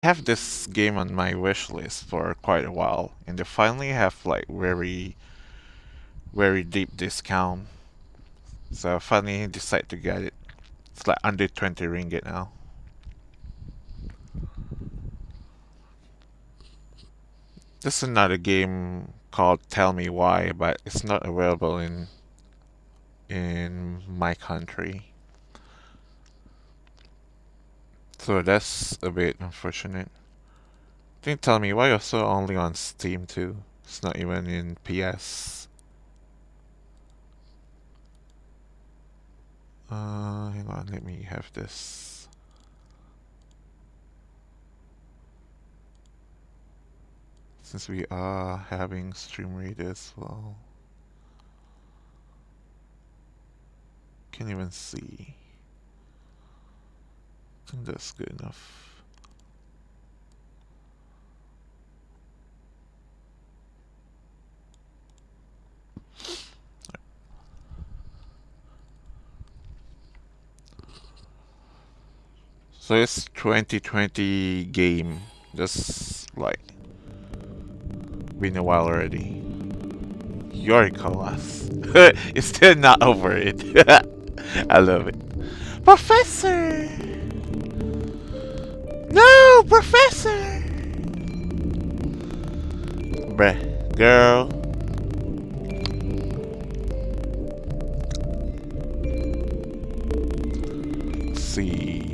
I have this game on my wish list for quite a while, and they finally have like very deep discount. So I finally decided to get it. It's like under 20 ringgit now. This is another game called Tell Me Why, but it's not available in my country. So that's a bit unfortunate. I think Tell Me Why also only on Steam too. It's not even in PS. Hang on, let me have this. Since we are having stream rate as well. Can't even see. I think that's good enough. So it's 2020 game. Just like been a while already. You already call us. You're still not over it. I love it. Professor! No, Professor! Bruh, girl. Let's see.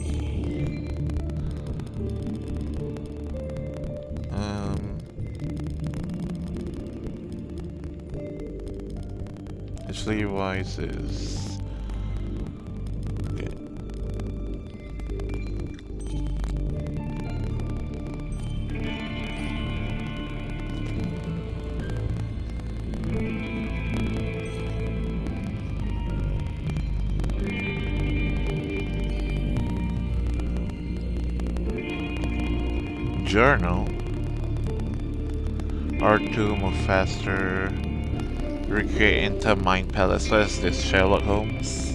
Um, actually, wise is okay. Journal. R2 move faster. Recreate into Mind Palace. What is this? Sherlock Holmes?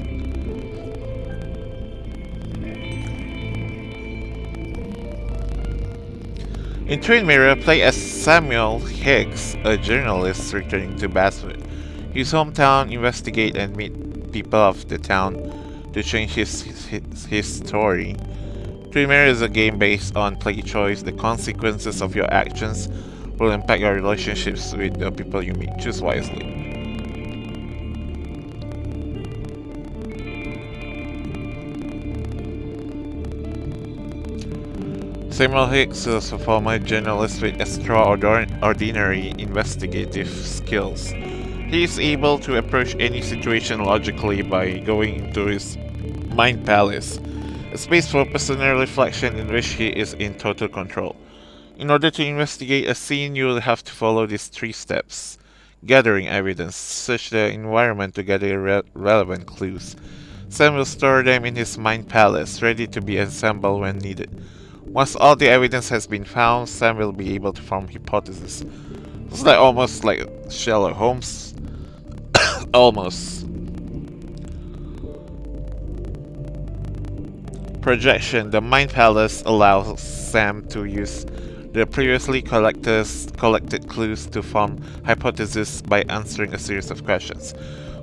In Twin Mirror, play as Samuel Higgs, a journalist returning to Basswood. His hometown, investigate and meet people of the town to change his story. Twin Mirror is a game based on play choice. The consequences of your actions will impact your relationships with the people you meet. Choose wisely. Samuel Hicks is a former journalist with extraordinary investigative skills. He is able to approach any situation logically by going into his mind palace, a space for personal reflection in which he is in total control. In order to investigate a scene, you will have to follow these three steps. Gathering evidence. Search the environment to gather relevant clues. Sam will store them in his mind palace, ready to be assembled when needed. Once all the evidence has been found, Sam will be able to form hypotheses. It's like almost like Sherlock Holmes. Almost. Projection. The Mind Palace allows Sam to use the previously collected clues to form hypotheses by answering a series of questions.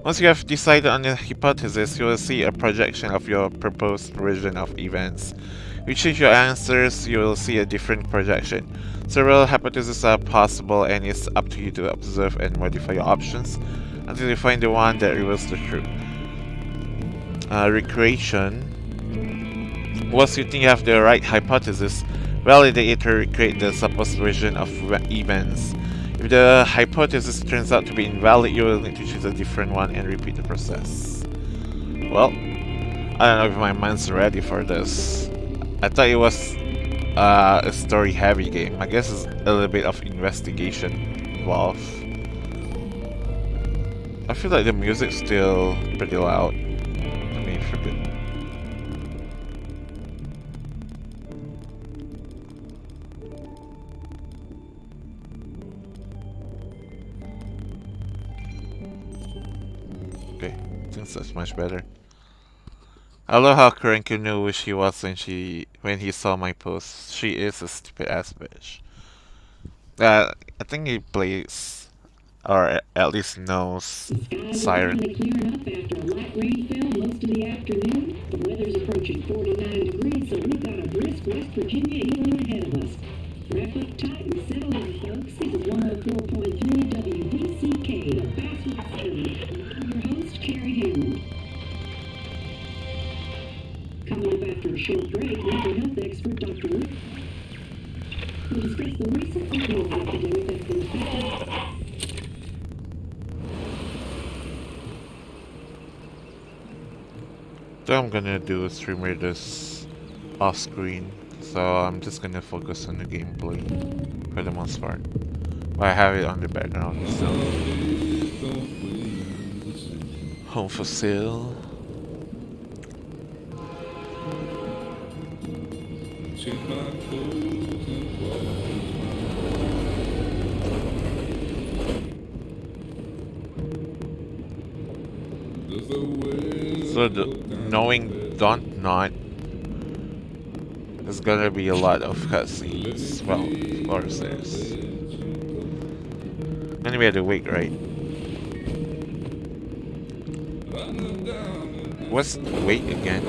Once you have decided on a hypothesis, you will see a projection of your proposed version of events. If you change your answers, you will see a different projection. Several hypotheses are possible, and it's up to you to observe and modify your options until you find the one that reveals the truth. Recreation. Once you think you have the right hypothesis, validate it to recreate the supposed version of events. If the hypothesis turns out to be invalid, you will need to choose a different one and repeat the process. Well, I don't know if my mind's ready for this. I thought it was a story-heavy game. I guess it's a little bit of investigation involved. I feel like the music's still pretty loud. I mean, forget. Okay, I think that's much better. I love how Kurenko knew who she was when he saw my post. She is a stupid ass bitch. I think he plays, or at least knows, Siren. Clearing up after a light rainfall most of the afternoon. The weather's approaching 49 degrees, so we've got a brisk West Virginia evening ahead of us. Wrap up tight and settle in, folks. This is 104.3 WVCK, the Basswood City. I'm your host, Carrie Hammond. Coming up after a short break, mental health expert Dr. Rick will discuss the recent opioid epidemic that's been affecting. So I'm gonna do is streamer this off screen. So I'm just gonna focus on the gameplay for the most part. But I have it on the background, so home for sale. So knowing Don't Not is gonna be a lot of cutscenes. Well, of course there's. Gonna be at the wake, right? What's wait again?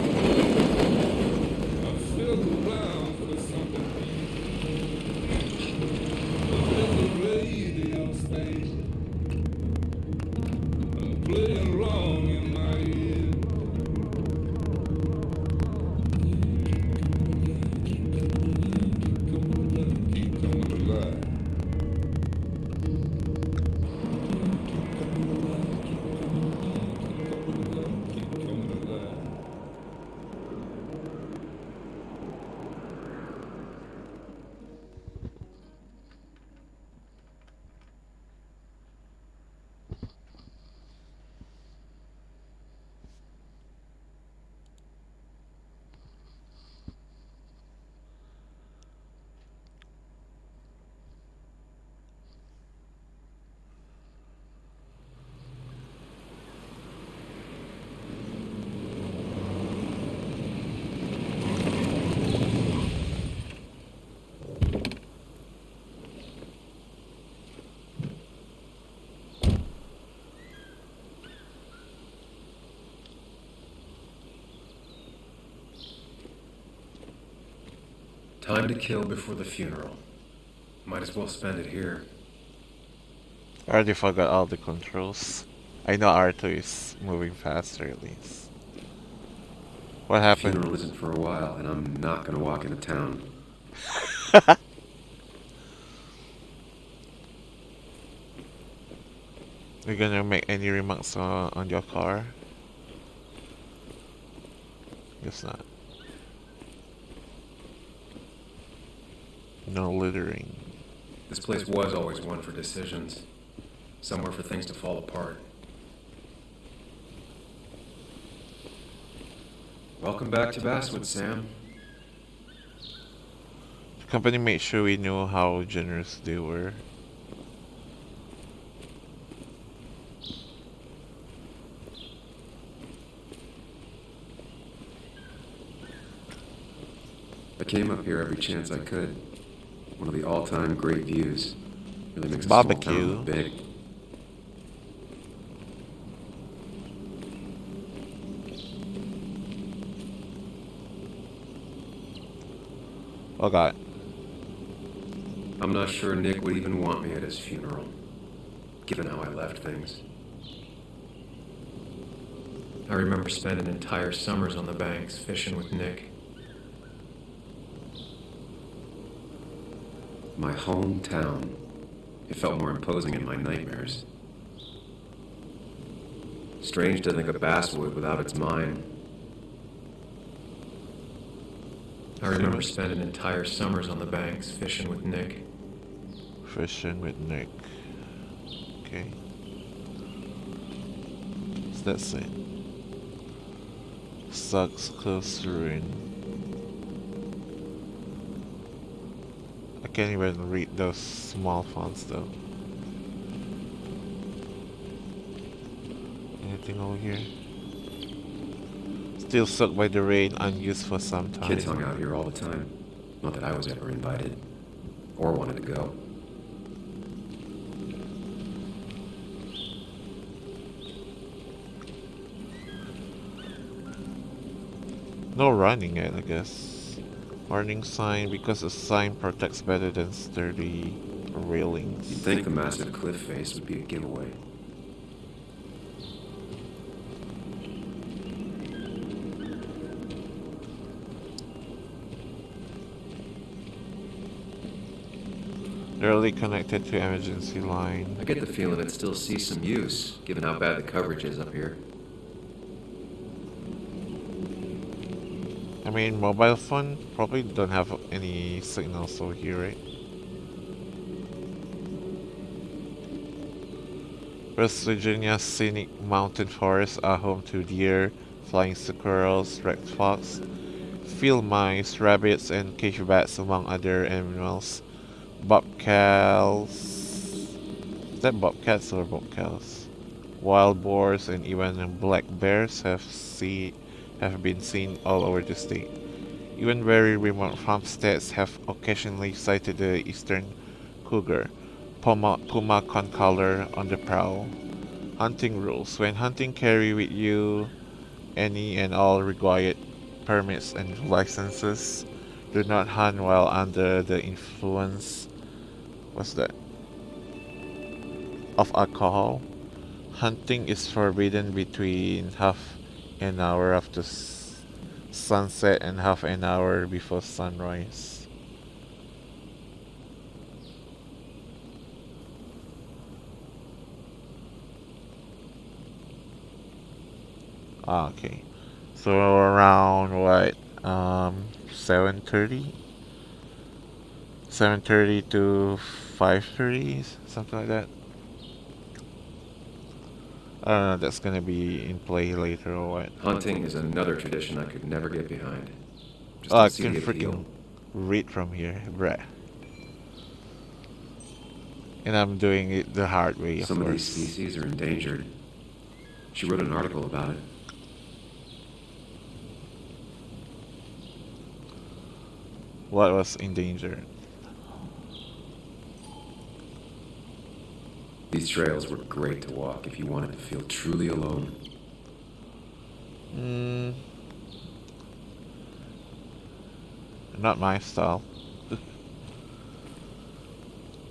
Time to kill before the funeral. Might as well spend it here. I already forgot all the controls. I know R2 is moving faster at least. What happened? Funeral isn't for a while, and I'm not gonna walk into town. You're gonna make any remarks on your car? Guess not. No littering. This place was always one for decisions. Somewhere for things to fall apart. Welcome back to Basswood, Sam. The company made sure we knew how generous they were. I came up here every chance I could. One of the all-time great views. Really makes a Barbecue. small town look big. Oh god. I'm not sure Nick would even want me at his funeral, given how I left things. I remember spending entire summers on the banks fishing with Nick. My hometown. It felt more imposing in my nightmares. Strange to think of Basswood without its mine. I remember spending entire summers on the banks fishing with Nick. Fishing with Nick. Okay. What's that say? Sucks close to ruin. I can't even read those small fonts though. Anything over here? Still soaked by the rain, unused for some time. Kids hung out here all the time. Not that I was ever invited. Or wanted to go. No running yet, I guess. Warning sign, because a sign protects better than sturdy railings. You'd think the massive cliff face would be a giveaway. Barely connected to emergency line. I get the feeling it still sees some use, given how bad the coverage is up here. I mean, mobile phone probably don't have any signals over here, right? West Virginia's scenic mountain forests are home to deer, flying squirrels, red fox, field mice, rabbits, and cave bats, among other animals. Bobcats. Is that bobcats or bobcats? Wild boars and even black bears have been seen all over the state. Even very remote farmsteads have occasionally sighted the eastern cougar, puma concolor on the prowl. Hunting rules. When hunting, carry with you any and all required permits and licenses. Do not hunt while under the influence, what's that, of alcohol. Hunting is forbidden between half an hour after sunset and half an hour before sunrise. Ah, okay. So around what? 7:30? 7:30 to 5:30, something like that. I don't know, that's gonna be in play later or what. Hunting is another tradition I could never get behind. Just Oh, I don't see can the appeal. freaking read from here, bruh. And I'm doing it the hard way, of Some of these course. species are endangered. She wrote an article about it. What was endangered? These trails were great to walk if you wanted to feel truly alone. Hmm, not my style.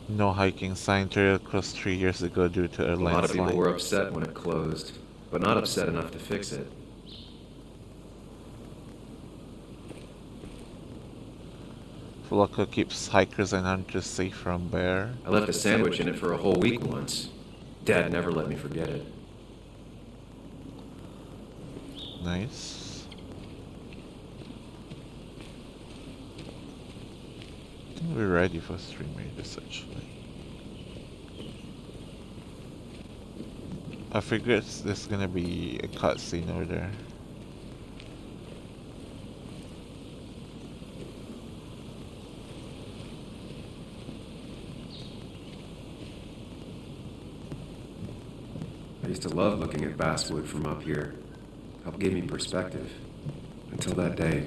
No hiking sign, trail closed 3 years ago due to a A lot of people landslide. were upset when it closed, but not upset enough to fix it. Local keeps hikers and hunters safe from bear. I left a sandwich in it for a whole week once. Dad never let me forget it. Nice. I think we're ready for stream raiders actually. I figured there's gonna be a cutscene over there. I used to love looking at basswood from up here. Helped give me perspective. Until that day.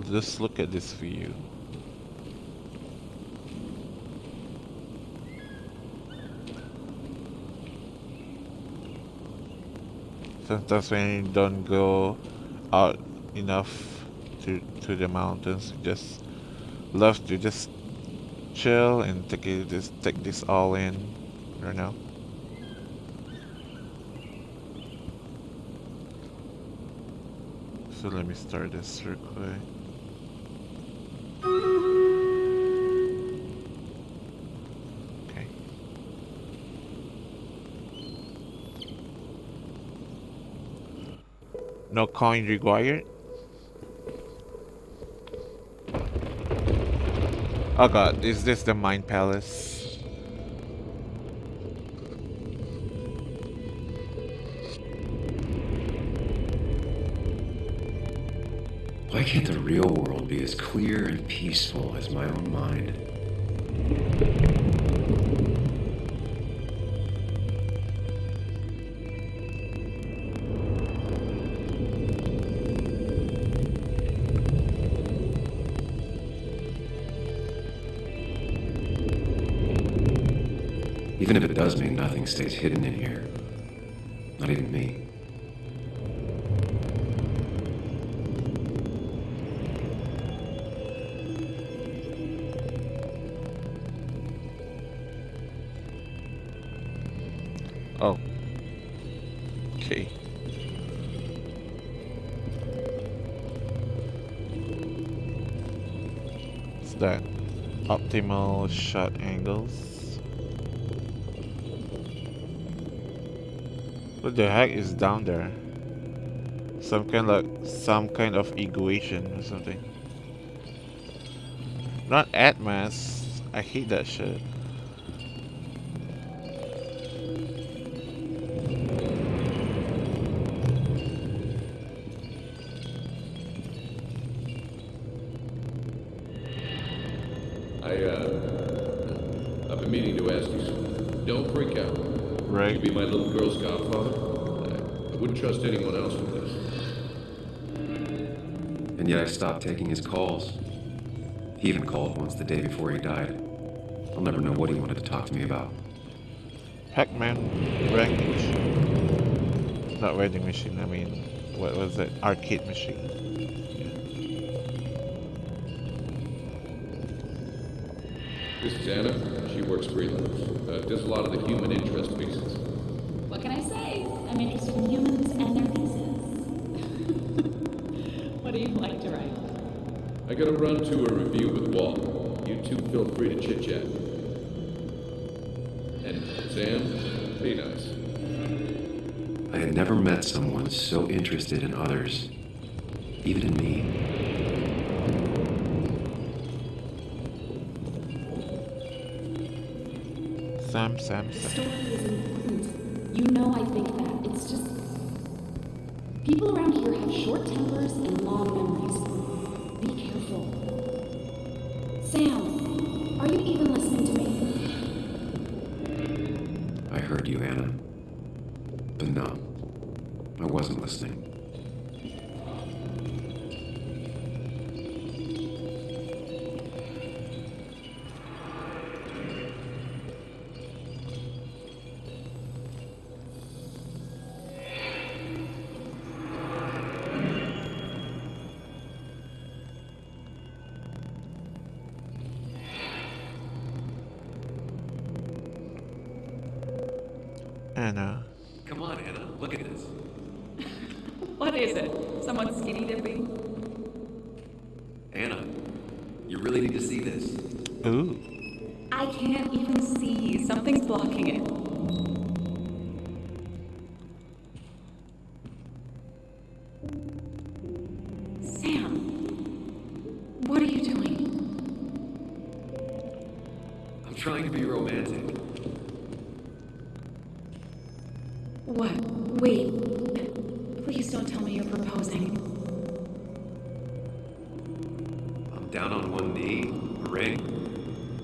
Just look at this view. Sometimes when you don't go out enough to the mountains, you just love to just chill and take this all in, you know. So let me start this real quick. Okay. No coin required. Oh god, is this the Mind Palace? Why can't the real world be as clear and peaceful as my own mind? Even if it does mean nothing stays hidden in here. Not even me. Oh. Okay. What's that? Optimal shot angles. What the heck is down there? Some kind of equation or something. Not Atmas. I hate that shit. I've been meaning to ask you something. Don't freak out. Right? You be my little Girl Scout father? I wouldn't trust anyone else with this. And yet I stopped taking his calls. He even called once the day before he died. I'll never know what he wanted to talk to me about. Pac-Man wreckage. Not vending machine, I mean, what was it? Arcade machine. This is Anna. She works freelance. Does a lot of the human interest pieces. What can I say? I'm interested in humans and their pieces. What do you like to write? I gotta run to a review with Walt. You two feel free to chit-chat. And Sam, be nice. I had never met someone so interested in others, even in me. Sam. The story is important. You know I think that. It's just... People around here have short tempers and long memories. Be careful. Sam, are you even listening to me? I heard you, Anna. But no, I wasn't listening. Anna. Come on, Anna, look at this. What is it? Someone skinny dipping? Anna, you really need to see this. Ooh. I can't even see. Something's blocking it. Sam, what are you doing? I'm trying to be romantic. What? Wait. Please don't tell me you're proposing. I'm down on one knee, a ring.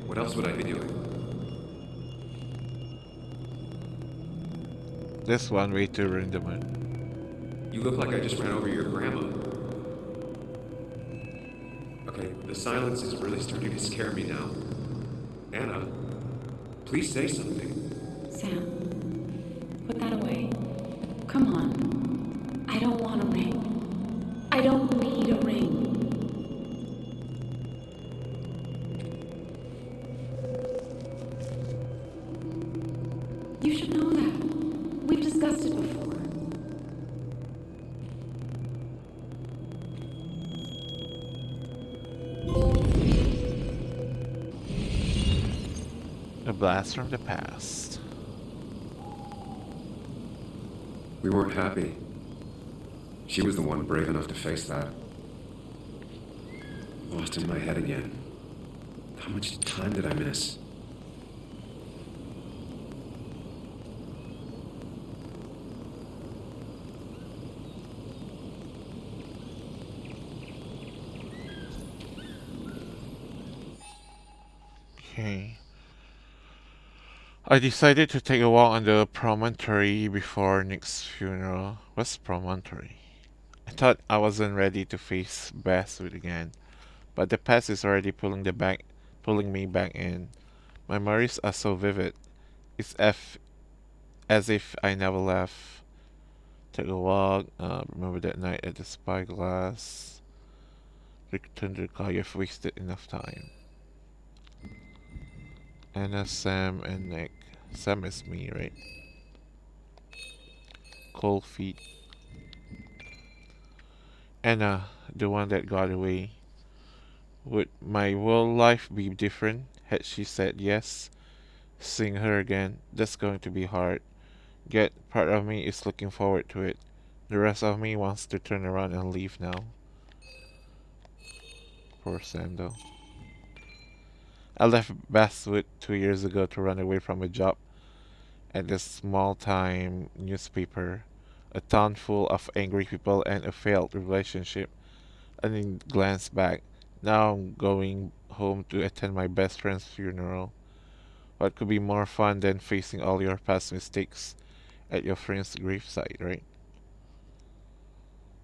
What else would I be doing? This one way to ruin the mood. You look like I just ran over your grandma. Okay, the silence is really starting to scare me now. Anna, please say something. Sam, put that away. Come on. I don't want a ring. I don't need a ring. You should know that. We've discussed it before. A blast from the past. We weren't happy. She was the one brave enough to face that. Lost in my head again. How much time did I miss? Okay. I decided to take a walk on the promontory before Nick's funeral. What's promontory? I thought I wasn't ready to face Basswood again, but the past is already pulling me back in. My memories are so vivid. As if I never left. Took a walk. Remember that night at the spyglass. Return to the car. You've wasted enough time. Anna, Sam, and Nick. Sam is me, right? Cold feet. Anna, the one that got away. Would my whole life be different had she said yes? Seeing her again, that's going to be hard. Yet, part of me is looking forward to it. The rest of me wants to turn around and leave now. Poor Sam, though. I left Basswood 2 years ago to run away from a job at a small-time newspaper, a town full of angry people and a failed relationship. I didn't glance back. Now I'm going home to attend my best friend's funeral. What could be more fun than facing all your past mistakes at your friend's gravesite, right?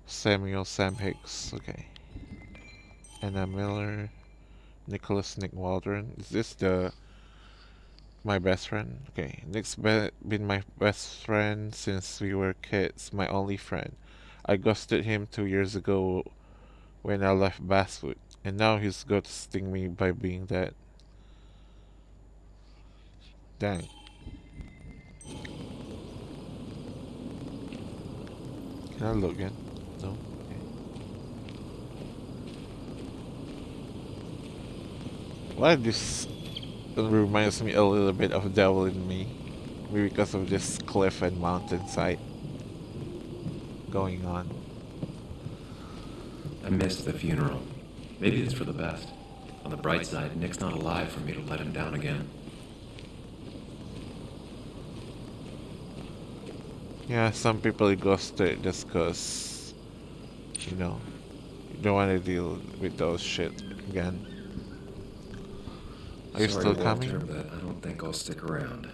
Samuel Sam Hicks, okay. Anna Miller, Nick Waldron. Is this the my best friend? Okay, Nick's been my best friend since we were kids, my only friend. I ghosted him 2 years ago when I left Basswood, and now he's ghosting me by being dead. Dang. Can I look again? No? Okay. Why this reminds me a little bit of Devil in Me? Maybe because of this cliff and mountainside going on. I missed the funeral. Maybe it's for the best. On the bright side, Nick's not alive for me to let him down again. Yeah, some people ghost it just cause, you know, you don't want to deal with those shit again. Are you Sorry, still Walter, coming? but I don't think I'll stick around.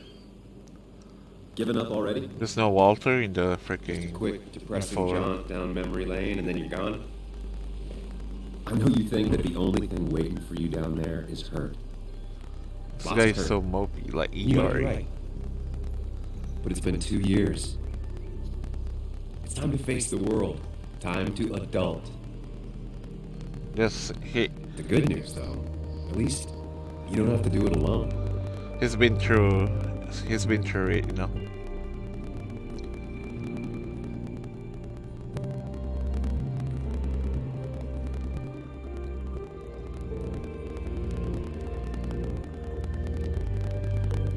Given up already? There's no Walter in the Just a freaking quick, depressing info. jaunt down memory lane and then you're gone? I know you think that the only thing waiting for you down there is hurt. This Lots guy of is hurt. so mopey, like You might be Eeyore. right. But it's been 2 years. It's time to face the world. Time to adult. Just The good news, though, at least you don't have to do it alone. he's been through it, you know.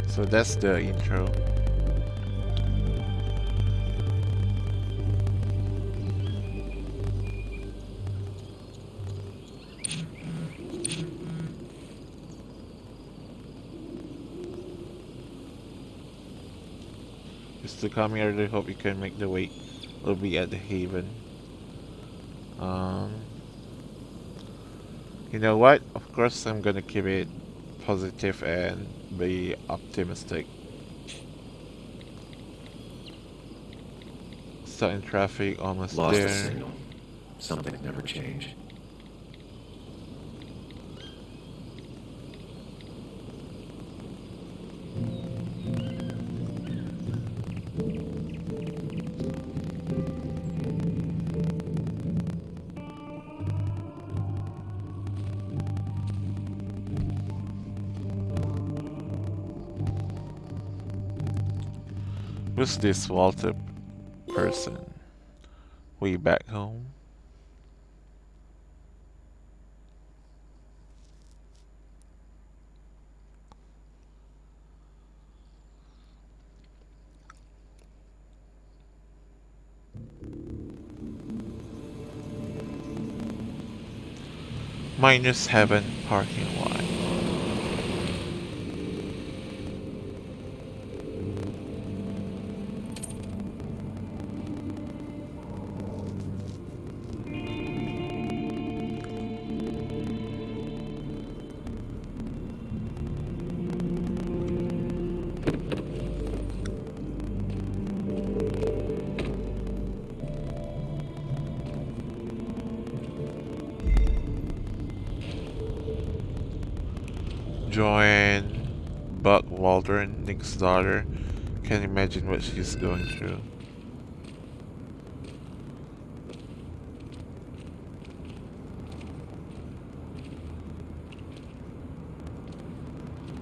So that's the intro. Just to come here, I hope you can make the wait. We'll be at the Haven. Um, you know what? Of course, I'm gonna keep it positive and be optimistic. Stuck in traffic, almost Lost the there. signal. Something that never changed. Who's this Walter person? Way back home? Minus Heaven parking lot. Joanne Buck Waldron, Nick's daughter. Can't imagine what she's going through.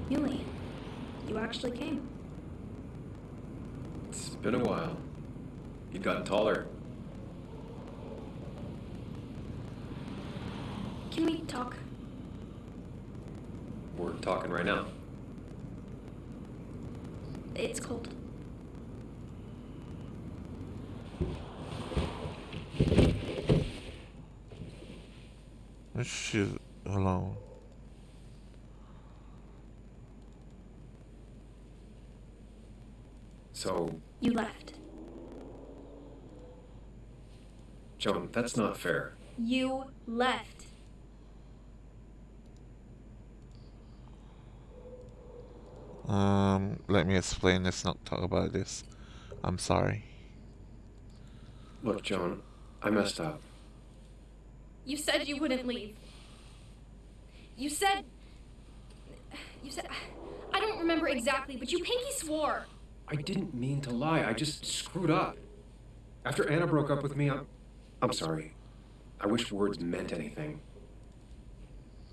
Yuli, you actually came. It's been a while. You've gotten taller. Can we talk? We're talking right now. It's cold. She's alone. So, You left. Joan, that's not fair. You left. Let me explain. Let's not talk about this. I'm sorry. Look, Joan, I messed up. You said you wouldn't leave. You said... I don't remember exactly, but you pinky swore. I didn't mean to lie. I just screwed up. After Anna broke up with me, I'm sorry. I wish words meant anything.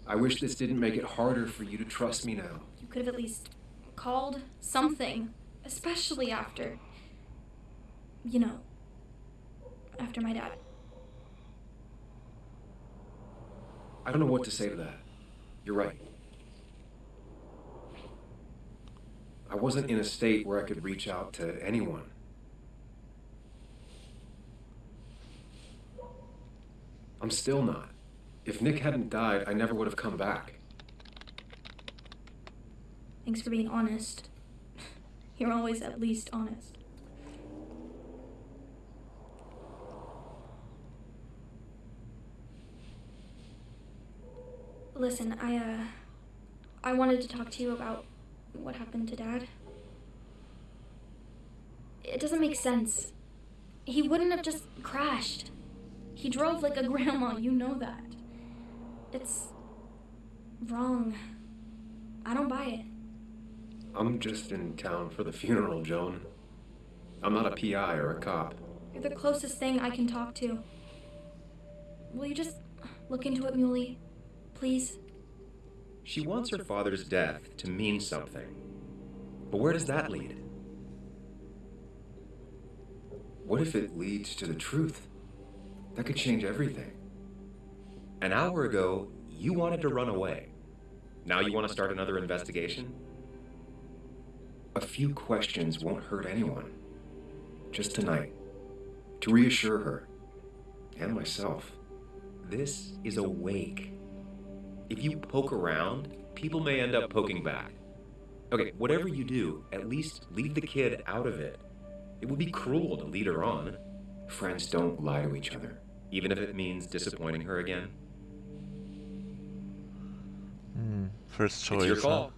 I wish this didn't make it harder for you to trust me now. You could have at least called something, especially after... You know, after my dad. I don't know what to say to that. You're right. I wasn't in a state where I could reach out to anyone. I'm still not. If Nick hadn't died, I never would have come back. Thanks for being honest. You're always at least honest. Listen, I wanted to talk to you about what happened to Dad. It doesn't make sense. He wouldn't have just crashed. He drove like a grandma, you know that. It's wrong. I don't buy it. I'm just in town for the funeral, Joan. I'm not a PI or a cop. You're the closest thing I can talk to. Will you just look into it, Muley? Please? She wants her father's death to mean something. But where does that lead? What if it leads to the truth? That could change everything. An hour ago, you wanted to run away. Now you want to start another investigation? A few questions won't hurt anyone. Just tonight. To reassure her. And myself. This is a wake. If you poke around, people may end up poking back. Okay, whatever you do, at least leave the kid out of it. It would be cruel to lead her on, Friends don't lie to each other. even if it means disappointing her again. First choice. It's your huh? call.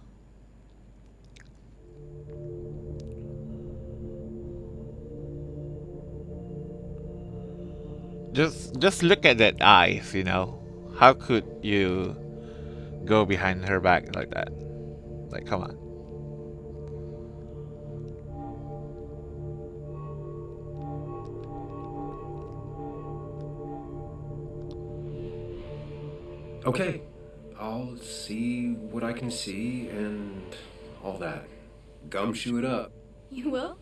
Just look at that eyes, you know. How could you go behind her back like that? Like, come on. Okay. I'll see what I can see and all that. Gumshoe it up. You will?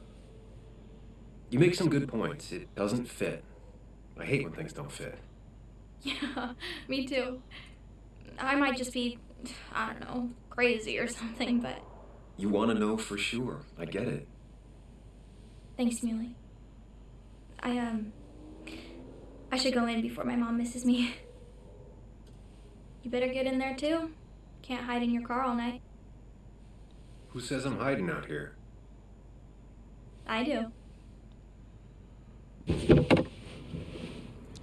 You make some good points. It doesn't fit. I hate when things don't fit. Yeah, me too. I might just be, I don't know, crazy or something, but You want to know for sure. I get it. thanks, Muley. I should go in before my mom misses me. You better get in there too. Can't hide in your car all night. Who says I'm hiding out here? I do.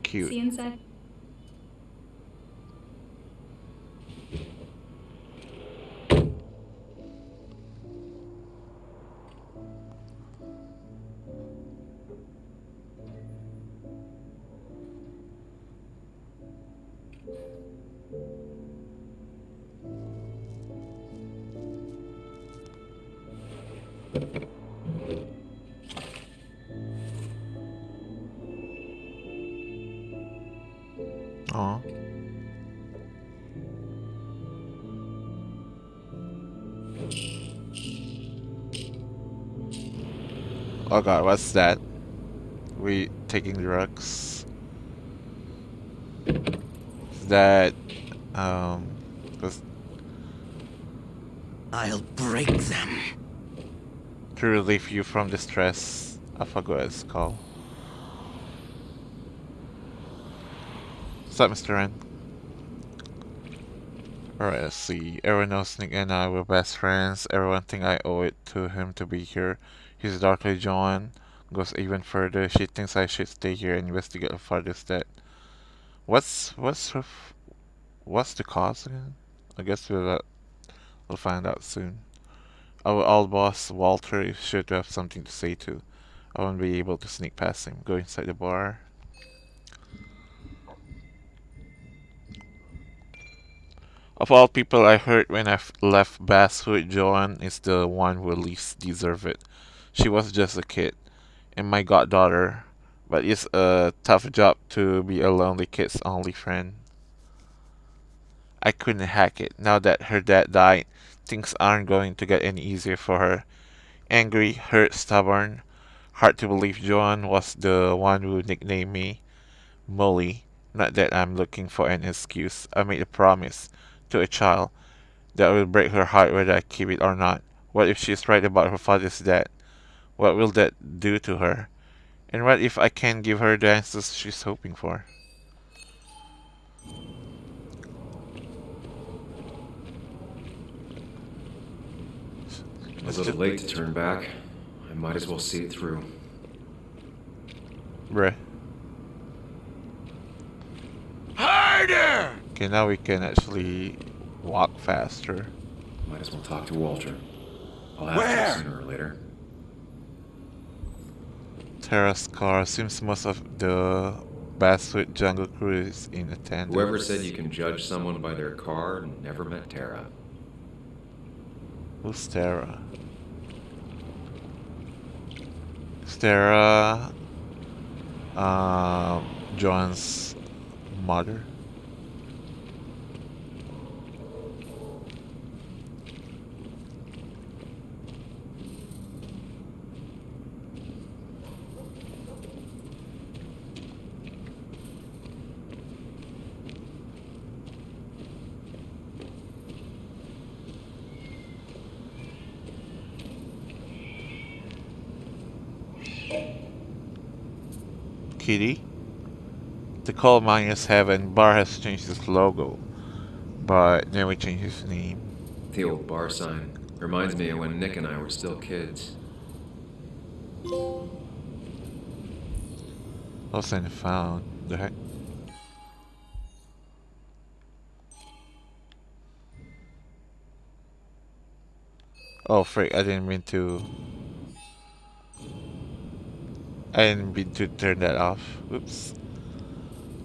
Cute. See you inside. Oh. Oh god, what's that? We taking drugs? Is that was I'll break them. to relieve you from the stress? I forgot what it's called. What's up, Mr. Ren? Alright, let's see. Everyone knows Nick and I were best friends. Everyone think I owe it to him to be here. He's darkly John. Goes even further. She thinks I should stay here and investigate her father's death. What's the cause again? I guess we'll find out soon. Our old boss, Walter, is sure to have something to say too. I won't be able to sneak past him. Go inside the bar. Of all people I hurt when I left Basswood, Joanne is the one who least deserve it. She was just a kid, and my goddaughter, but it's a tough job to be a lonely kid's only friend. I couldn't hack it. Now that her dad died, things aren't going to get any easier for her. Angry, hurt, stubborn. Hard to believe Joanne was the one who nicknamed me Molly. Not that I'm looking for an excuse. I made a promise to a child that will break her heart whether I keep it or not. What if she's right about her father's death? What will that do to her? And what if I can't give her the answers she's hoping for? A little late to turn back. I might as well see it through. Bruh. Harder! Okay, now we can actually walk faster. Might as well talk to Walter. I'll have Where? to sooner or later. Terra's car seems most of the Basswood Jungle Crew is in attendance. Whoever said you can judge someone by their car never met Tara. Who's Tara? Is Tara John's mother? Kitty? The coal miners haven't. Bar has changed its logo, but never changed its name. The old bar sign reminds me of when Nick and I were still kids. Lost and found. The heck? Oh frick, I didn't mean to turn that off. Oops.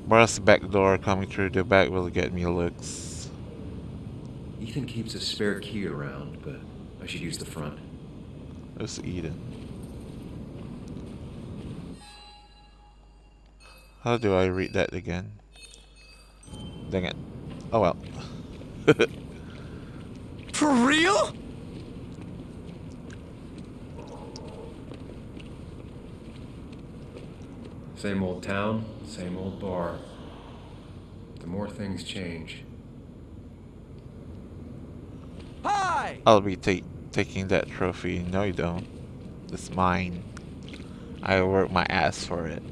Bar's back door coming through the back will get me looks. Ethan keeps a spare key around, but I should use the front. Let's Eden. How do I read that again? Dang it. Oh well. For real? Same old town, same old bar. The more things change. Hi! I'll be taking that trophy. No, you don't. It's mine. I worked my ass for it.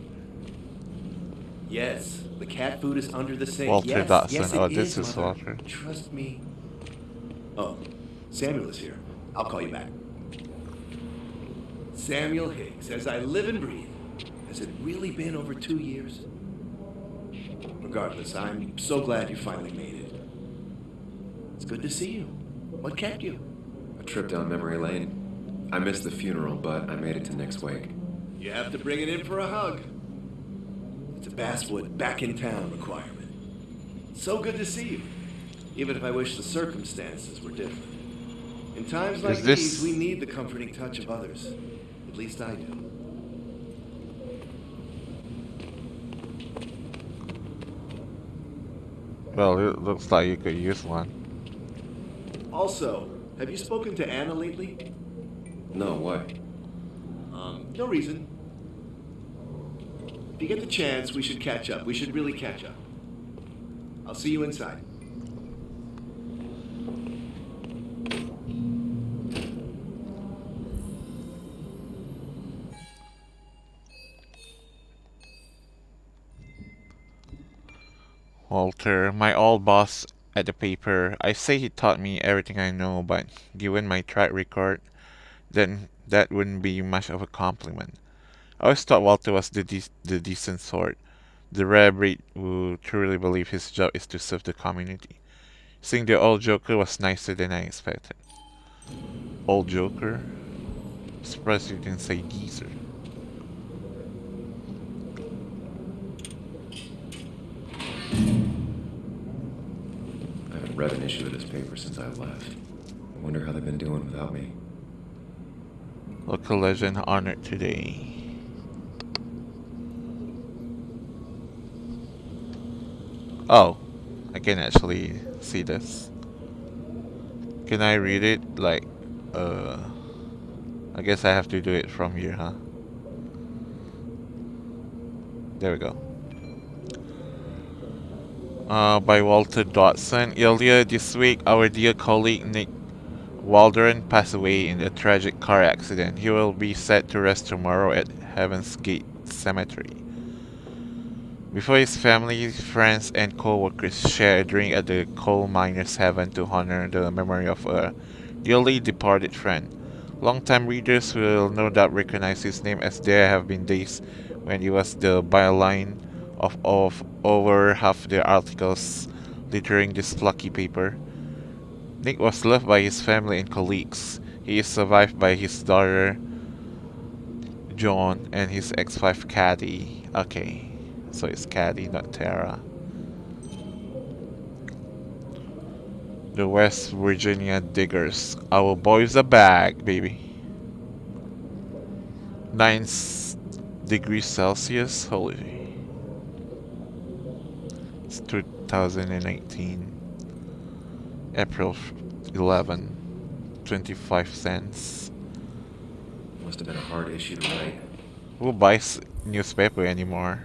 Yes, the cat food is under the sink. Walter yes, Dodson. yes, it Oh, this is, is Mother. Walter. Trust me. Oh, Samuel is here. I'll call you back. Samuel Higgs, as I live and breathe. Has it really been over 2 years? Regardless, I'm so glad you finally made it. It's good to see you. What kept you? A trip down memory lane. I missed the funeral, but I made it to Nick's wake. You have to bring it in for a hug. It's a Basswood back in town requirement. So good to see you. Even if I wish the circumstances were different. In times Is like this- these, we need the comforting touch of others. At least I do. Well, it looks like you could use one. Also, have you spoken to Anna lately? No, why? No reason. If you get the chance, we should catch up. We should really catch up. I'll see you inside. Walter, my old boss at the paper, I say he taught me everything I know, but given my track record, then that wouldn't be much of a compliment. I always thought Walter was the decent sort, the rare breed who truly believe his job is to serve the community. Seeing the old Joker was nicer than I expected. Old Joker? Surprised you didn't say geezer. I haven't read an issue of this paper since I left. I wonder how they've been doing without me. Local legend honored today. Oh, I can actually see this. Can I read it? Like, I guess I have to do it from here, huh? There we go. By Walter Dodson. Earlier this week, our dear colleague Nick Waldron passed away in a tragic car accident. He will be set to rest tomorrow at Heaven's Gate Cemetery. Before his family, friends, and co-workers share a drink at the coal miner's heaven to honor the memory of a dearly departed friend. Long-time readers will no doubt recognize his name, as there have been days when he was the byline of over half the articles littering this lucky paper. Nick was loved by his family and colleagues. He is survived by his daughter, John, and his ex-wife, Caddy. Okay, so it's Caddy, not Tara. The West Virginia Diggers. Our boys are back, baby. 9 degrees Celsius. Holy. It's 2019. April 11. 25 cents. Must have been a hard issue to write. Who buys newspaper anymore?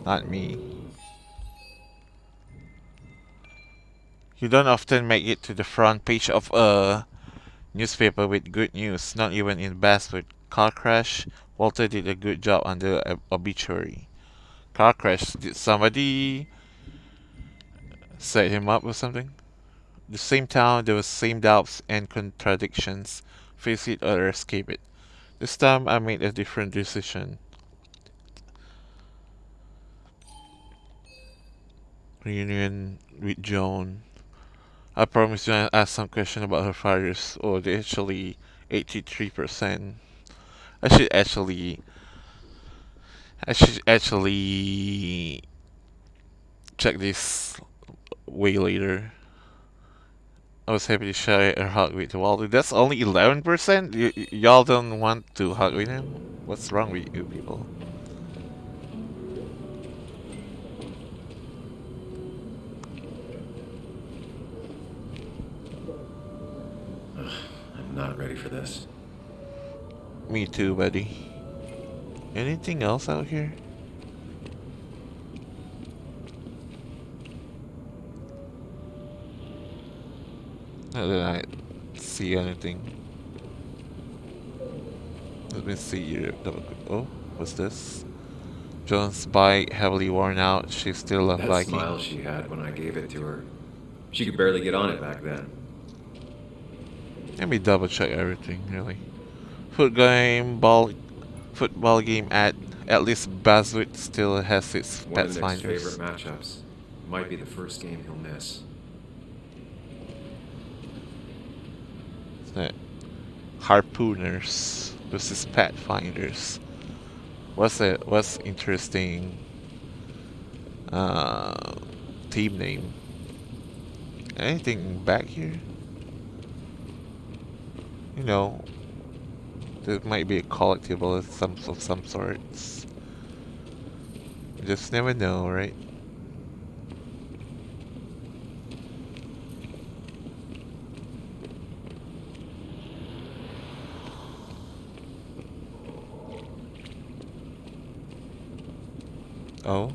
Not me. You don't often make it to the front page of a newspaper with good news, not even in Basswood. Car crash. Walter did a good job on the obituary. Car crash. Did somebody set him up or something? The same town, there was same doubts and contradictions. Face it or escape it. This time I made a different decision. Reunion with Joan. I promised you I'd ask some question about her father's. Oh, they actually 83%. I should actually check this way later. I was happy to share a hug with Walter. That's only 11%? Y'all don't want to hug with him? What's wrong with you people? I'm not ready for this. Me too, buddy. Anything else out here? Not that I see anything. Let me see here. Oh, what's this? Joan's bike heavily worn out. She's still love That biking. smile she had when I gave it to her. She could barely get on it back then. Let me double check everything, really. Football game at least Basswood still has its One of Nick's Pathfinders. favorite matchups. Might be the first game he'll miss. Isn't it? Harpooners versus Pathfinders. What's interesting team name? Anything back here? You know, there might be a collectible of some sorts. You just never know, right? Oh.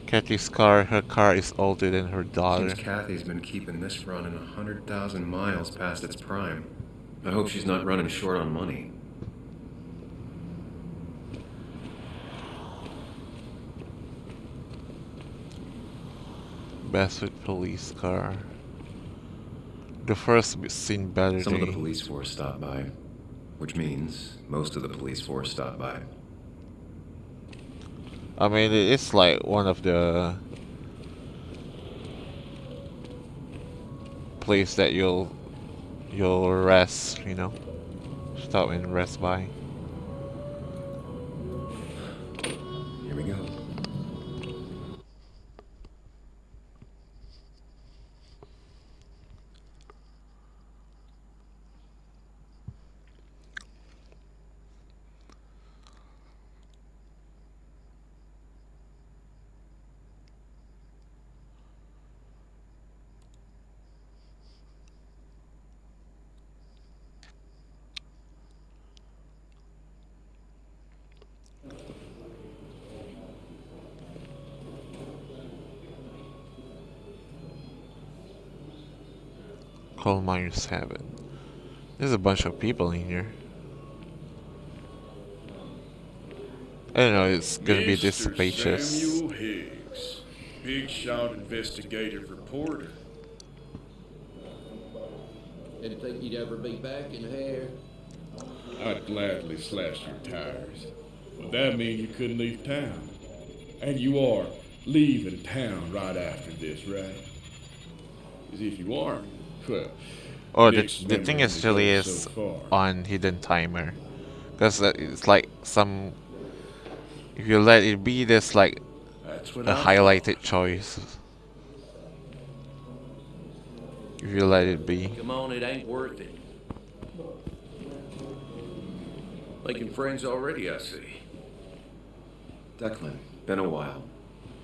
Kathy's car, her car is older than her daughter. Seems Kathy's been keeping this running 100,000 miles past its prime. I hope she's not running short on money. Basswood police car. The first seen better Some of the day. police force stopped by, which means most of the police force stopped by. I mean, it's like one of the place that you'll rest, you know, stop and rest by. Here we go. Coal miners have it. There's a bunch of people in here. I don't know, it's gonna be this Mr. spacious. Samuel Higgs, big shot investigative reporter. Didn't think you'd ever be back in here. I'd gladly slash your tires, but that means you couldn't leave town. And you are leaving town right after this, right? As if you aren't. Well, Oh, Nick's the thing memory only actually goes is so far. on hidden timer, because it's like some. If you let it be, there's like That's what a I highlighted thought. choice. If you let it be. Come on, it ain't worth it. Making friends already, I see. Declan, been a while.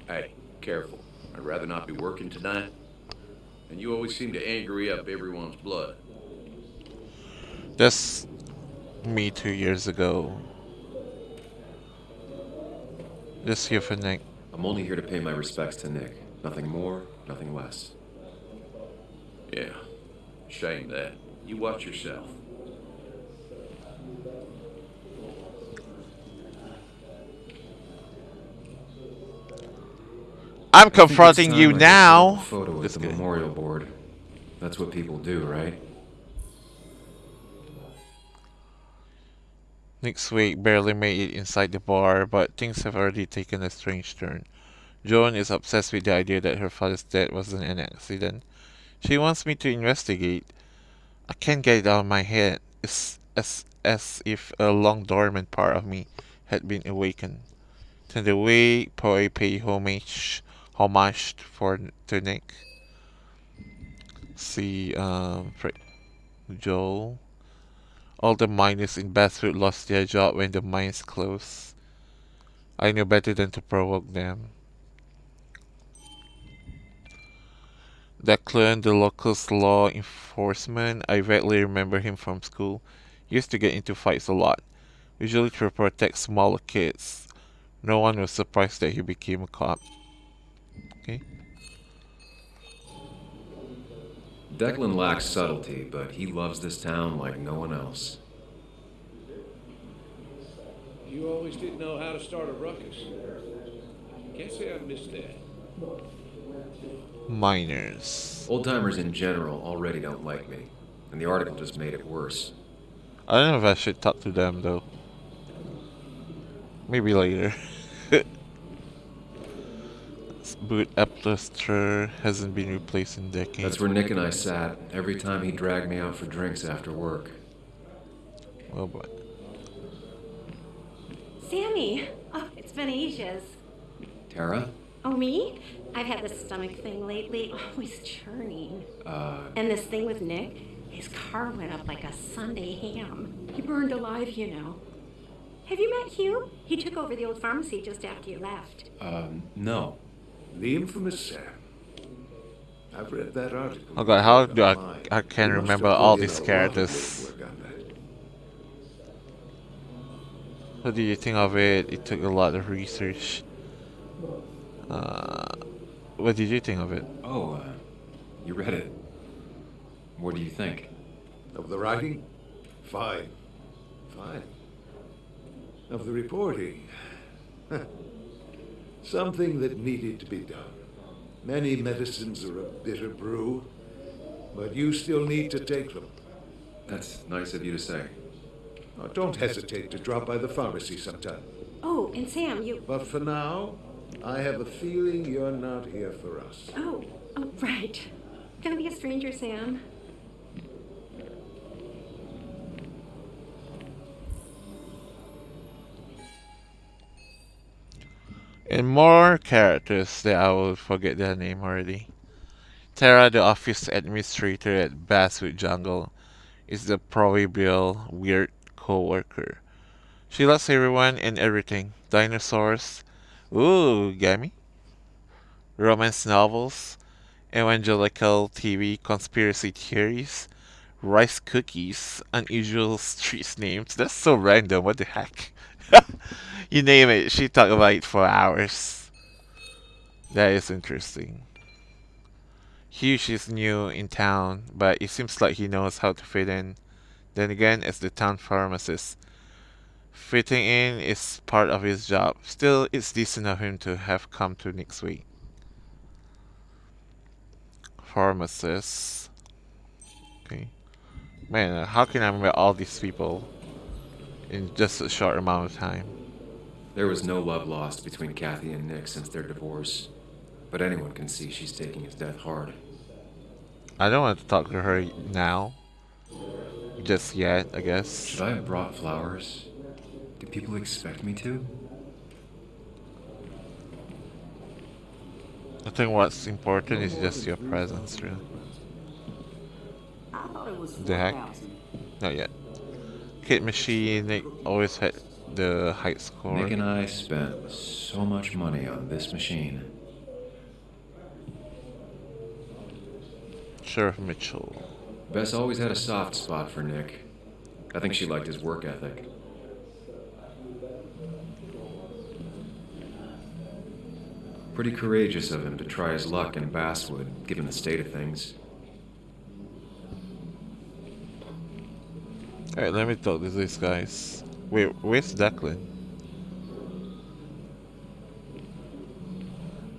Hey, careful. I'd rather not be working tonight. And you always seem to angry up everyone's blood. That's me 2 years ago. Just here for Nick. I'm only here to pay my respects to Nick. Nothing more, nothing less. Yeah, shame that. You watch yourself. I'm I think it's confronting time you I get now. a photo at Just the kidding. memorial board. That's what people do, right? Nick's wake barely made it inside the bar, but things have already taken a strange turn. Joan is obsessed with the idea that her father's death wasn't an accident. She wants me to investigate. I can't get it out of my head. It's as if a long dormant part of me had been awakened. To the way Poe pay homage to Nick. See, Joel. All the miners in Basswood lost their job when the mines closed. I knew better than to provoke them. Declan, the local's law enforcement, I vaguely remember him from school. He used to get into fights a lot, usually to protect smaller kids. No one was surprised that he became a cop. Okay. Declan lacks subtlety, but he loves this town like no one else. You always did know how to start a ruckus. Can't say I missed that. Miners. Old-timers in general already don't like me, and the article just made it worse. I don't know if I should talk to them though. Maybe later. Boot upholster hasn't been replaced in decades. That's where Nick and I sat every time he dragged me out for drinks after work. Well, but Sammy! Oh, it's been ages. Tara? Oh, me? I've had this stomach thing lately, always churning. And this thing with Nick, His car went up like a Sunday ham. He burned alive, you know. Have you met Hugh? He took over the old pharmacy just after you left. No. The infamous Sam. I've read that article. Oh god, how do online. I can He must remember have all put in these a lot of characters? work on that. What do you think of it? It took a lot of research. What did you think of it? Oh, you read it. What do you think? Of the writing? Fine. Fine. Of the reporting? Something that needed to be done. Many medicines are a bitter brew, but you still need to take them. That's nice of you to say. Now, don't hesitate to drop by the pharmacy sometime. Oh, and Sam, you... But for now, I have a feeling you're not here for us. Oh, right. Don't be a stranger, Sam. And more characters that I will forget their name already. Tara, the office administrator at Basswood Jungle, is the proverbial weird co-worker. She loves everyone and everything. Dinosaurs, ooh, gammy, romance novels, evangelical TV conspiracy theories, rice cookies, unusual street names. That's so random. What the heck? You name it, she talked about it for hours. That is interesting. Hughes is new in town, but it seems like he knows how to fit in. Then again, as the town pharmacist, fitting in is part of his job. Still, it's decent of him to have come to next week. Pharmacist. Okay. Man, how can I remember all these people in just a short amount of time? There was no love lost between Kathy and Nick since their divorce, but anyone can see she's taking his death hard. I don't want to talk to her now. Just yet, I guess. Should I have brought flowers? Do people expect me to? I think what's important is just your presence, really. I thought it was The heck? 4,000. Not yet. Kid Machine, Nick always had the height score. Nick and I spent so much money on this machine. Sheriff Mitchell. Bess always had a soft spot for Nick. I think she liked his work ethic. Pretty courageous of him to try his luck in Basswood, given the state of things. Alright, let me talk to these guys. Wait, where's Declan?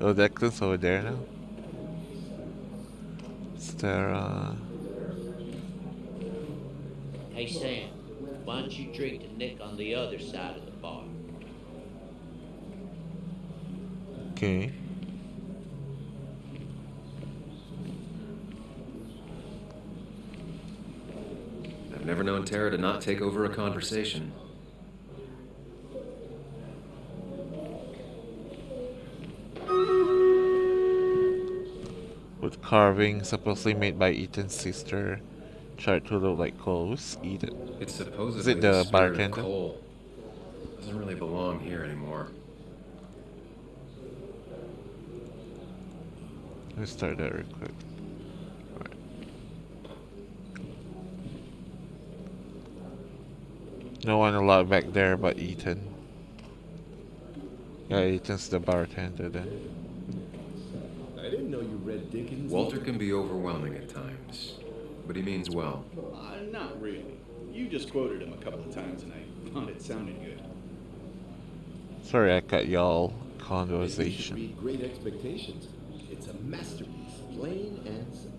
Oh, Declan's over there now? Stara. Hey Sam, why don't you drink to Nick on the other side of the bar? Okay. I've never known Tara to not take over a conversation. With carving supposedly made by Ethan's sister. Tried to look like Cole's. Ethan. It's supposedly Is it the spirit of bartender? Cole. Doesn't really belong here anymore. Let me start that real quick. Alright. No one allowed back there but Ethan. Yeah, Ethan's the bartender then. I didn't know you read Dickens. Walter can be overwhelming at times, but he means well. Not really. You just quoted him a couple of times and I thought it sounded good. Sorry I cut y'all You should conversation. read Great Expectations. It's a masterpiece, plain and simple.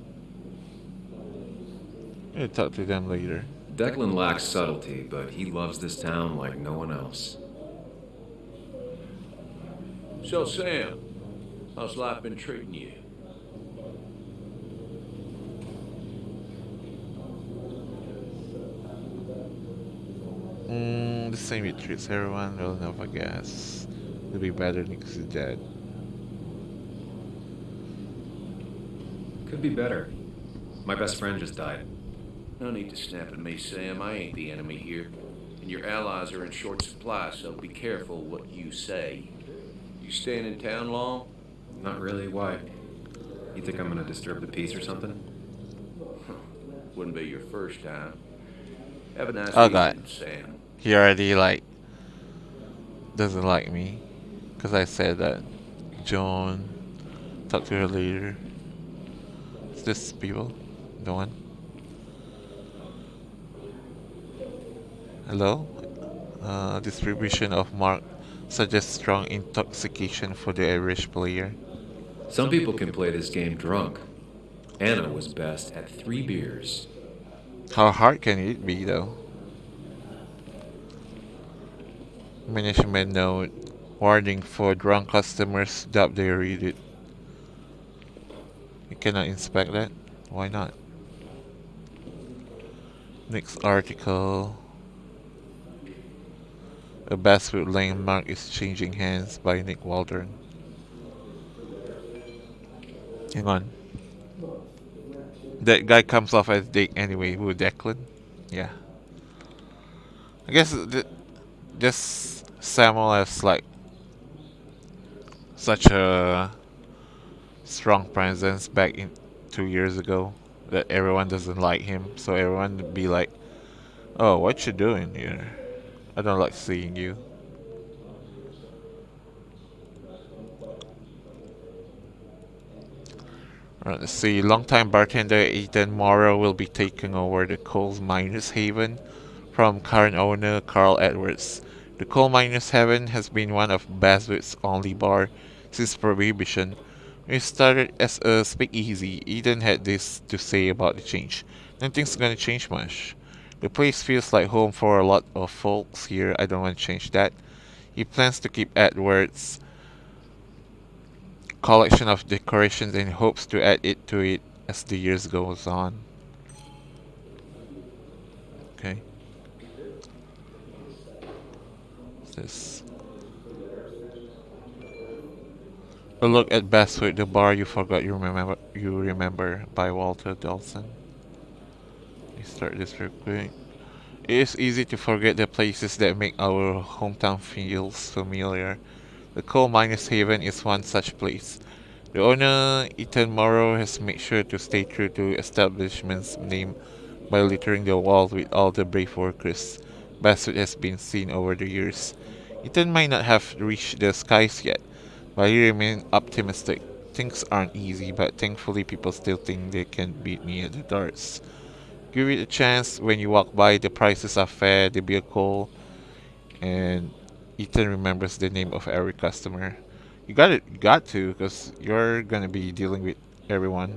I'll talk to them later. Declan lacks subtlety, but he loves this town like no one else. So, Sam, how's life been treating you? The same it treats everyone, well enough I guess. It'll be better Nick's dead. Could be better. My best friend just died. No need to snap at me, Sam. I ain't the enemy here. And your allies are in short supply, so be careful what you say. You staying in town long? Not really. Why? You think I'm gonna disturb the peace or something? Wouldn't be your first time. Have a nice Oh god. evening, Sam. He already like doesn't like me because I said that Joan talk to her later. Is this people? The one? Hello? Distribution of mark suggests strong intoxication for the Irish player. Some people can play this game drunk. Anna was best at 3 beers. How hard can it be though? Management note: warning for drunk customers. Doubt they read it. You cannot inspect that? Why not? Next article. A Basswood landmark is changing hands by Nick Waldron. Hang on. That guy comes off as Dick anyway. Who, Declan? Yeah. I guess just Samuel has like such a strong presence back in 2 years ago that everyone doesn't like him. So everyone would be like, "Oh, what you doing here? I don't like seeing you." Alright, let's see. Longtime bartender Ethan Morrow will be taking over the Coal Miners Haven from current owner Carl Edwards. The Coal Miners Haven has been one of Basswood's only bar since Prohibition. When it started as a speakeasy, Ethan had this to say about the change. Nothing's gonna change much. The place feels like home for a lot of folks here. I don't want to change that. He plans to keep Edwards' collection of decorations and hopes to add it to it as the years goes on. Okay. What's this? A look at Basswood, the bar you forgot you remember by Walter Dawson. Let me start this real quick. It is easy to forget the places that make our hometown feel familiar. The Coal Miners Haven is one such place. The owner, Ethan Morrow, has made sure to stay true to establishment's name by littering the walls with all the brave workers Basswood has been seen over the years. Ethan might not have reached the skies yet, but he remains optimistic. Things aren't easy, but thankfully people still think they can beat me at the darts. Give it a chance. When you walk by, the prices are fair, the beer cold, and Ethan remembers the name of every customer. You got to, because you're gonna be dealing with everyone.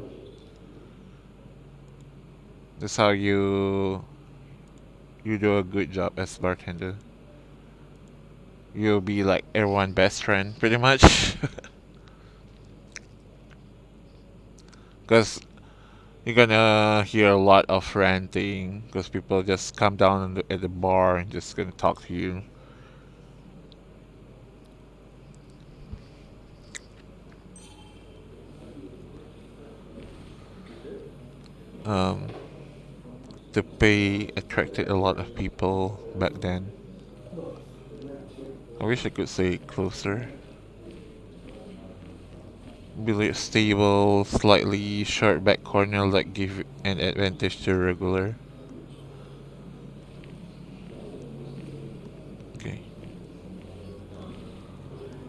That's how you do a good job as bartender. You'll be like everyone's best friend, pretty much. Because you're gonna hear a lot of ranting, because people just come down at the bar and just gonna talk to you. Um, the pay attracted a lot of people back then. I wish I could say it closer. Billiard stable, slightly short back corner that give an advantage to regular. Okay.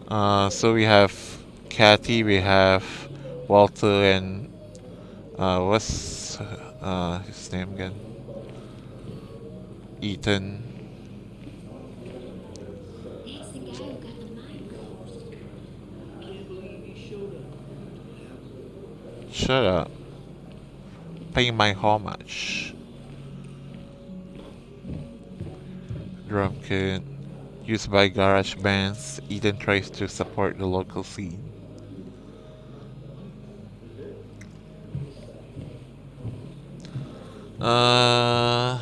So we have Cathy, we have Walter, and what's his name again? Ethan. That's the guy who got the mine closed. Can't believe he showed up. Shut up. Pay my homage. Drum kit. Used by garage bands, Ethan tries to support the local scene. Uh,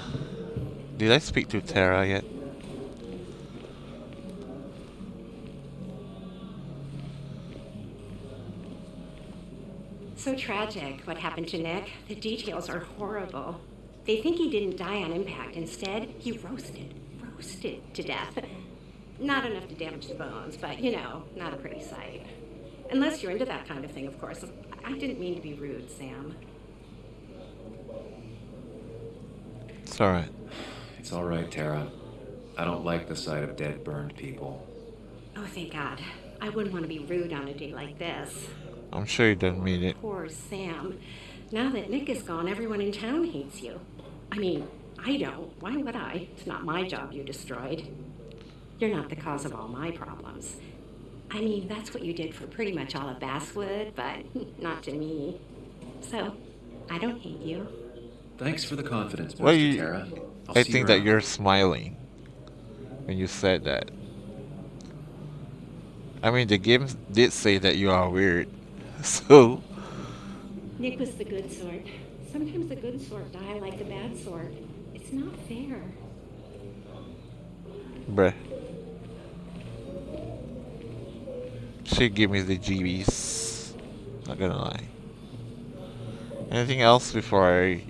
did I speak to Tara yet? So tragic what happened to Nick. The details are horrible. They think he didn't die on impact. Instead, he roasted to death. Not enough to damage the bones, but, not a pretty sight. Unless you're into that kind of thing, of course. I didn't mean to be rude, Sam. It's alright. It's all right, Tara. I don't like the sight of dead, burned people. Oh, thank God. I wouldn't want to be rude on a day like this. I'm sure you didn't mean it. Poor Sam. Now that Nick is gone, everyone in town hates you. I mean, I don't. Why would I? It's not my job you destroyed. You're not the cause of all my problems. I mean, that's what you did for pretty much all of Basswood, but not to me. So, I don't hate you. Thanks for the confidence, Well, Mr. Tara. I think that you're smiling when you said that. I mean, the game did say that you are weird, so. Nick was the good sort. Sometimes the good sort die like the bad sort. It's not fair. Bruh. She gave me the GBs. Not gonna lie. Anything else before I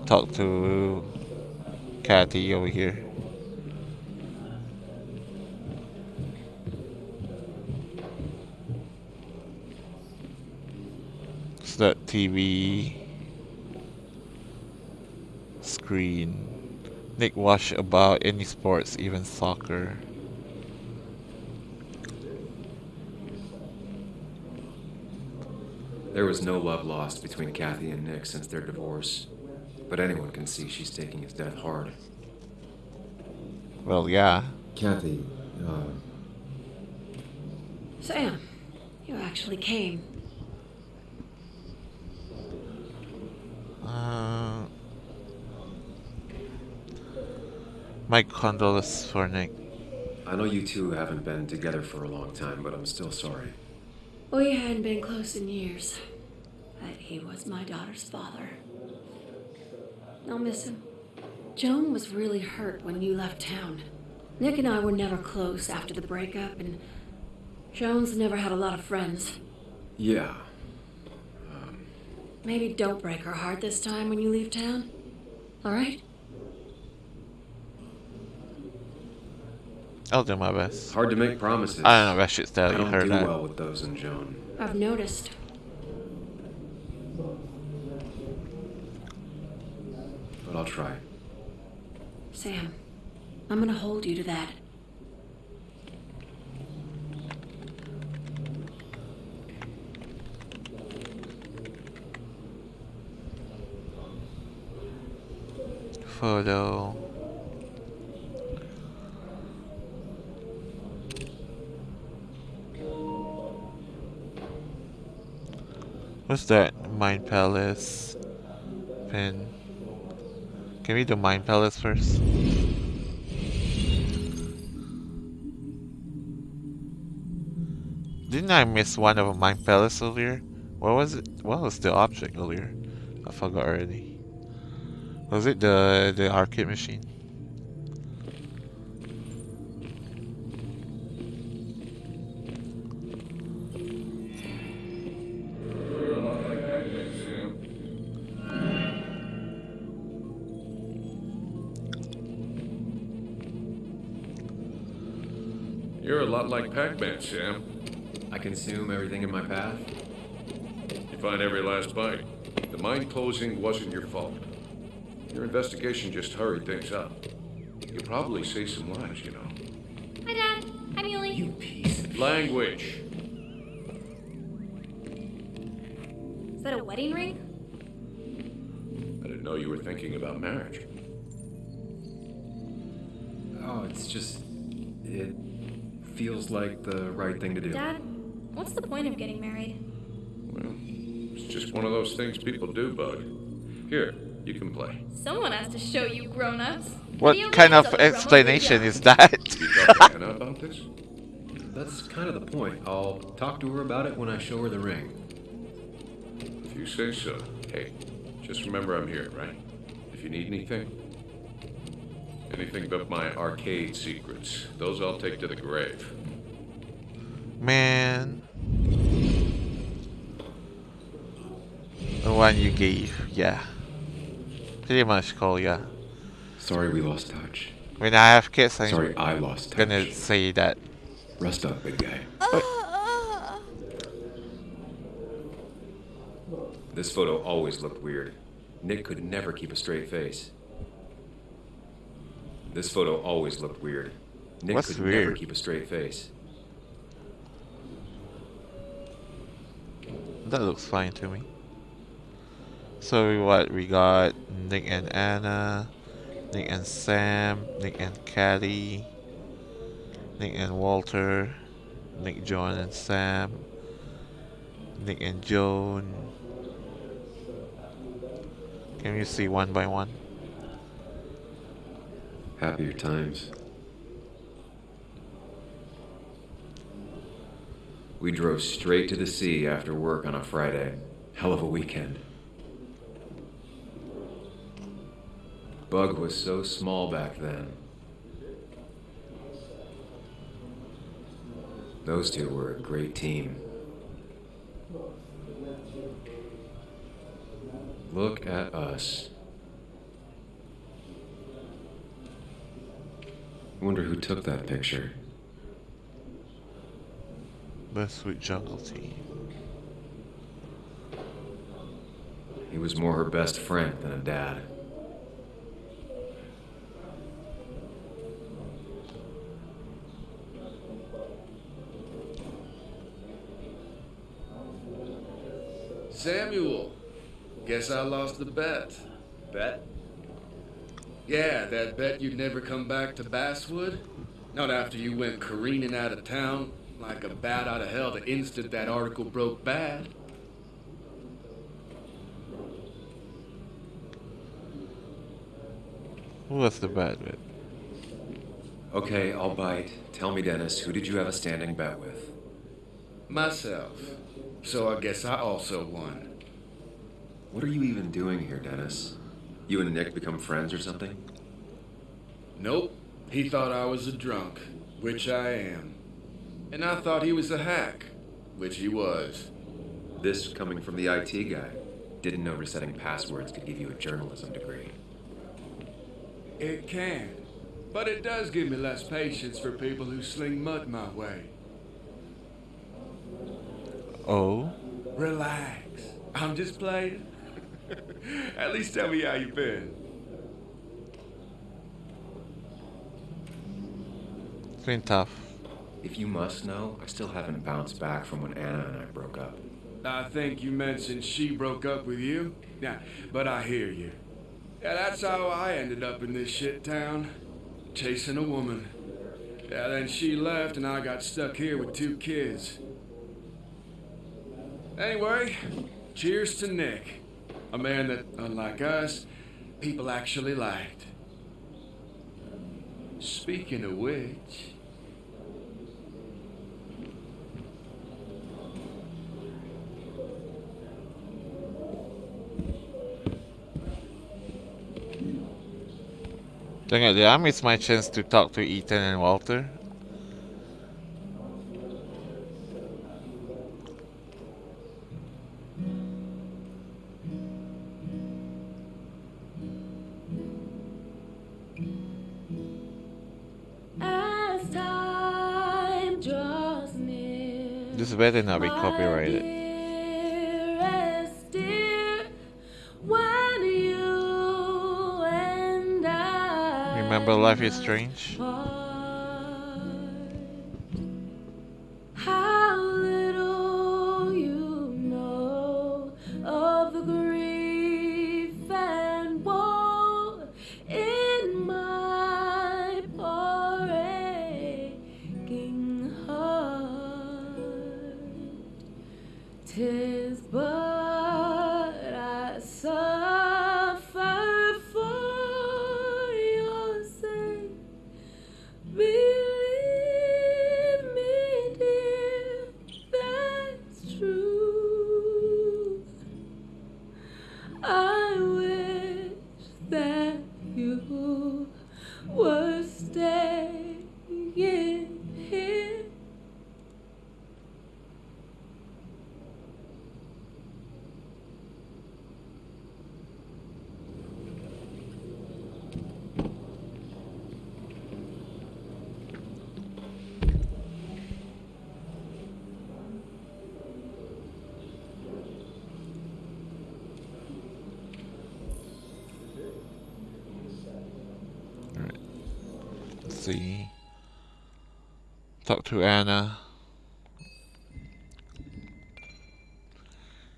talk to Kathy over here? It's that TV screen. Nick watch about any sports, even soccer. There was no love lost between Kathy and Nick since their divorce. But anyone can see she's taking his death hard. Well, yeah. Kathy, Sam, you actually came. My condolences for Nick. I know you two haven't been together for a long time, but I'm still sorry. We hadn't been close in years, but he was my daughter's father. I'll miss him. Joan was really hurt when you left town. Nick and I were never close after the breakup, and Joan's never had a lot of friends. Yeah. Maybe don't break her heart this time when you leave town. All right? I'll do my best. Hard to make promises. I don't know if I should tell I you don't her do that. well with those in Joan. I've noticed. But I'll try. Sam, I'm gonna hold you to that. Photo. What's that? Mind Palace. Pin. Can we do Mind Palace first? Didn't I miss one of a Mind Palace earlier? What was it? What was the object earlier? I forgot already. Was it the arcade machine? You're a lot like Pac-Man, Sam. I consume everything in my path? You find every last bite. The mind closing wasn't your fault. Your investigation just hurried things up. You probably saved some lives, you know. Hi, Dad. Hi, Muley. You piece of... Language. Is that a wedding ring? I didn't know you were thinking about marriage. Oh, it's just... It feels like the right thing to do. Dad, what's the point of getting married? Well, it's just one of those things people do, Bug. Here, you can play. Someone has to show you grown-ups. What Video kind games of are the explanation grown-up is that? You talk to Anna about this? That's kind of the point. I'll talk to her about it when I show her the ring. If you say so. Hey, just remember I'm here, right? If you need anything. Anything but my arcade secrets. Those I'll take to the grave. Man. The one you gave, yeah. Pretty much cool, yeah. Sorry we lost touch. When I have kids, I'm Sorry I lost touch. gonna say that. Rest up, big guy. This photo always looked weird. Nick could never keep a straight face. This photo always looked weird. Nick What's could never weird? keep a straight face. That looks fine to me. So what we got? Nick and Anna, Nick and Sam, Nick and Caddy, Nick and Walter, Nick, John and Sam, Nick and Joan. Can you see one by one? Happier times. We drove straight to the sea after work on a Friday. Hell of a weekend. Bug was so small back then. Those two were a great team. Look at us. I wonder who took that picture. The Sweet Jungle Team. He was more her best friend than a dad. Samuel, guess I lost the bet. Bet? Yeah, that bet you'd never come back to Basswood. Not after you went careening out of town like a bat out of hell the instant that article broke bad. Who was the bad with? Okay, I'll bite. Tell me, Dennis, who did you have a standing bet with? Myself. So I guess I also won. What are you even doing here, Dennis? You and Nick become friends or something? Nope. He thought I was a drunk, which I am. And I thought he was a hack, which he was. This coming from the IT guy. Didn't know resetting passwords could give you a journalism degree. It can. But it does give me less patience for people who sling mud my way. Oh? Relax. I'm just playing. At least tell me how you been. It's been tough. If you must know, I still haven't bounced back from when Anna and I broke up. I think you mentioned she broke up with you. Yeah, but I hear you. Yeah, that's how I ended up in this shit town. Chasing a woman. Yeah, then she left and I got stuck here with 2 kids. Anyway, cheers to Nick. A man that, unlike us, people actually liked. Speaking of which... Dang it, did I miss my chance to talk to Ethan and Walter? As time draws near, This better not be my copyrighted. dearest dear, when you and I Remember Life is Strange? how little you know of the grief and woe in my poor aching heart. 'Tis but I suffer for your sake. Believe me, dear, that's true. I wish that you were staying here. see. Talk to Anna.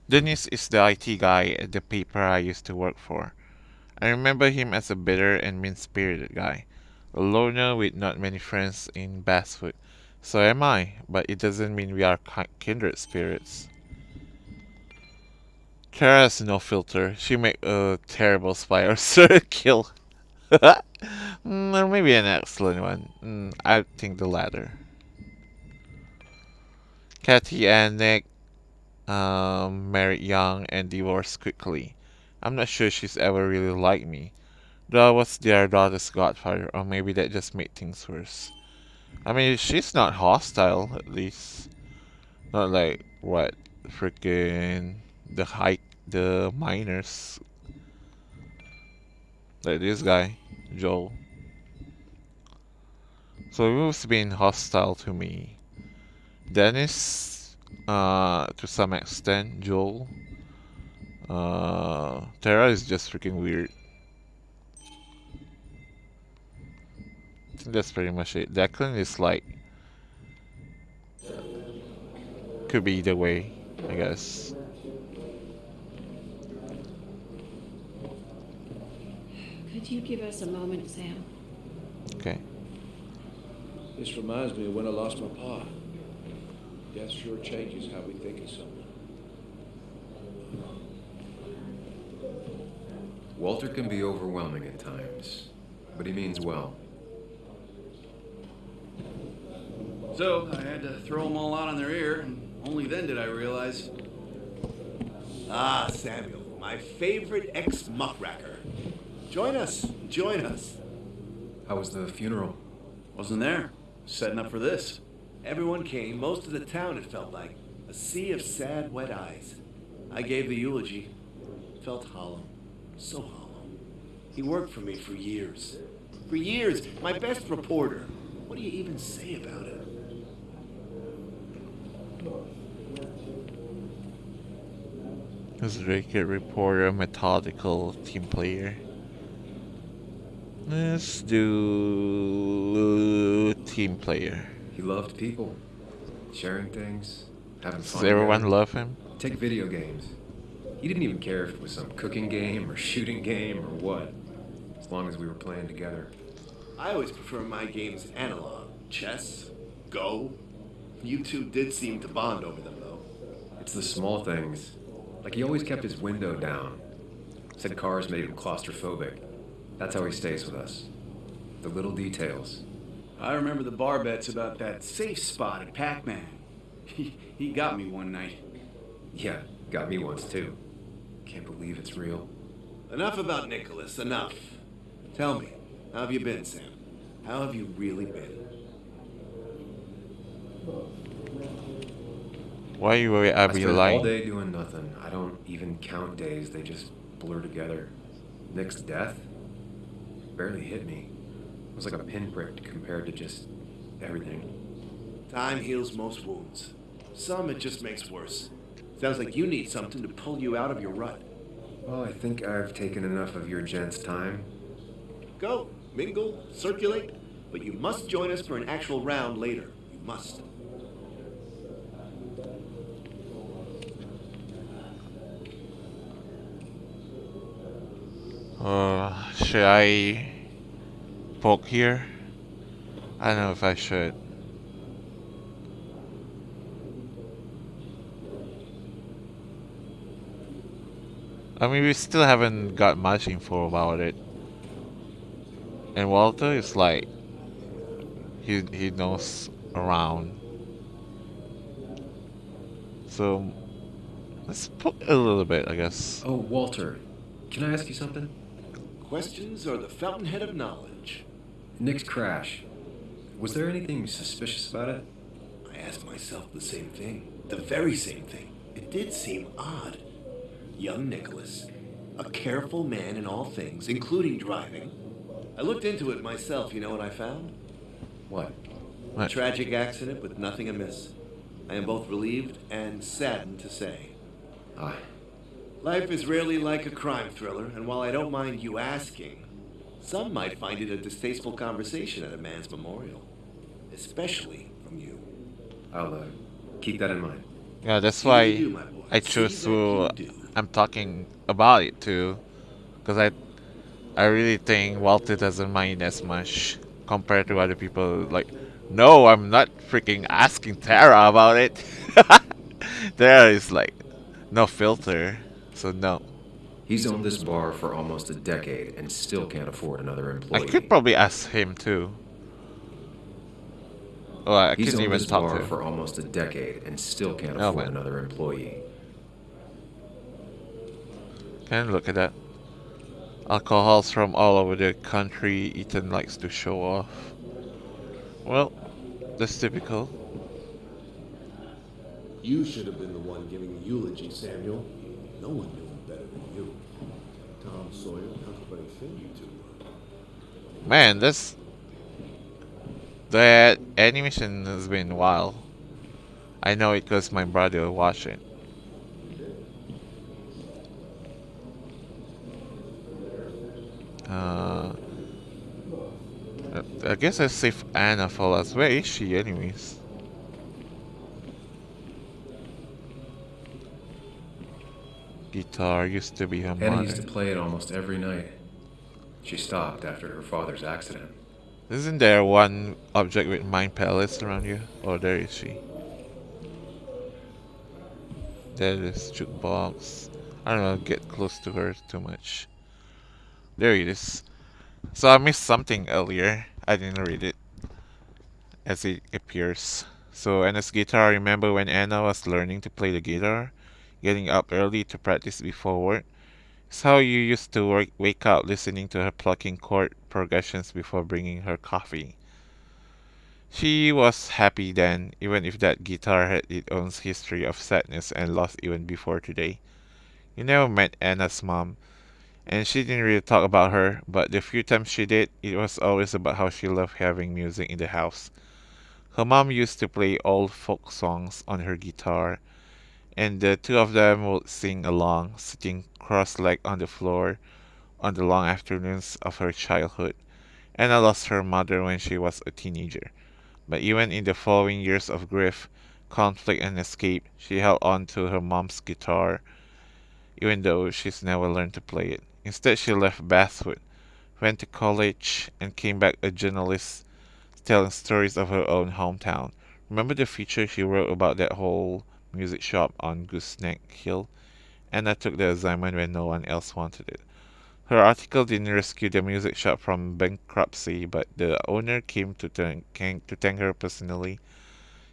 Dennis is the IT guy at the paper I used to work for. I remember him as a bitter and mean-spirited guy, a loner with not many friends in Basswood. So am I, but it doesn't mean we are kindred spirits. Kara has no filter. She make a terrible spy or serial kill. Or maybe an excellent one. I think the latter. Kathy and Nick married young and divorced quickly. I'm not sure she's ever really liked me. Though I was their daughter's godfather, or maybe that just made things worse. I mean, she's not hostile, at least. Not like, what, freaking the miners. Like this guy, Joel. So he was being hostile to me. Dennis, to some extent, Joel. Tara is just freaking weird. I think that's pretty much it. Declan is like, could be either way, I guess. Could you give us a moment, Sam? Okay. This reminds me of when I lost my pa. Death sure changes how we think of someone. Walter can be overwhelming at times, but he means well. So I had to throw them all out on their ear, and only then did I realize. Ah, Samuel, my favorite ex-muckracker. Join us, join us. How was the funeral? Wasn't there. Setting up for this. Everyone came, most of the town, it felt like. A sea of sad, wet eyes. I gave the eulogy. Felt hollow. So hollow. He worked for me for years. For years, my best reporter. What do you even say about it? He's a very good reporter, methodical team player. Let's do team player. He loved people, sharing things, having fun. Does everyone together. love him? Take video games. He didn't even care if it was some cooking game or shooting game or what, as long as we were playing together. I always prefer my games analog. Chess, Go. You two did seem to bond over them, though. It's the small things. Like he always kept his window down. Said cars made him claustrophobic. That's how he stays with us. The little details. I remember the bar bets about that safe spot at Pac-Man. He got me one night. Yeah, got me once too. Can't believe it's real. Enough about Nicholas, enough. Tell me, how have you been, Sam? How have you really been? Why you worry I'd I be spend lying? all day doing nothing. I don't even count days. They just blur together. Nick's death barely hit me. It was like a pinprick compared to just everything. Time heals most wounds. Some it just makes worse. Sounds like you need something to pull you out of your rut. Well, I think I've taken enough of your gents' time. Go, mingle, circulate, but you must join us for an actual round later. You must. Should I poke here? I don't know if I should. I mean, we still haven't got much info about it. And Walter is like, he knows around. So, let's poke a little bit, I guess. Oh, Walter, can I ask you something? Questions are the fountainhead of knowledge. Nick's crash. Was there anything suspicious about it? I asked myself the same thing. The very same thing. It did seem odd. Young Nicholas, a careful man in all things, including driving. I looked into it myself. You know what I found? What? A tragic accident with nothing amiss. I am both relieved and saddened to say. Ah. Life is rarely like a crime thriller, and while I don't mind you asking, Some might find it a distasteful conversation at a man's memorial. Especially from you. I'll keep that in mind. Yeah, that's See that you why do, my boy. I See choose that you who do. I'm talking about it to, because I really think Walter doesn't mind as much compared to other people. Like, no, I'm not freaking asking Tara about it. Tara is like, no filter, so no. He's owned this bar for almost a decade and still can't afford another I could employee. probably ask him too. Oh, I He's couldn't owned even this talk to bar him. for almost a decade and still can't Oh afford man, another employee. can look at that. Alcohols from all over the country. Ethan likes to show off. Well, that's typical. You should have been the one giving the eulogy, Samuel. No one knew him better than you. Tom Sawyer, Huckleberry Finn, you two were. Man, that animation has been a while. I know it because my brother watched it. Uh, I guess I see if Anna follows. Where is she, anyways? Guitar used to be her Anna used mother. to play it almost every night. She stopped after her father's accident. Isn't there one object with mind palace around you? Oh, there is she. There is jukebox. I don't know, get close to her too much. There it is. So I missed something earlier. I didn't read it as it appears. So Anna's guitar. Remember when Anna was learning to play the guitar, getting up early to practice before work? It's how you used to wake up listening to her plucking chord progressions before bringing her coffee. She was happy then, even if that guitar had its own history of sadness and loss even before today. You never met Anna's mom, and she didn't really talk about her, but the few times she did, it was always about how she loved having music in the house. Her mom used to play old folk songs on her guitar, and the two of them would sing along, sitting cross-legged on the floor on the long afternoons of her childhood. Anna lost her mother when she was a teenager, but even in the following years of grief, conflict, and escape, she held on to her mom's guitar, even though she's never learned to play it. Instead, she left Bathwood, went to college, and came back a journalist telling stories of her own hometown. Remember the feature she wrote about that whole music shop on Gooseneck Hill? Anna took the assignment when no one else wanted it. Her article didn't rescue the music shop from bankruptcy, but the owner came to thank her personally.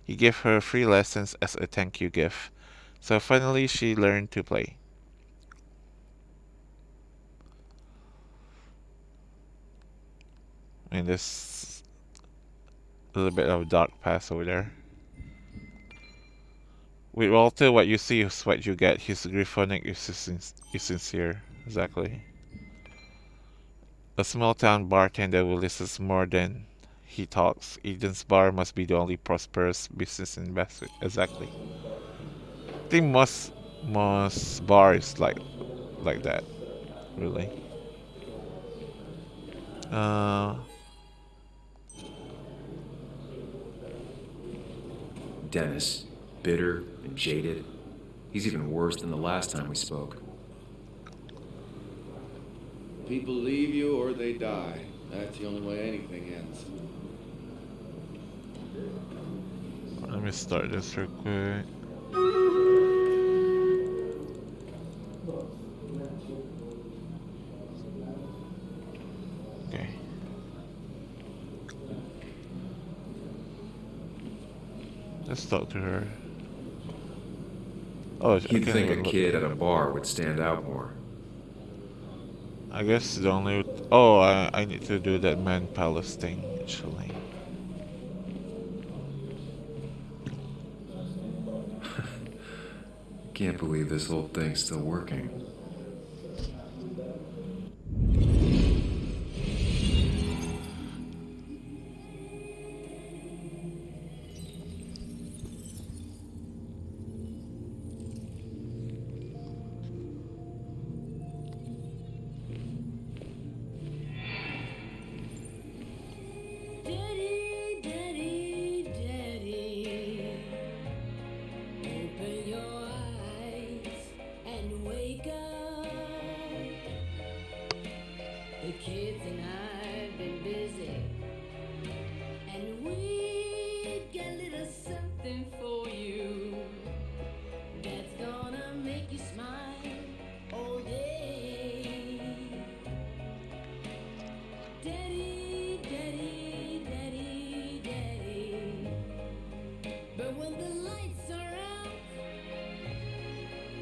He gave her free lessons as a thank you gift. So finally, she learned to play. And there's a little bit of dark past over there. With Walter, what you see is what you get. His griphonic is sincere. Exactly. A small town bartender who listens more than he talks. Eden's bar must be the only prosperous business in Bassett. Exactly. I think most bars like that. Really. Uh, Dennis, bitter and jaded. He's even worse than the last time we spoke. People leave you or they die. That's the only way anything ends. let me start this real quick. Okay. Let's talk to her. Oh, I You'd can't think a even look. kid at a bar would stand out more. I guess the only. Oh, I need to do that man palace thing actually. Can't believe this whole thing's still working. When the lights are out,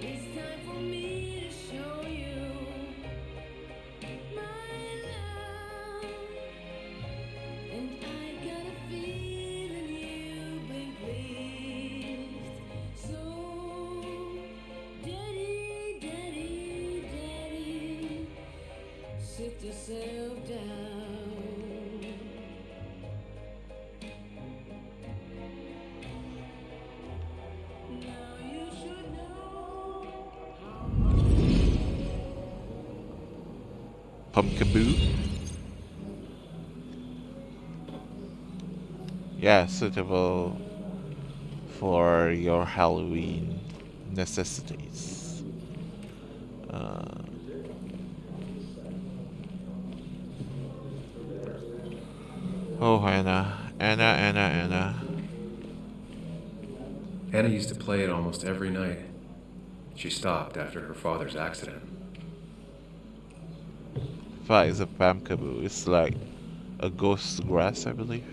it's time for me to show you my love. And I got a feeling you've been pleased. So, Daddy, Daddy, Daddy, sit yourself down. Now you should know Pumpkaboo? Yeah, suitable for your Halloween necessities. Oh, Anna. Anna used to play it almost every night. She stopped after her father's accident. That is a Pumpkaboo. It's like a ghost grass, I believe.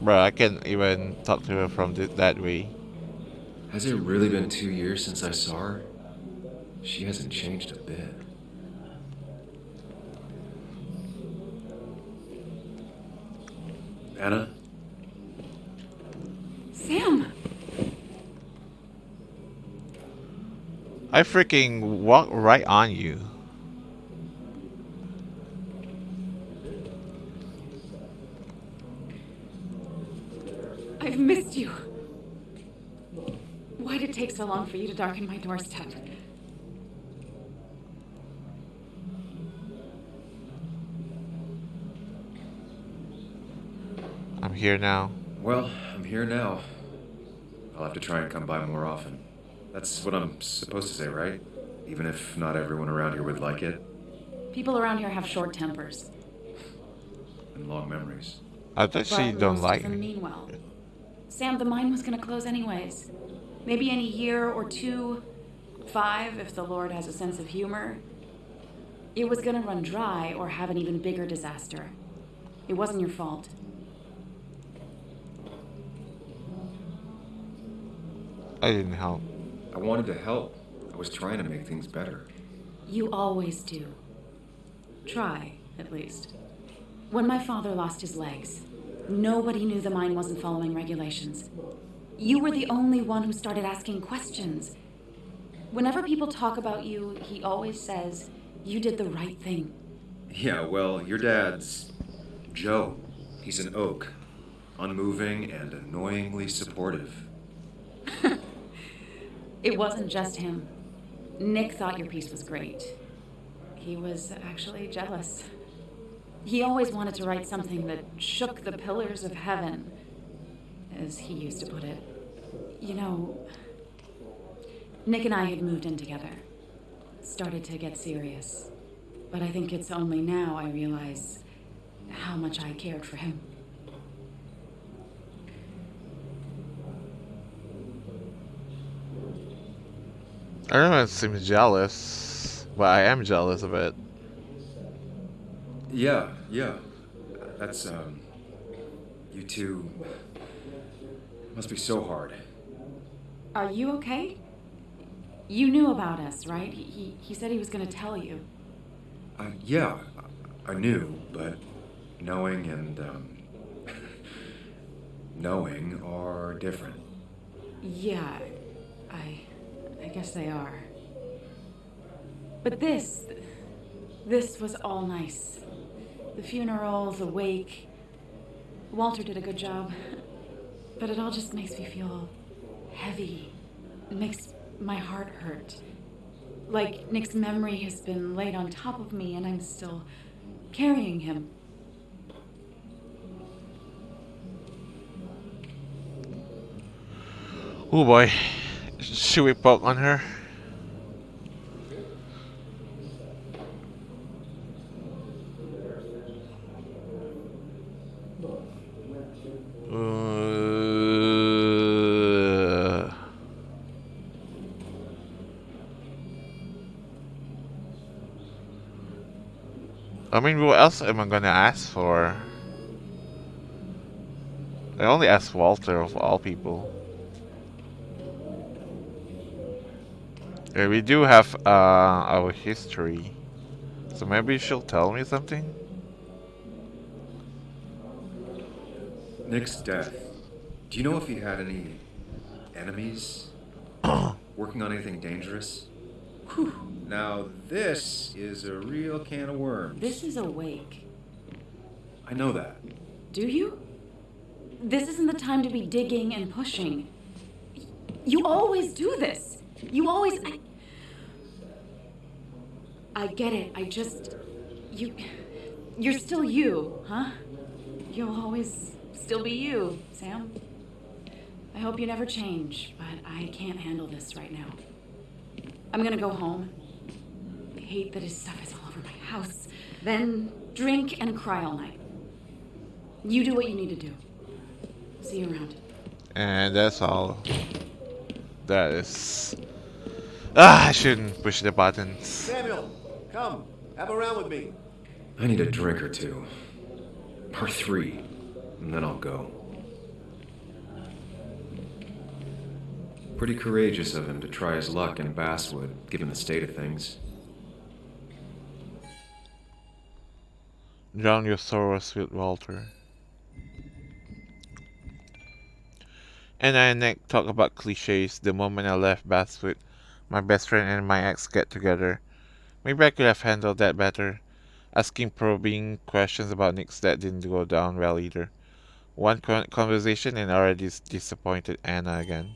Bro, I can't even talk to her from that way. Has it really been 2 years since I saw her? She hasn't changed a bit. Anna? Sam! I freaking walked right on you. I've missed you. Why'd it take so long for you to darken my doorstep? I'm here now. Well, I'm here now. I'll have to try and come by more often. That's what I'm supposed to say, right? Even if not everyone around here would like it. People around here have short tempers. And long memories. I thought she But don't most like of them me. mean well. Sam, the mine was gonna close anyways. Maybe in a year or 2, 5, if the Lord has a sense of humor. It was gonna run dry or have an even bigger disaster. It wasn't your fault. I didn't help. I wanted to help. I was trying to make things better. You always do. Try, at least. When my father lost his legs, nobody knew the mine wasn't following regulations. You were the only one who started asking questions. Whenever people talk about you, he always says, you did the right thing. Yeah, well, your dad's Joe. He's an oak. Unmoving and annoyingly supportive. It wasn't just him. Nick thought your piece was great. He was actually jealous. He always wanted to write something that shook the pillars of heaven, as he used to put it. You know, Nick and I had moved in together. Started to get serious. But I think it's only now I realize how much I cared for him. Everyone seems jealous, but I am jealous of it. Yeah. That's, you two must be so hard. Are you okay? You knew about us, right? He said he was going to tell you. Yeah, I knew, but knowing and, knowing are different. Yeah, I guess they are. But this was all nice. The funeral, the wake. Walter did a good job. But it all just makes me feel heavy. It makes my heart hurt. Like Nick's memory has been laid on top of me and I'm still carrying him. Oh boy. Should we poke on her? I mean, who else am I gonna ask for? I only asked Walter of all people. Yeah, we do have our history, so maybe she'll tell me something. Nick's death. Do you know if he had any enemies? Working on anything dangerous? Whew. Now, this is a real can of worms. This is a wake. I know that. Do you? This isn't the time to be digging and pushing. You always do this. You always. I get it. I just. You're still you, huh? You'll always still be you, Sam. I hope you never change, but I can't handle this right now. I'm gonna go home. I hate that his stuff is all over my house. Then drink and cry all night. You do what you need to do. See you around. And that's all. That is. Ah, I shouldn't push the buttons. Samuel, come, have a round with me. I need a drink or two. Or 3, and then I'll go. Pretty courageous of him to try his luck in Basswood, given the state of things. Drown your sorrows with Walter. And I and Nick talk about cliches the moment I left Basswood. My best friend and my ex get together. Maybe I could have handled that better. Asking probing questions about Nick's dad didn't go down well either. One conversation and already disappointed Anna again.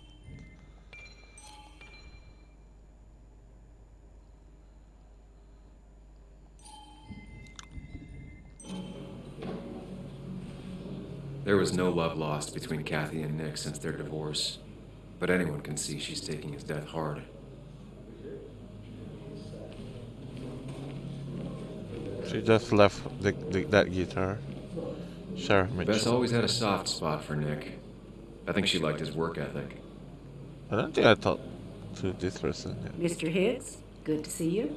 There was no love lost between Kathy and Nick since their divorce, but anyone can see she's taking his death hard. She just left that guitar. Sheriff Mitchell. Bess always had a soft spot for Nick. I think she liked his work ethic. I don't think I talked to this person yet. Mr. Hicks, good to see you.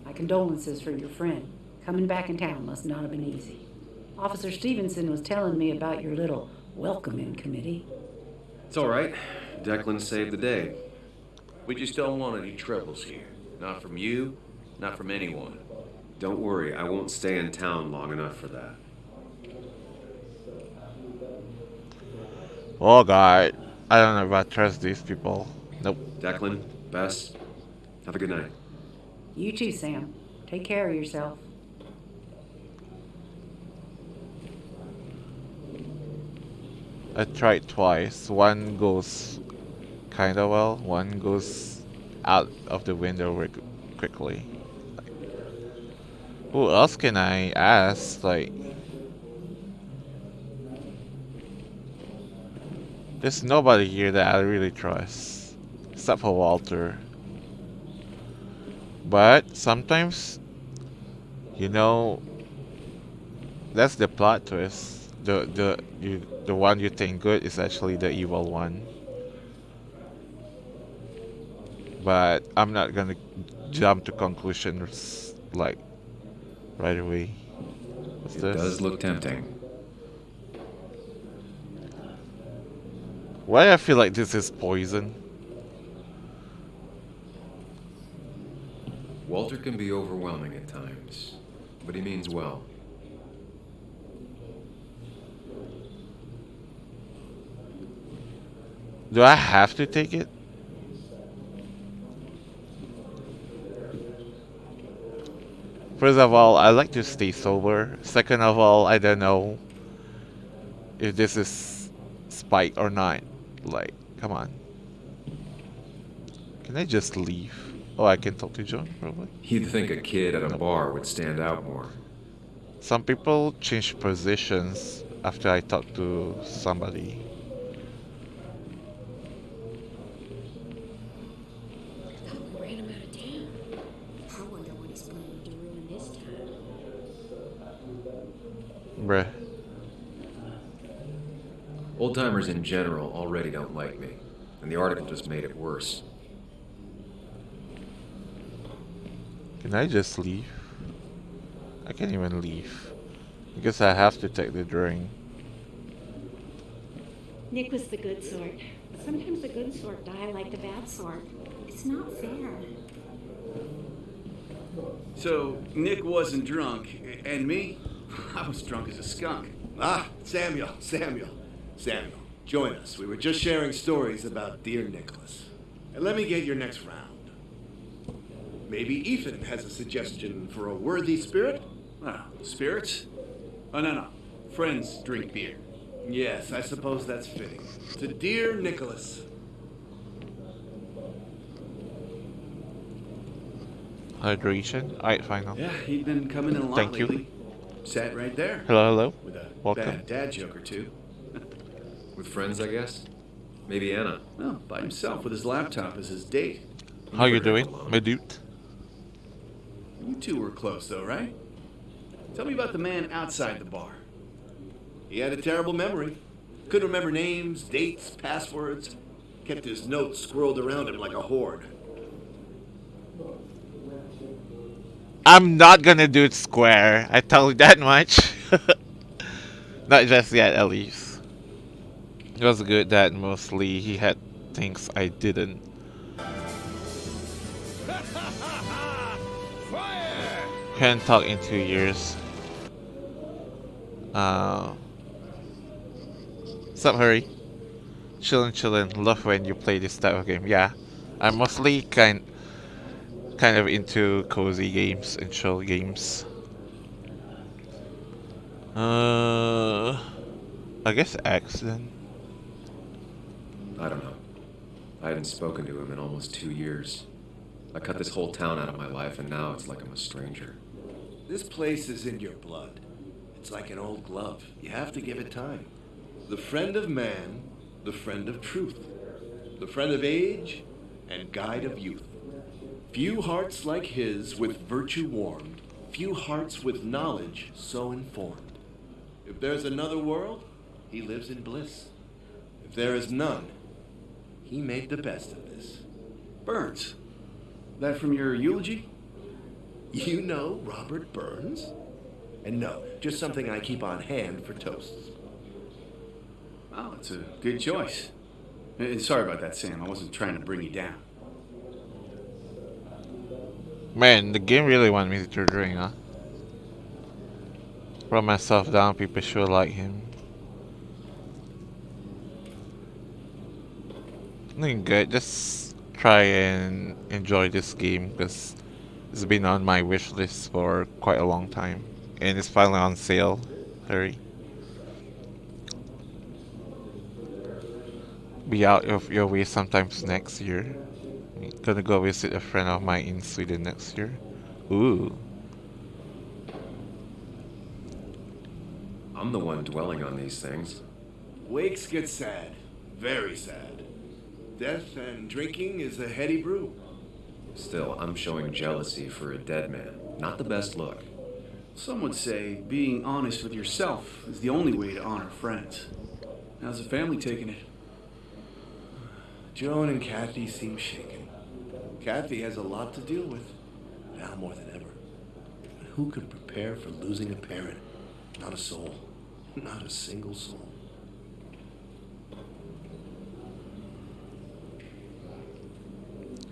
My condolences for your friend. Coming back in town must not have been easy. Officer Stevenson was telling me about your little welcoming committee. It's all right. Declan saved the day. We just don't want any troubles here. Not from you, not from anyone. Don't worry, I won't stay in town long enough for that. Oh God, I don't know if I trust these people. Nope. Declan, Bess, have a good night. You too, Sam. Take care of yourself. I tried twice. One goes kinda well, one goes out of the window very quickly. Who else can I ask? Like, there's nobody here that I really trust, except for Walter. But sometimes, you know, that's the plot twist. The one you think good is actually the evil one. But I'm not gonna jump to conclusions like right away. What's It this? does look tempting. Why I feel like this is poison? Walter can be overwhelming at times, but he means well. Do I have to take it? First of all, I like to stay sober. Second of all, I don't know if this is spite or not. Like, come on. Can I just leave? Oh, I can talk to John, probably. You'd think a kid at a bar would stand out more. Some people change positions after I talk to somebody. We ran him out of town. I wonder what he's planning to ruin this time. Bruh. Old timers in general already don't like me, and the article just made it worse. Can I just leave? I can't even leave. Because I have to take the drink. Nick was the good sort. Sometimes the good sort die like the bad sort. It's not fair. So, Nick wasn't drunk, and me? I was drunk as a skunk. Ah, Samuel. Join us. We were just sharing stories about dear Nicholas. And let me get your next round. Maybe Ethan has a suggestion for a worthy spirit? Oh, spirits? Oh, no. Friends drink beer. Yes, I suppose that's fitting. To dear Nicholas. Hydration? Alright, fine now. Yeah, he'd been coming in a lot Thank you. lately. Sat right there. Hello. With a Welcome. bad dad joke or two. With friends, I guess? Maybe Anna. No, by himself with his laptop as his date. How you doing, my dude? You two were close though, right? Tell me about the man outside the bar. He had a terrible memory. Couldn't remember names, dates, passwords. Kept his notes squirreled around him like a hoard. I'm not gonna do it square. I tell you that much. Not just yet, at least. It was good that mostly he had things I didn't. Can't talk in 2 years. Sup, Hurry? Chillin'. Love when you play this type of game. Yeah, I'm mostly kind of into cozy games and chill games. I guess X then. I don't know. I hadn't spoken to him in almost 2 years. I cut this whole town out of my life, and now it's like I'm a stranger. This place is in your blood. It's like an old glove. You have to give it time. The friend of man, the friend of truth. The friend of age, and guide of youth. Few hearts like his with virtue warmed. Few hearts with knowledge so informed. If there's another world, he lives in bliss. If there is none, he made the best of this. Burns. That from your eulogy? You know Robert Burns? And no, just something I keep on hand for toasts. Oh, it's a good choice. Sorry about that, Sam. I wasn't trying to bring you down. Man, the game really want me to drink, huh? Brought myself down, people sure like him. Nothing good, just try and enjoy this game because it's been on my wish list for quite a long time. And it's finally on sale. Hurry. Be out of your way sometimes next year. Gonna go visit a friend of mine in Sweden next year. Ooh. I'm the one dwelling on these things. Wakes get sad. Very sad. Death and drinking is a heady brew. Still, I'm showing jealousy for a dead man. Not the best look. Some would say being honest with yourself is the only way to honor friends. How's the family taking it? Joan and Kathy seem shaken. Kathy has a lot to deal with, now more than ever. And who could prepare for losing a parent? Not a soul. Not a single soul.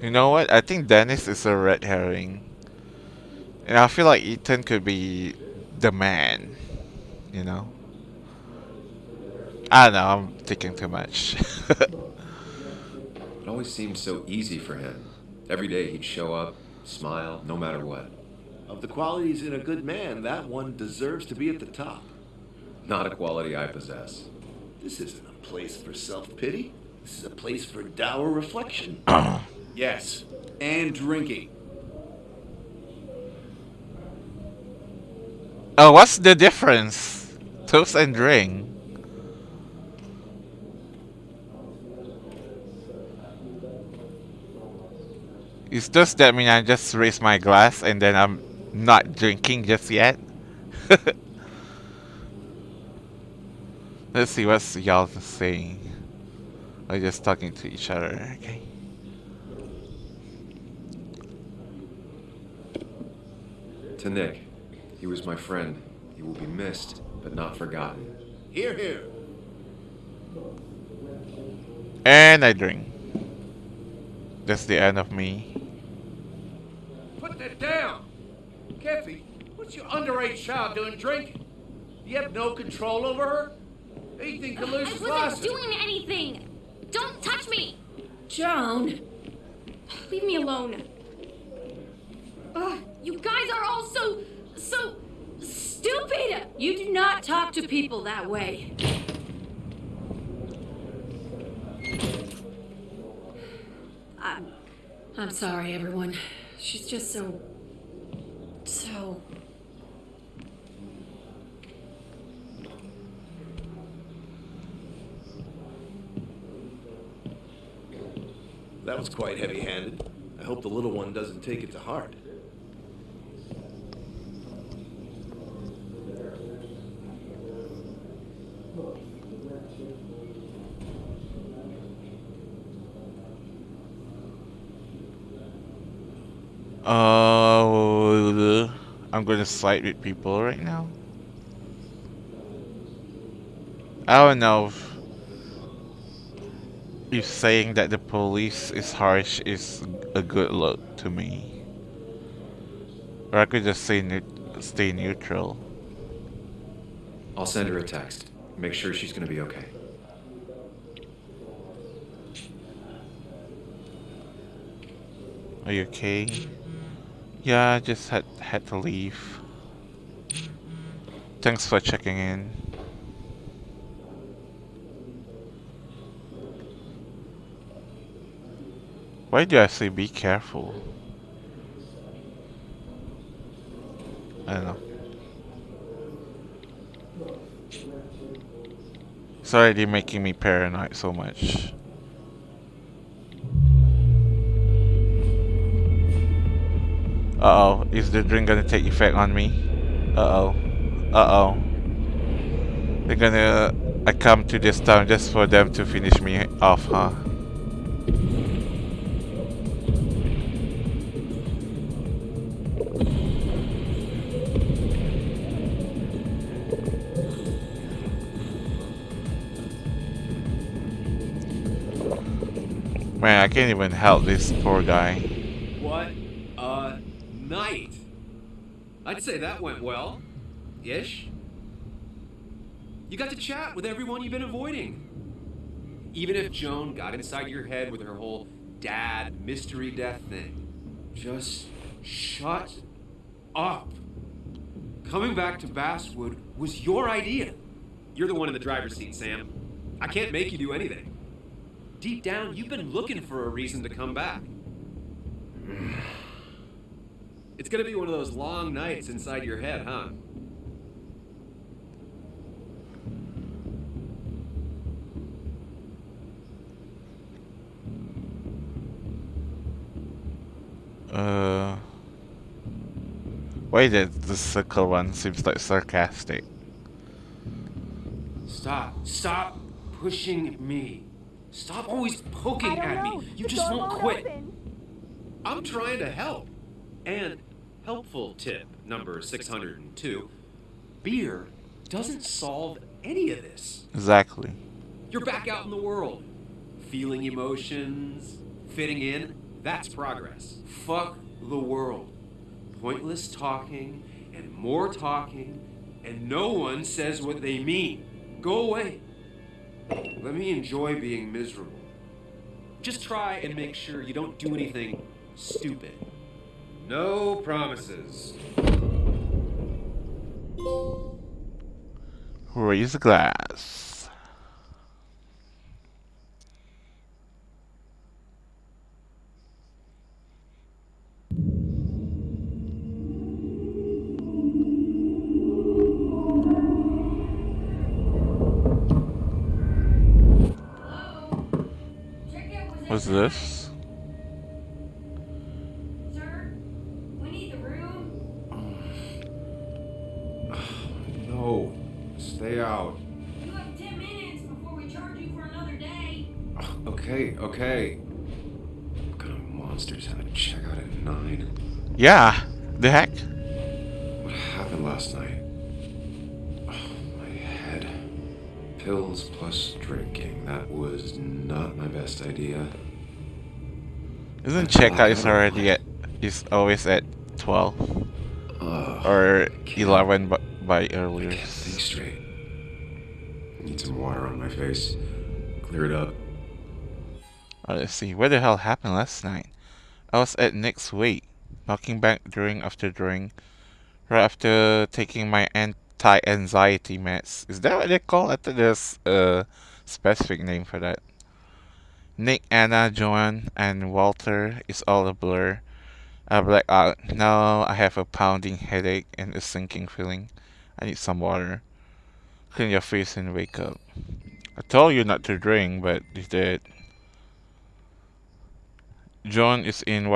You know what? I think Dennis is a red herring. And I feel like Ethan could be the man. You know? I don't know, I'm thinking too much. It always seemed so easy for him. Every day he'd show up, smile, no matter what. Of the qualities in a good man, that one deserves to be at the top. Not a quality I possess. This isn't a place for self-pity. This is a place for dour reflection. Yes, and drinking. Oh, what's the difference? Toast and drink. Is does that mean I just raise my glass and then I'm not drinking just yet? Let's see what y'all saying. We're just talking to each other, okay? To Nick, He was my friend. He will be missed, but not forgotten. Hear, hear. And I drink. That's the end of me. Put that down! Kathy, what's your underage child doing drinking? You have no control over her? Anything could lose his I wasn't license. doing anything! Don't touch me! Joan! Leave me alone. You guys are all so stupid! You do not talk to people that way. I'm sorry, everyone. She's just so... That was quite heavy-handed. I hope the little one doesn't take it to heart. I'm gonna side with people right now. I don't know if saying that the police is harsh is a good look to me. Or I could just say stay neutral. I'll send her a text. Make sure she's gonna be okay. Are you okay? Yeah, I just had to leave. Thanks for checking in. Why do I say be careful? I don't know. It's already making me paranoid so much. Uh-oh, is the drink gonna take effect on me? Uh-oh. Uh-oh. They're gonna... I come to this town just for them to finish me off, huh? Man, I can't even help this poor guy. What a night! I'd say that went well. Ish. You got to chat with everyone you've been avoiding. Even if Joan got inside your head with her whole dad mystery death thing, just shut up. Coming back to Basswood was your idea. You're the one in the driver's seat, Sam. I can't make you do anything. Deep down, you've been looking for a reason to come back. It's gonna be one of those long nights inside your head, huh? Why did the circle one seems like sarcastic? Stop pushing me. Stop always poking at me. You just won't quit. I'm trying to help. And helpful tip number 602, beer doesn't solve any of this. Exactly. You're back out in the world. Feeling emotions, fitting in, that's progress. Fuck the world. Pointless talking and more talking, and no one says what they mean. Go away. Let me enjoy being miserable. Just try and make sure you don't do anything stupid. No promises. Raise a glass. What's this? Sir, we need the room. No, stay out. You have 10 minutes before we charge you for another day. Okay. What kind of monsters have a checkout at 9? Yeah, the heck? What happened last last night. Oh, my head. Pills plus drinking. That was not my best idea. Isn't checkout is always at 12 or 11 by earlier? I can't think straight. I need some water on my face. Clear it up. Oh, let's see. What the hell happened last night? I was at Nick's wake, knocking back during right after taking my anti-anxiety meds. Is that what they call? I thought there's a specific name for that. Nick, Anna, Joanne, and Walter is all a blur. I black out. Now I have a pounding headache and a sinking feeling. I need some water. Clean your face and wake up. I told you not to drink, but you did. Joan is in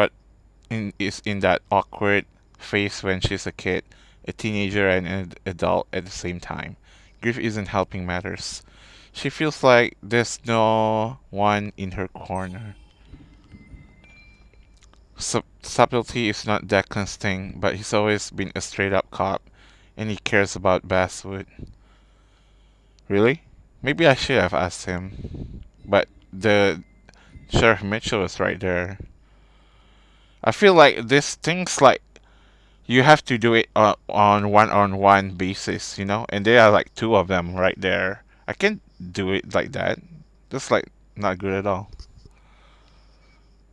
that awkward phase when she's a kid, a teenager, and an adult at the same time. Grief isn't helping matters. She feels like there's no one in her corner. Subtlety is not Declan's thing, but he's always been a straight up cop, and he cares about Basswood. Really? Maybe I should have asked him. But the Sheriff Mitchell was right there. I feel like this thing's like you have to do it on one-on-one basis, you know? And there are like two of them right there. I can't do it like that. That's like not good at all.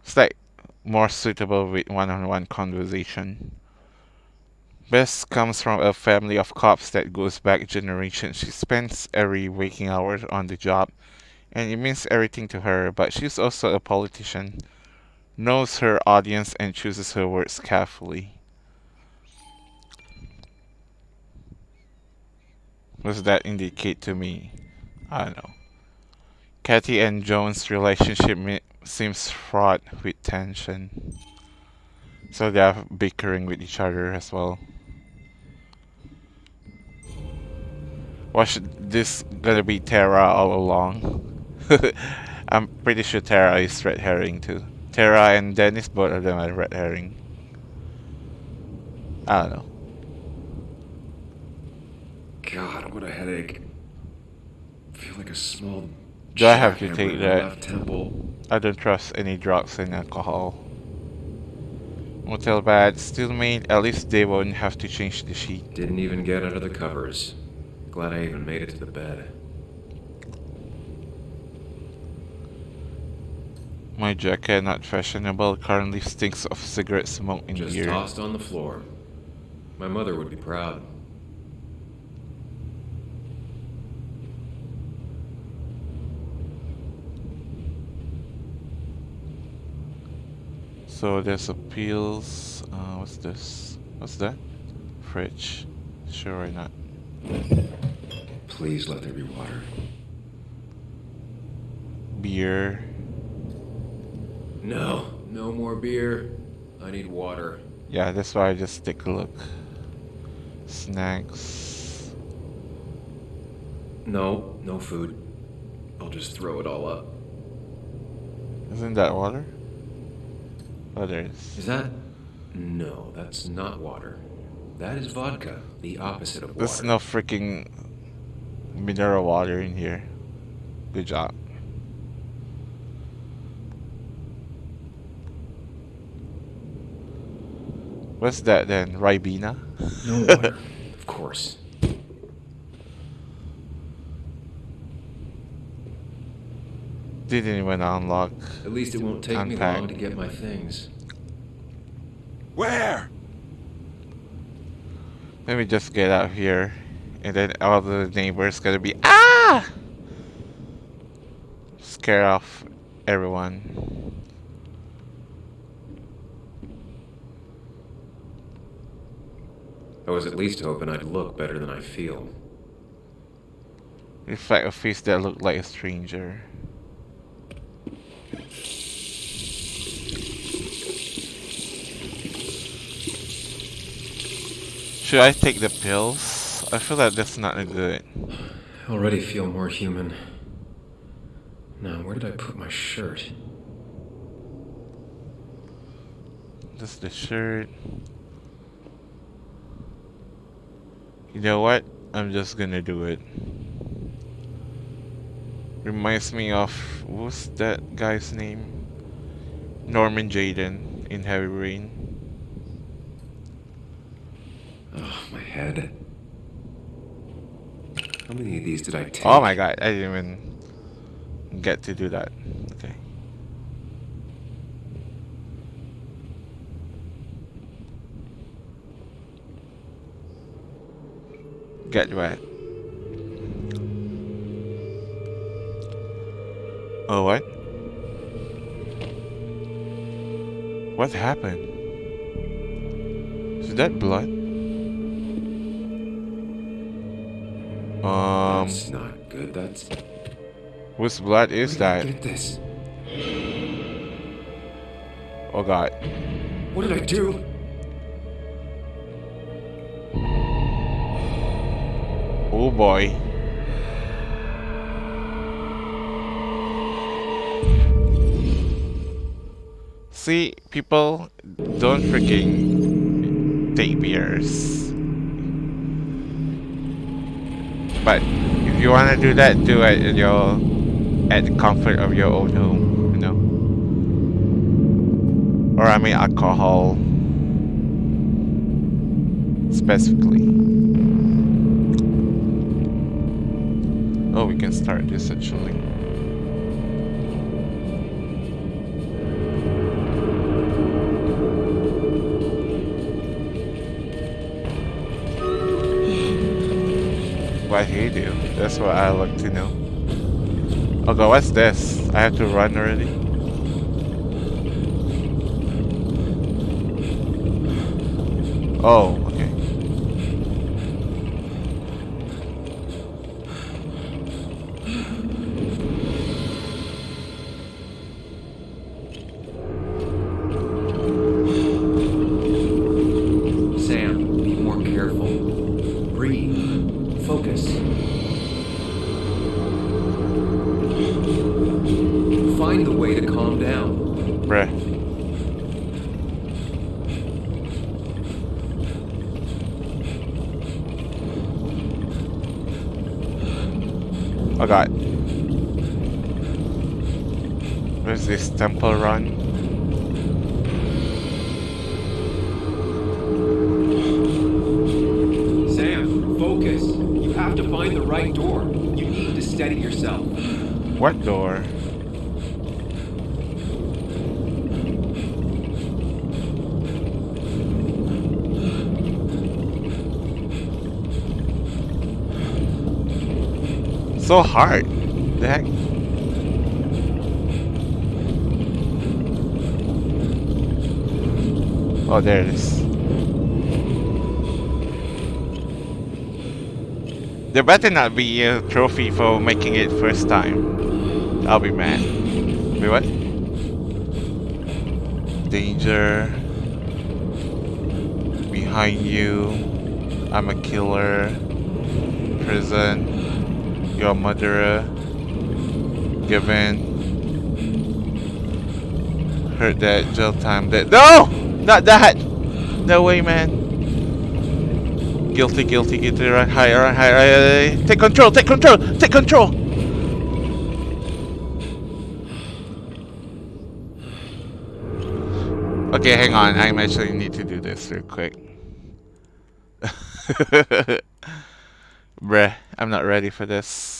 It's like more suitable with one-on-one conversation. Bess comes from a family of cops that goes back generations. She spends every waking hour on the job, and it means everything to her, but she's also a politician, knows her audience, and chooses her words carefully. What does that indicate to me? I don't know. Kathy and Joan's relationship seems fraught with tension. So they're bickering with each other as well. This gonna be Tara all along? I'm pretty sure Tara is red herring too. Tara and Dennis, both of them are red herring. I don't know. God, what a headache. I feel like a small Do I have to jackhammer take in my that? left temple. I don't trust any drugs and alcohol. Motel bad, still made. At least they won't have to change the sheet. Didn't even get under the covers. Glad I even made it to the bed. My jacket, not fashionable, currently stinks of cigarette smoke and Just beer. tossed on the floor. My mother would be proud. So there's appeals. What's this? What's that? Fridge. Sure, why not? Please let there be water. Beer. No, no more beer. I need water. Yeah, that's why I just take a look. Snacks. No, no food. I'll just throw it all up. Isn't that water? Oh, there it is. Is that? No, that's not water. That is vodka, the opposite of water. There's no freaking mineral water in here. Good job. What's that then? Ribena? No water, of course. Didn't even unlock. At least it won't take me long to get my things. Where? Let me just get out here, and then all the neighbors gonna be scare off everyone. I was at least hoping I'd look better than I feel. Reflect a face that looked like a stranger. Should I take the pills? I feel like that's not good. I already feel more human. Now, where did I put my shirt? Just the shirt. You know what? I'm just gonna do it. Reminds me of, what's that guy's name? Norman Jaden in Heavy Rain. Oh, my head. How many of these did I take? Oh my god, I didn't even get to do that. Okay. Get wet. Oh, what? What happened? Is that blood? That's not good. That's... Whose blood is Where that? did I get this? Oh god. What did I do? Oh boy. See, people, don't freaking take beers. But if you wanna do that, do it at the comfort of your own home, you know. Or I mean alcohol specifically. Oh, we can start this actually. What he do? That's what I like to know. Oh god, what's this? I have to run already? Oh, okay. Sam, be more careful. Breathe. Focus. Find the way to calm down. Bruh. Oh god. Where's this temple run? Sam, focus. You have to find the right door. You need to steady yourself. What door? So hard. The heck? Oh, there it is. There better not be a trophy for making it first time. I'll be mad. Wait, what? Danger. Behind you. I'm a killer. Prison. You're a murderer. Given. Hurt that. Jail time. That. No! Not that! No way, man. Guilty, guilty, guilty. Run higher, run higher. Take control, take control, take control! Okay, hang on. I actually need to do this real quick. Bruh, I'm not ready for this.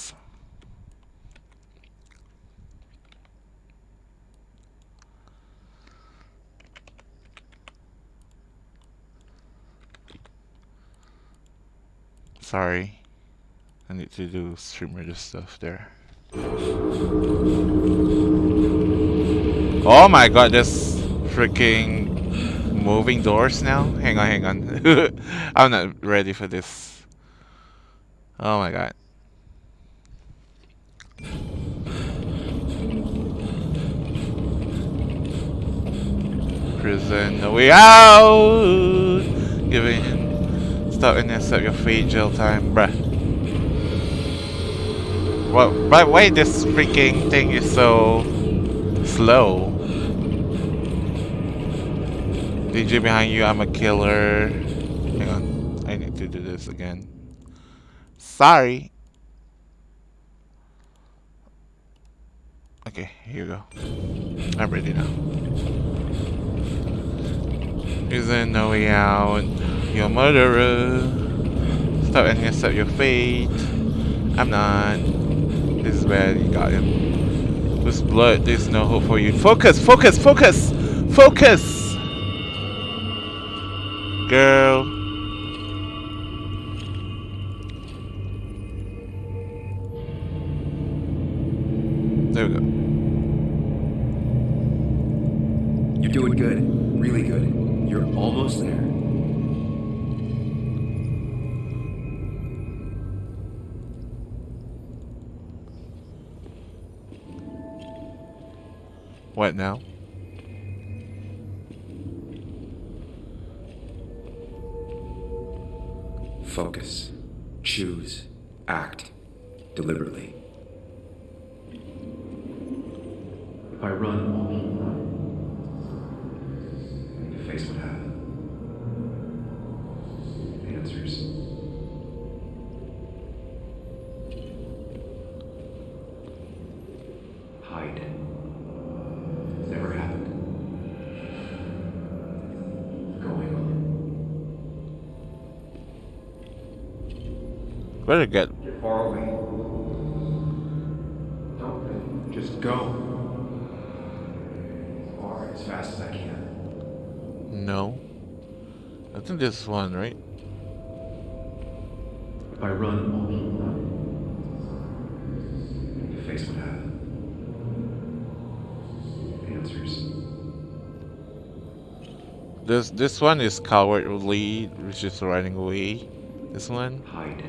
Sorry. I need to do streamer stuff there. Oh my god, there's freaking moving doors now? Hang on, hang on. I'm not ready for this. Oh my god. Prison, no way out! Giving in. Stop and accept your fate, jail time, bruh. What? Why this freaking thing is so slow? DJ behind you, I'm a killer. Hang on, I need to do this again. Sorry. Okay, here you go. I'm ready now. Isn't no way out. You're a murderer. Stop and accept your fate. I'm not. This is where you got him. With blood, there's no hope for you. Focus, focus, focus! Focus! Girl. There we go. You're doing good. Really good. You're almost there. What now? Focus. Choose. Act. Deliberately. If I run, won't keep running. Face what happened. Answers. Hide. Never happened. Going on. Better get Far away. Don't think. Just go. Far as fast as I can. No. I think this is one, right? If I run, won't keep running. Face what happened. Answers. This one is cowardly, which is running away. This one. Hide.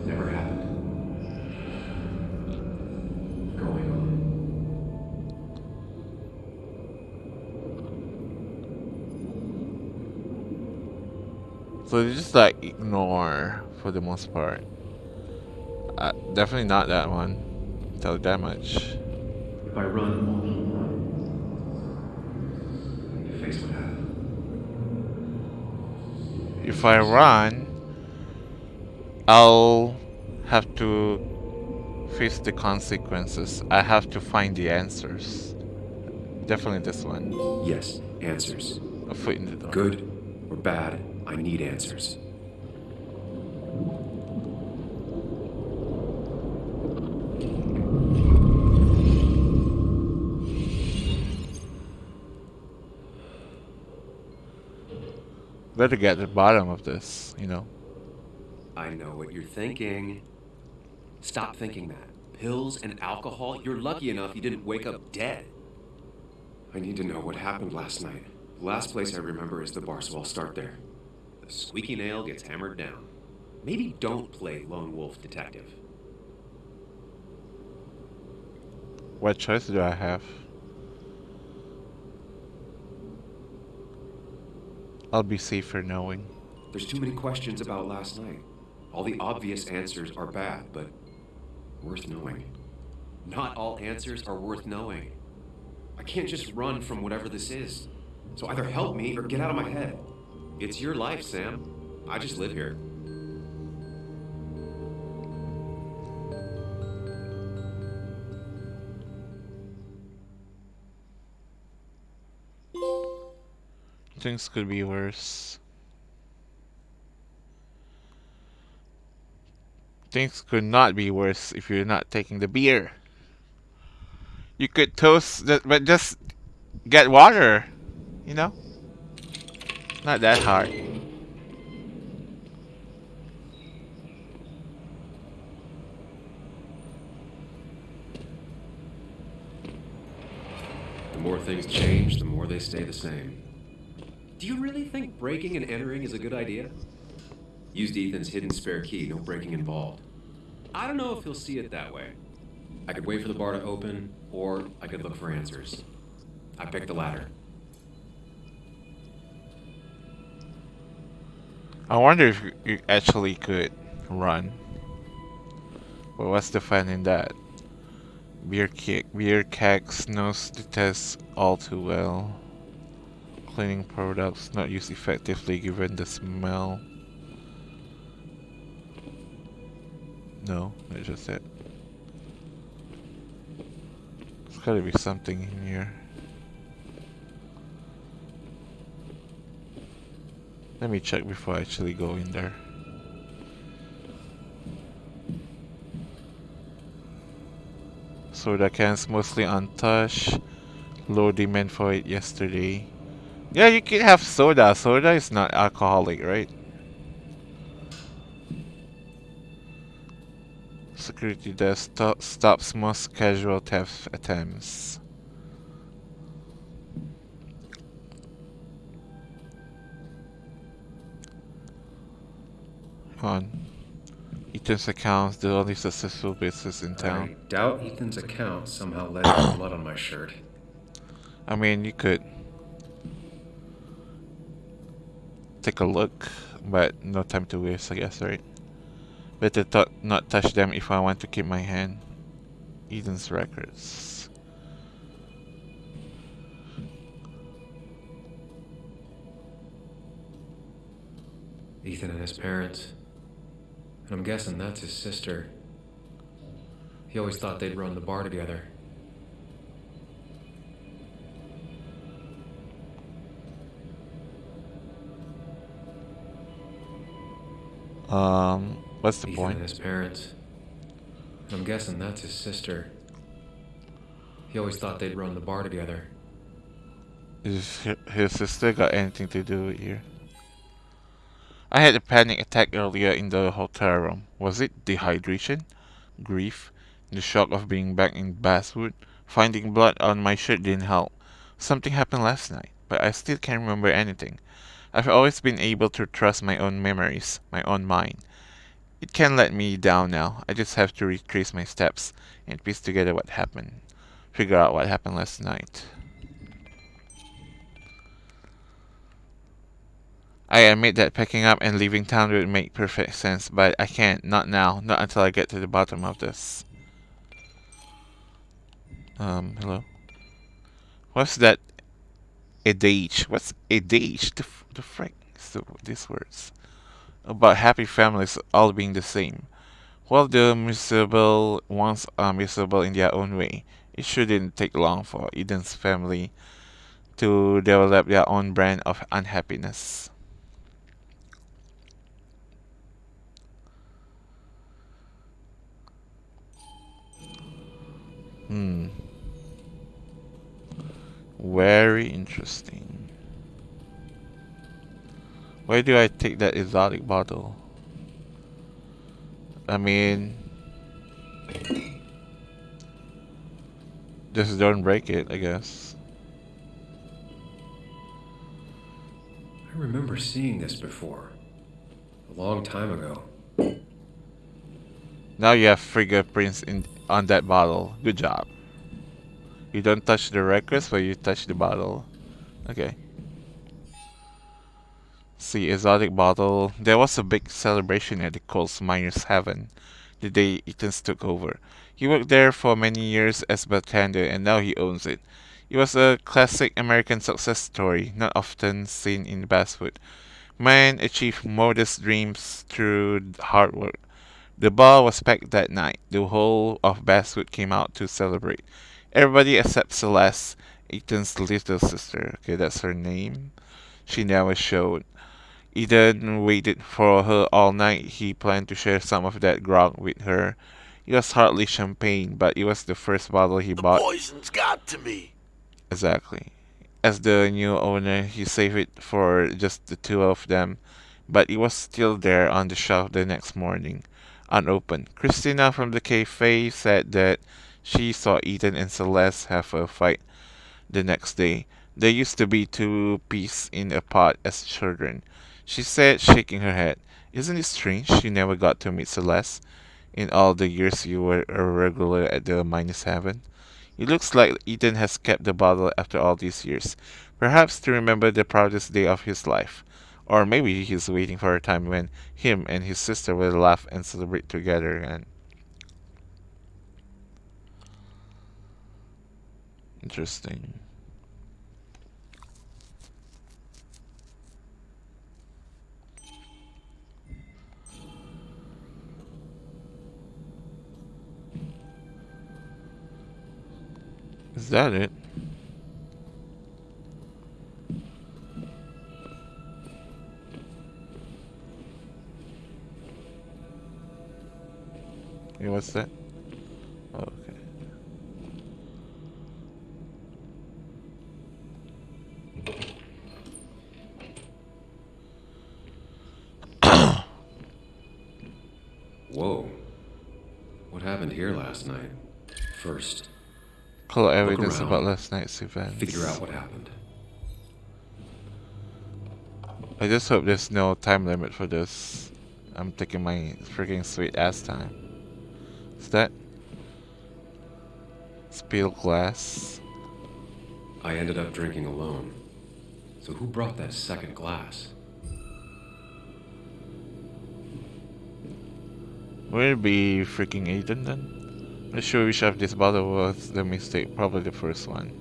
Never happened. Going on. So they just like ignore for the most part. Definitely not that one. Tell you that much. If I run, won't keep running. Face what happened. If I run, I'll have to face the consequences. I have to find the answers. Definitely this one. Yes, answers. A foot in the door. Good or bad, I need answers. Better get to the bottom of this, you know. I know what you're thinking. Stop thinking that. Pills and alcohol? You're lucky enough you didn't wake up dead. I need to know what happened last night. The last place I remember is the bar, so I'll start there. The squeaky nail gets hammered down. Maybe don't play lone wolf detective. What choice do I have? I'll be safer knowing. There's too many questions about last night. All the obvious answers are bad, but worth knowing. Not all answers are worth knowing. I can't just run from whatever this is. So either help me or get out of my head. It's your life, Sam. I just live here. Things could be worse. Things could not be worse if you're not taking the beer. You could toast, but just get water, you know? Not that hard. The more things change, the more they stay the same. Do you really think breaking and entering is a good idea? Used Ethan's hidden spare key, no breaking involved. I don't know if he'll see it that way. I could wait for the bar to open, or I could look for answers. I picked the latter. I wonder if you actually could run. But what's the fun in that? Beer kegs knows the test all too well. Cleaning products not used effectively given the smell. No, that's just it. There's gotta be something in here. Let me check before I actually go in there. Soda cans mostly untouched. Low demand for it yesterday. Yeah, you can have soda. Soda is not alcoholic, right? Security desk stops most casual theft attempts. On Ethan's account, the only successful business in town. I doubt Ethan's account somehow led to the blood on my shirt. I mean, you could take a look, but no time to waste, I guess, right? Better not touch them if I want to keep my hand. Eden's records. Ethan and his parents. And I'm guessing that's his sister. He always thought they'd run the bar together. What's the Ethan point? and his parents. And I'm guessing that's his sister. He always thought they'd run the bar together. Is his sister got anything to do with you? I had a panic attack earlier in the hotel room. Was it dehydration? Grief? The shock of being back in Basswood? Finding blood on my shirt didn't help. Something happened last night, but I still can't remember anything. I've always been able to trust my own memories, my own mind. It can't let me down now. I just have to retrace my steps and piece together what happened. Figure out what happened last night. I admit that packing up and leaving town would make perfect sense, but I can't. Not now. Not until I get to the bottom of this. Hello? What's that adage? What's adage? The frick is these words? About happy families all being the same. While the miserable ones are miserable in their own way, it shouldn't take long for Eden's family to develop their own brand of unhappiness. Hmm. Very interesting. Why do I take that exotic bottle? I mean, just don't break it, I guess. I remember seeing this before. A long time ago. Now you have fingerprints on that bottle. Good job. You don't touch the records, but you touch the bottle. Okay. See, exotic bottle. There was a big celebration at the Coles Miners' Heaven the day Ethan's took over. He worked there for many years as bartender, and now he owns it. It was a classic American success story, not often seen in Basswood. Man achieved modest dreams through hard work. The bar was packed that night. The whole of Basswood came out to celebrate. Everybody except Celeste, Ethan's little sister. Okay, that's her name. She never showed. Ethan waited for her all night. He planned to share some of that grog with her. It was hardly champagne, but it was the first bottle he bought. Poison's got to me. Exactly. As the new owner, he saved it for just the two of them, but it was still there on the shelf the next morning, unopened. Christina from the cafe said that she saw Ethan and Celeste have a fight the next day. They used to be two peas in a pod as children. She said, shaking her head, "Isn't it strange you never got to meet Celeste in all the years you were a regular at the Minus Heaven? It looks like Ethan has kept the bottle after all these years, perhaps to remember the proudest day of his life. Or maybe he's waiting for a time when him and his sister will laugh and celebrate together again." Interesting. that it? Hey, what's that? Oh, okay. Whoa. What happened here last night? First, Collect look evidence about around. last night's events. Figure out what happened. I just hope there's no time limit for this. I'm taking my freaking sweet ass time. Is that? Spill glass. I ended up drinking alone. So who brought that second glass? Would it be freaking Aiden then? Not sure which of this bottle was the mistake. Probably the first one.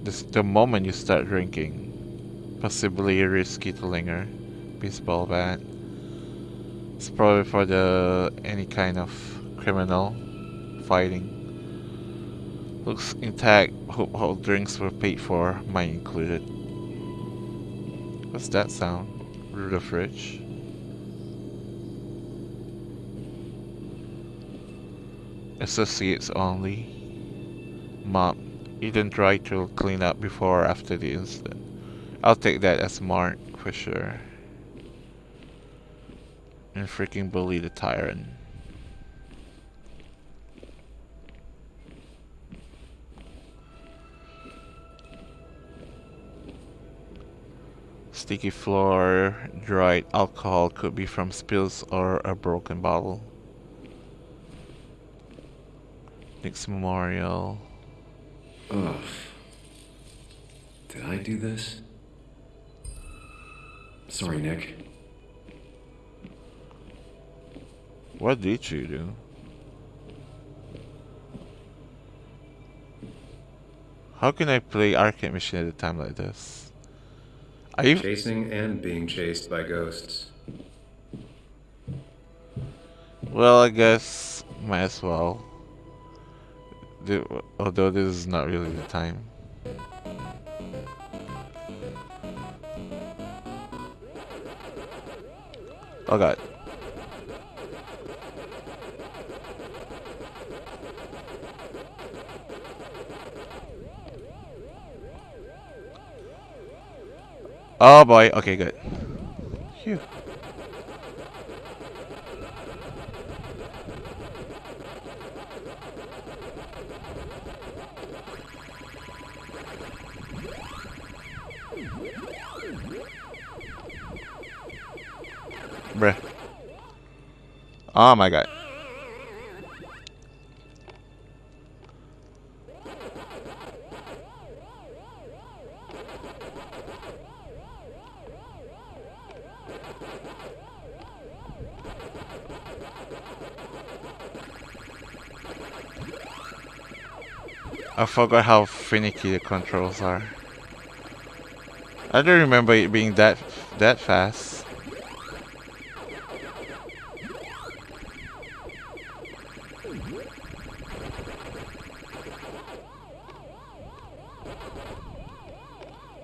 The moment you start drinking, possibly risky to linger. Baseball bat. It's probably for the any kind of criminal fighting. Looks intact. Hope all drinks were paid for, mine included. What's that sound? Through the fridge? Associates only. Mop. You didn't try to clean up before or after the incident. I'll take that as mark for sure. And freaking bully the tyrant. Sticky floor, dried alcohol could be from spills or a broken bottle. Nick's memorial. Ugh. Did I do this? Sorry, Nick. What did you do? How can I play arcade machine at a time like this? Are you Chasing and being chased by ghosts. Well, I guess might as well. Although this is not really the time. Oh god. Oh boy, okay, good. Phew. Bruh. Oh my god. I forgot how finicky the controls are. I don't remember it being that fast.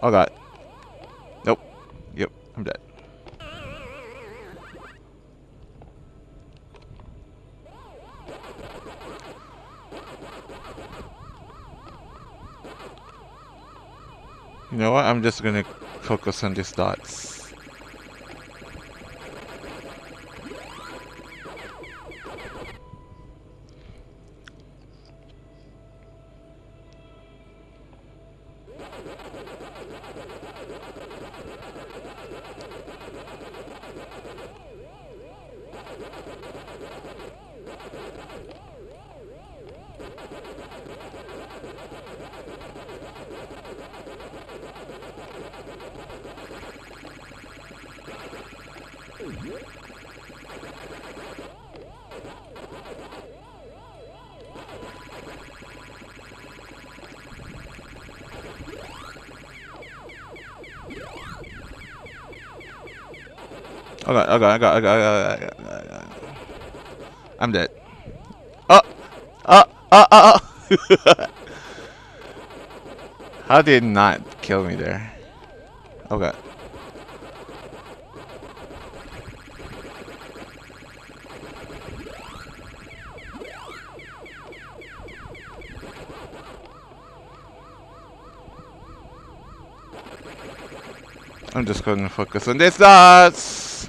Oh god. Nope. Yep, I'm dead. You know what? I'm just gonna focus on these dots. I'm dead. Oh! Oh! Oh! Oh! Oh! How did it not kill me there? Oh god. I'm just going to focus on this dots.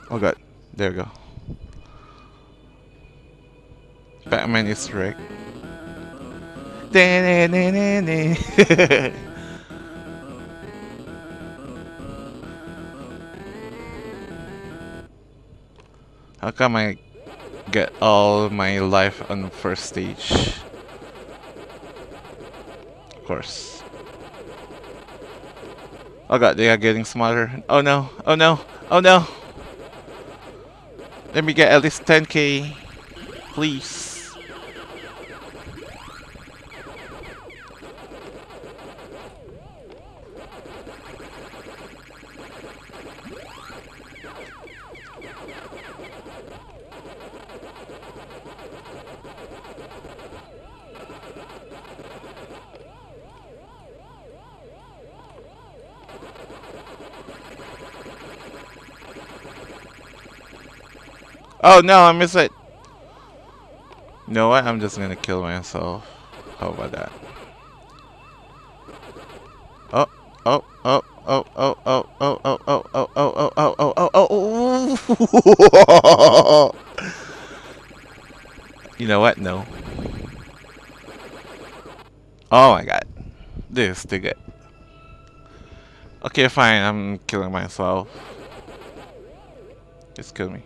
Oh god, there we go. Batman is wrecked. How come I get all my life on the first stage? Of course. Oh god, they are getting smarter. Oh no, oh no, oh no! Let me get at least 10k, please. Oh no, I missed it. You know what? I'm just gonna kill myself. How about that? Oh, oh, oh, oh, oh, oh, oh, oh, oh, oh, oh, oh, oh, oh, oh, oh. You know what? No. Oh my god. This is too good. Okay, fine. I'm killing myself. Just kill me.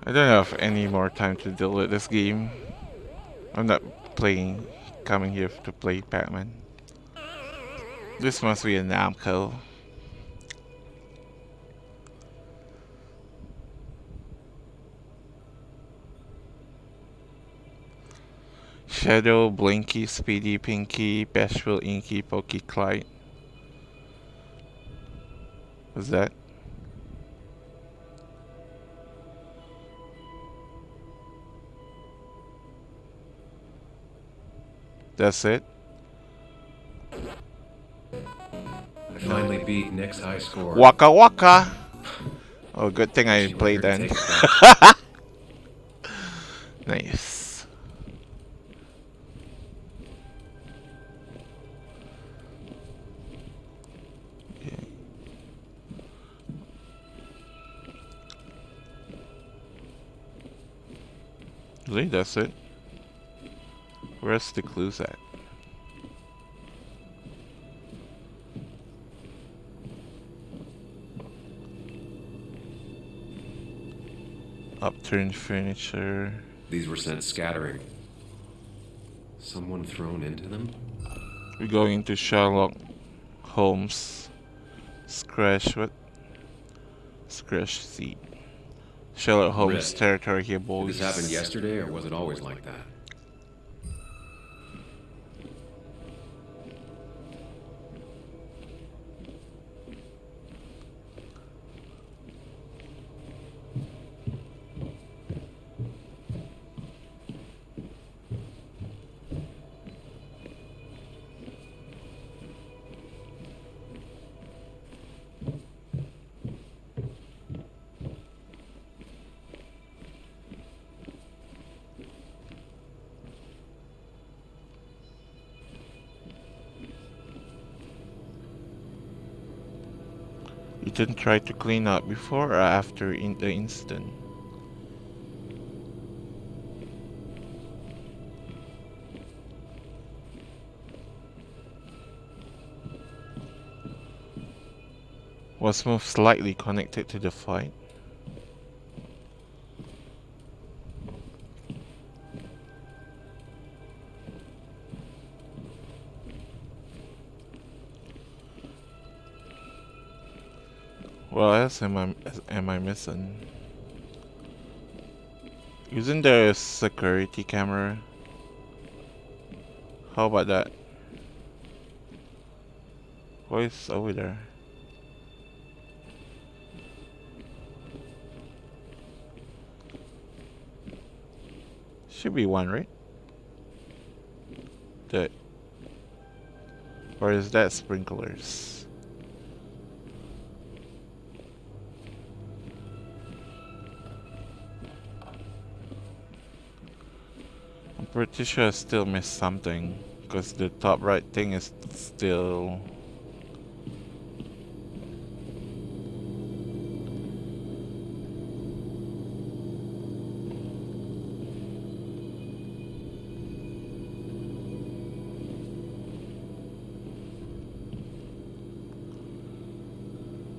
I don't have any more time to deal with this game. I'm not coming here to play Pac-Man. This must be a Namco. Shadow, Blinky, Speedy, Pinky, Bashful, Inky, Pokey, Clyde. What's that? That's it? I finally beat Nick's high score. Waka waka! Oh, good thing I played then. Nice. Okay. Really, that's it? Where's the clues at? Upturned furniture. These were sent scattering. Someone thrown into them? We're going into Sherlock Holmes. Scratch what? Scratch seat. Sherlock Holmes territory here, boys. Did this happen yesterday, or was it always like that? You didn't try to clean up before or after the incident? Was most likely connected to the fight. What else am I missing? Isn't there a security camera? How about that? What is over there? Should be one, right? That. Or is that sprinklers? I'm pretty sure I still missed something. Because the top right thing is still...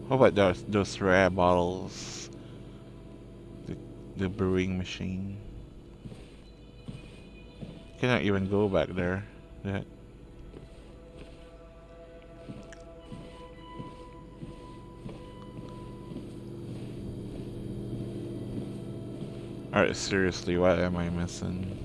How about those rare bottles? The brewing machine. Cannot even go back there. That. Alright, seriously, what am I missing?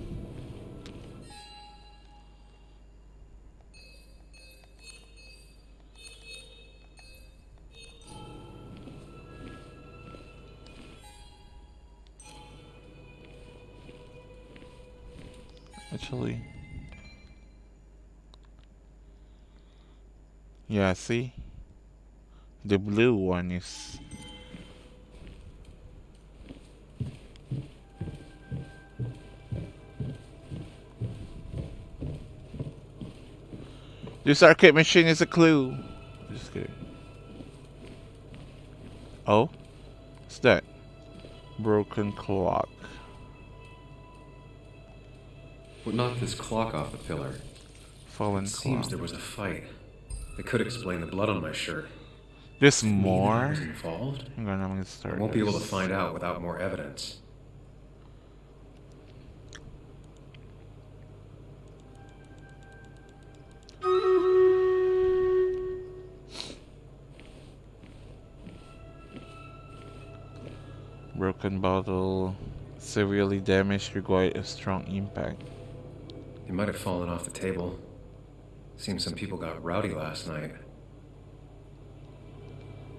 Actually. Yeah, see? The blue one is... This arcade machine is a clue. Just kidding. Oh? What's that? Broken clock. What knocked this clock off the pillar? Fallen It seems clock. there was a fight. It could explain the blood on my shirt. There's Does it mean that I more? was involved? I'm gonna start. I won't be able to find out without more evidence. Broken bottle. Severely damaged, required a strong impact. It might have fallen off the table. Seems some people got rowdy last night.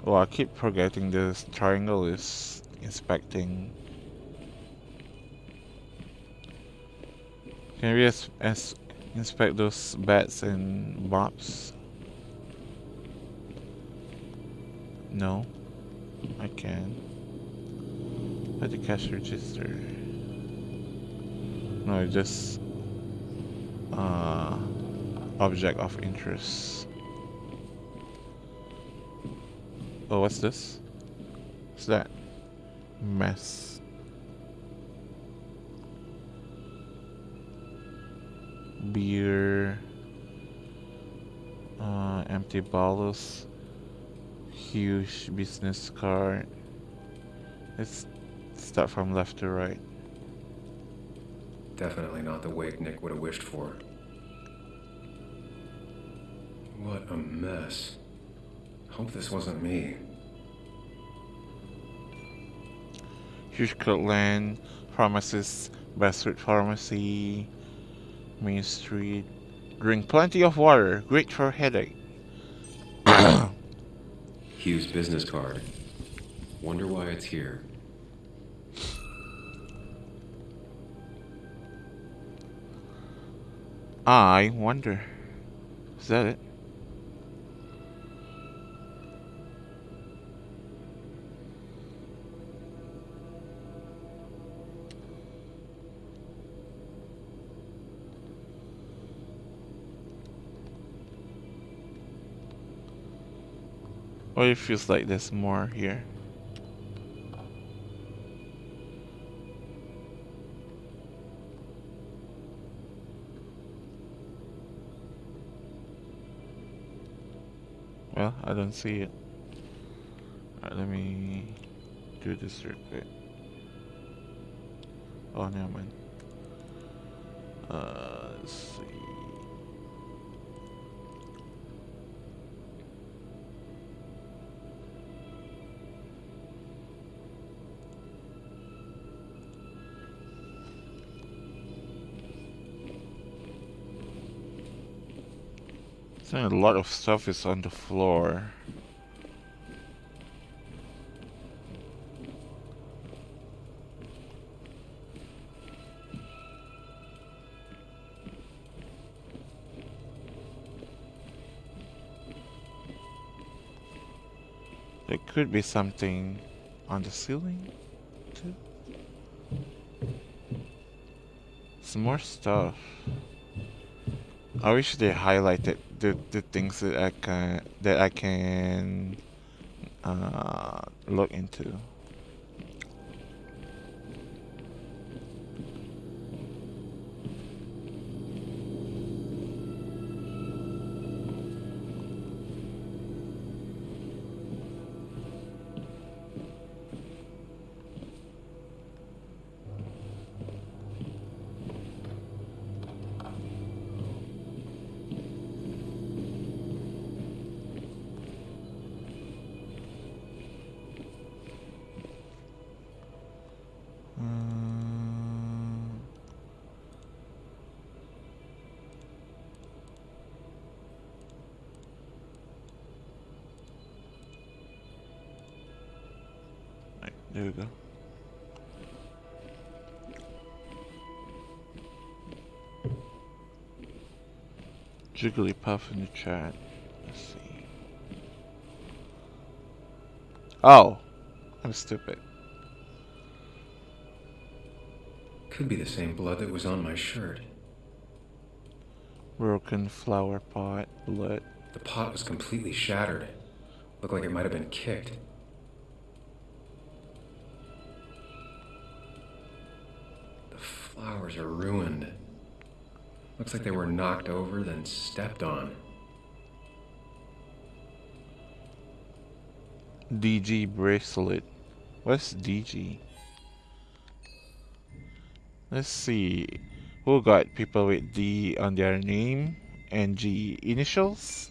Oh, I keep forgetting this triangle is inspecting. Can we inspect those bats and mops? No, I can. At the cash register. No, just object of interest. Oh, what's this? What's that? Mess. Beer. Empty bottles. Huge business card. Let's start from left to right. Definitely not the wake Nick would have wished for. What a mess. Hope this wasn't me. Huge Kirtland, pharmacist, Bestwood Pharmacy, Main Street. Drink plenty of water, great for headache. Hugh's business card. Wonder why it's here. I wonder. Is that it? Or it feels like there's more here. Well, I don't see it. Alright, let me do this real quick. Oh, never mind. Let's see. So a lot of stuff is on the floor. There could be something on the ceiling too. Some more stuff. I wish they highlighted the things that I can look into. Right, there we go. Jigglypuff in the chat. Let's see. Oh, I'm stupid. Could be the same blood that was on my shirt. Broken flower pot, blood. The pot was completely shattered. Looked like it might have been kicked. The flowers are ruined. Looks like they were knocked over, then stepped on. DG bracelet. What's DG? Let's see. Who got people with D on their name and G initials?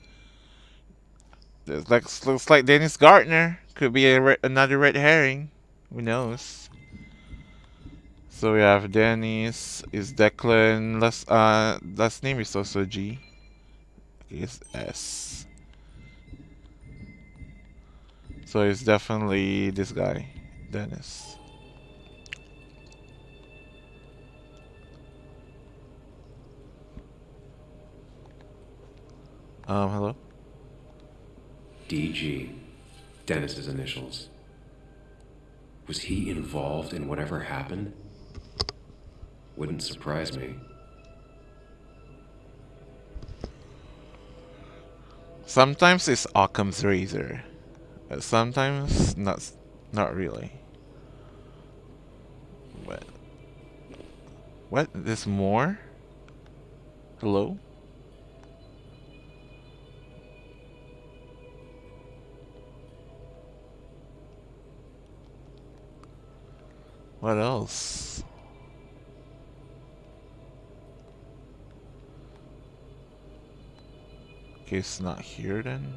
Looks like Dennis Gartner. Could be another red herring. Who knows? So we have Dennis. Is Declan last name is also G. Okay, it's S. So it's definitely this guy, Dennis. Hello? DG. Dennis's initials. Was he involved in whatever happened? Wouldn't surprise me. Sometimes it's Occam's razor. Sometimes not really. What? There's more? Hello? What else? Okay, it's not here then.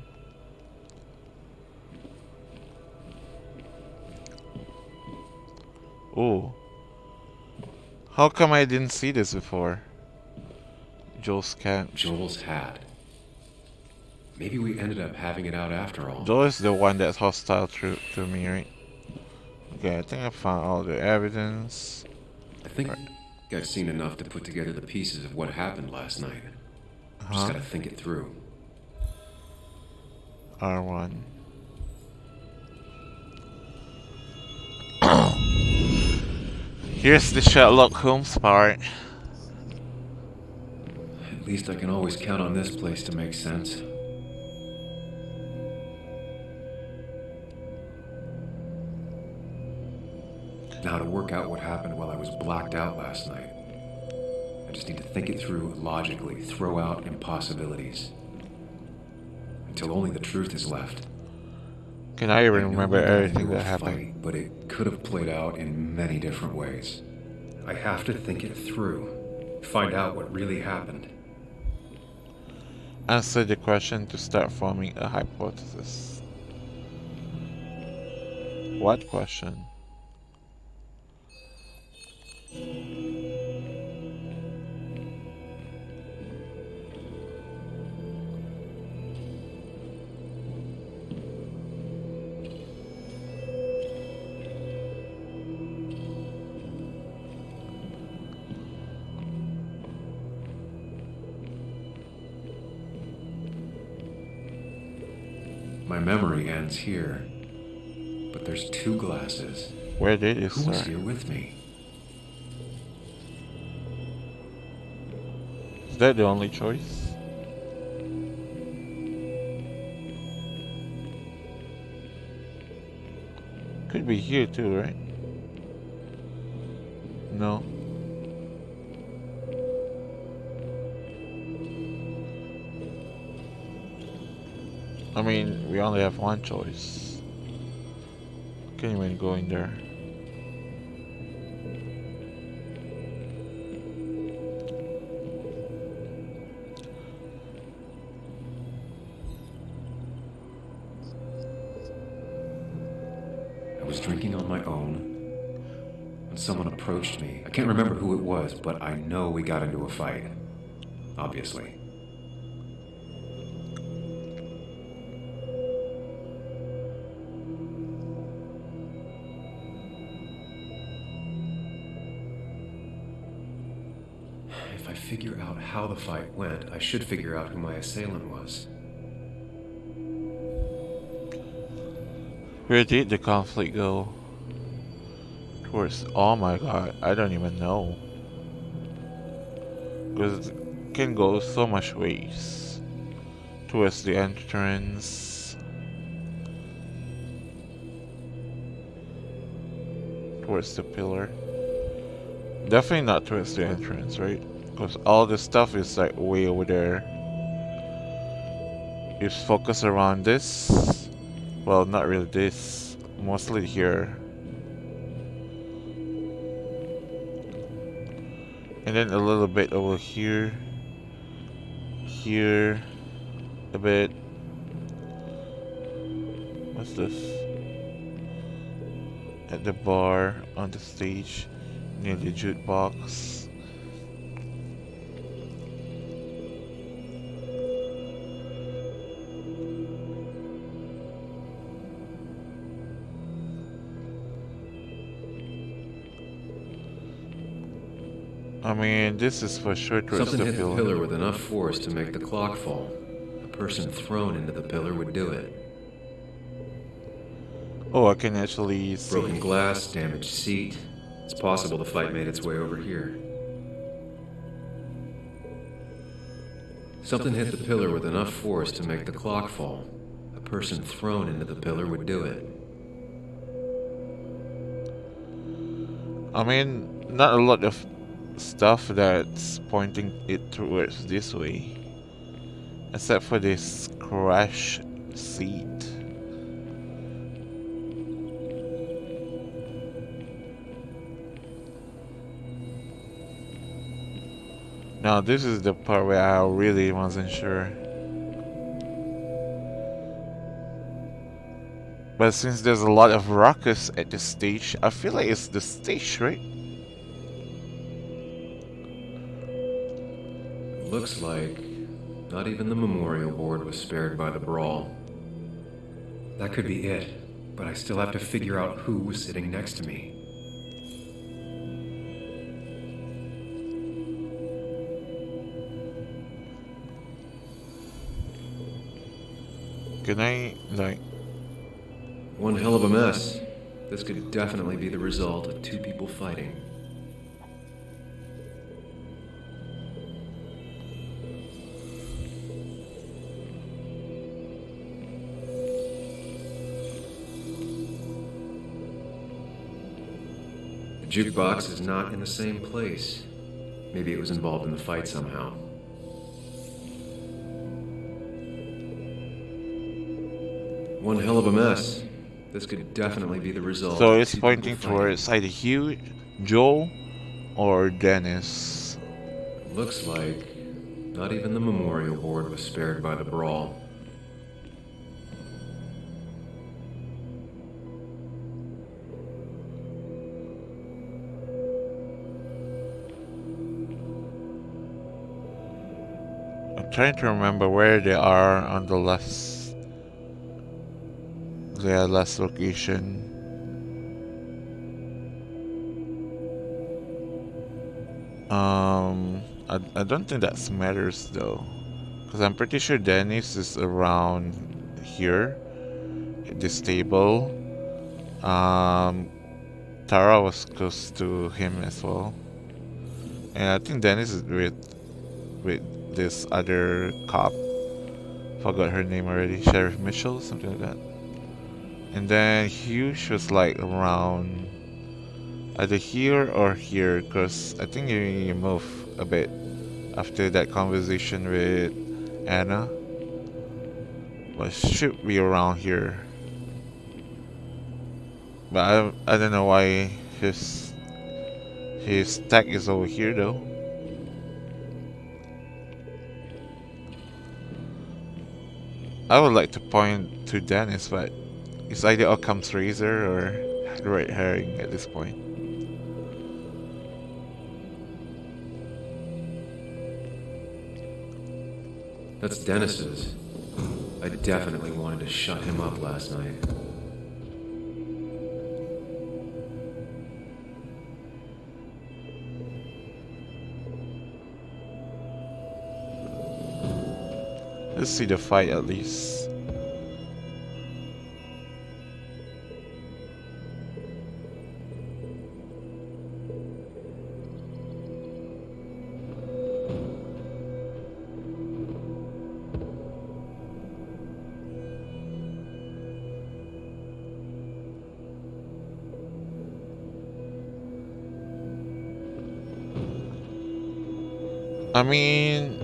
Oh. How come I didn't see this before? Joel's cat. Joel's hat. Maybe we ended up having it out after all. Joel is the one that's hostile to me, right? Okay, I think I found all the evidence. I think I've seen enough to put together the pieces of what happened last night. Just gotta think it through. R1. Here's the Sherlock Holmes part. At least I can always count on this place to make sense. Now to work out what happened while I was blacked out last night. I just need to think it through logically, throw out impossibilities. Until only the truth is left. Can I even remember everything that happened? Fight, but it could have played out in many different ways. I have to think it through. Find out what really happened. Answer the question to start forming a hypothesis. What question? My memory ends here. but there's 2 glasses. Where did it Who was start? here with me? Is that the only choice? Could be here too, right? No. I mean, we only have one choice. Can't even go in there. I was drinking on my own when someone approached me. I can't remember who it was, but I know we got into a fight. Obviously. If I figure out how the fight went, I should figure out who my assailant was. Where did the conflict go? Towards, oh my god, I don't even know. Because it can go so much ways. Towards the entrance. Towards the pillar. Definitely not towards the entrance, right? Because all this stuff is like way over there. It's focused around this. Well, not really this. Mostly here. And then a little bit over here. Here. A bit. What's this? At the bar, on the stage, near the jukebox. I mean, this is for sure towards Something the hit the pillar with enough force to make the clock fall. A person thrown into the pillar would do it. Oh, I can actually see. Broken glass, damaged seat. It's possible the fight made its way over here. Something hit the pillar with enough force to make the clock fall. A person thrown into the pillar would do it. I mean, not a lot of stuff that's pointing it towards this way. Except for this crash seat. Now this is the part where I really wasn't sure. But since there's a lot of ruckus at the stage, I feel like it's the stage, right? Looks like not even the memorial board was spared by the brawl. That could be it, but I still have to figure out who was sitting next to me. Can I, like... One hell of a mess. This could definitely be the result of 2 people fighting. The jukebox is not in the same place. Maybe it was involved in the fight somehow. One hell of a mess. This could definitely be the result. So it's pointing towards either Hugh, Joel, or Dennis. Looks like not even the memorial board was spared by the brawl. I'm trying to remember where they are on the last location. I don't think that matters though, because I'm pretty sure Dennis is around here at this table, Tara was close to him as well. And I think Dennis is with this other cop. Forgot her name already. Sheriff Mitchell, something like that. And then Hughes was like around either here or here, because I think you move a bit after that conversation with Anna. But should be around here. But I don't know why his tag is over here though. I would like to point to Dennis, but it's either Occam's razor or red herring at this point. That's Dennis's. I definitely wanted to shut him up last night. Let's see the fight at least. I mean,